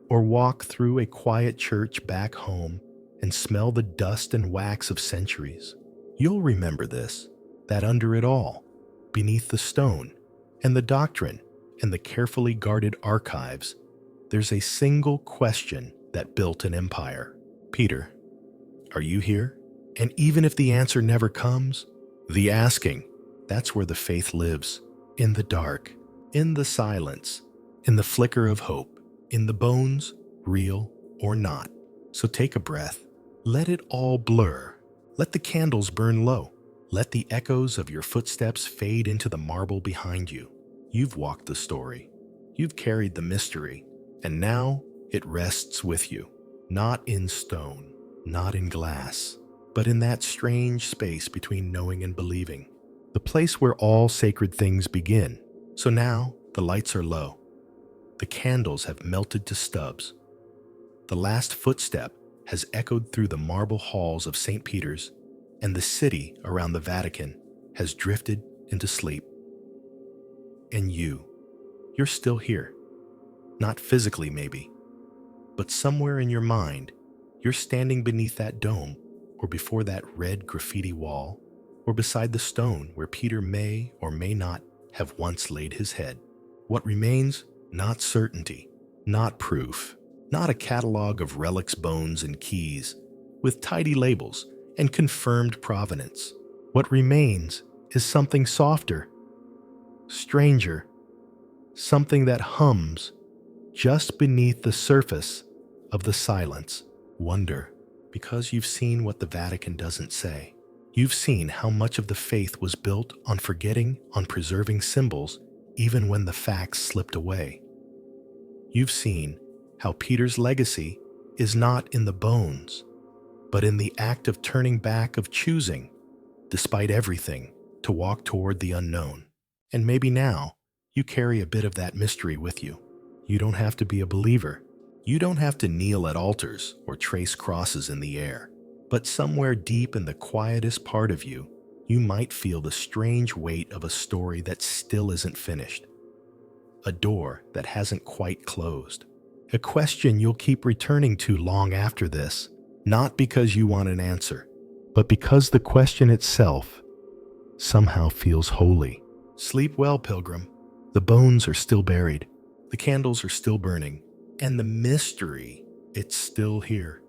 or walk through a quiet church back home and smell the dust and wax of centuries, you'll remember this, that under it all, beneath the stone and the doctrine and the carefully guarded archives, there's a single question that built an empire. Peter, are you here? And even if the answer never comes, the asking, that's where the faith lives, in the dark, in the silence, in the flicker of hope, in the bones, real or not. So take a breath. Let it all blur. Let the candles burn low. Let the echoes of your footsteps fade into the marble behind you. You've walked the story. You've carried the mystery. And now it rests with you. Not in stone, not in glass, but in that strange space between knowing and believing. The place where all sacred things begin. So now the lights are low. The candles have melted to stubs. The last footstep has echoed through the marble halls of St. Peter's, and the city around the Vatican has drifted into sleep. And you're still here. Not physically maybe, but somewhere in your mind, you're standing beneath that dome, or before that red graffiti wall, or beside the stone where Peter may or may not have once laid his head. What remains? Not certainty, not proof, not a catalog of relics, bones, and keys, with tidy labels and confirmed provenance. What remains is something softer, stranger, something that hums just beneath the surface of the silence. Wonder, because you've seen what the Vatican doesn't say. You've seen how much of the faith was built on forgetting, on preserving symbols, even when the facts slipped away. You've seen how Peter's legacy is not in the bones, but in the act of turning back, of choosing, despite everything, to walk toward the unknown. And maybe now, you carry a bit of that mystery with you. You don't have to be a believer. You don't have to kneel at altars or trace crosses in the air. But somewhere deep in the quietest part of you, you might feel the strange weight of a story that still isn't finished. A door that hasn't quite closed. A question you'll keep returning to long after this, not because you want an answer, but because the question itself somehow feels holy. Sleep well, pilgrim. The bones are still buried. The candles are still burning. And the mystery, it's still here.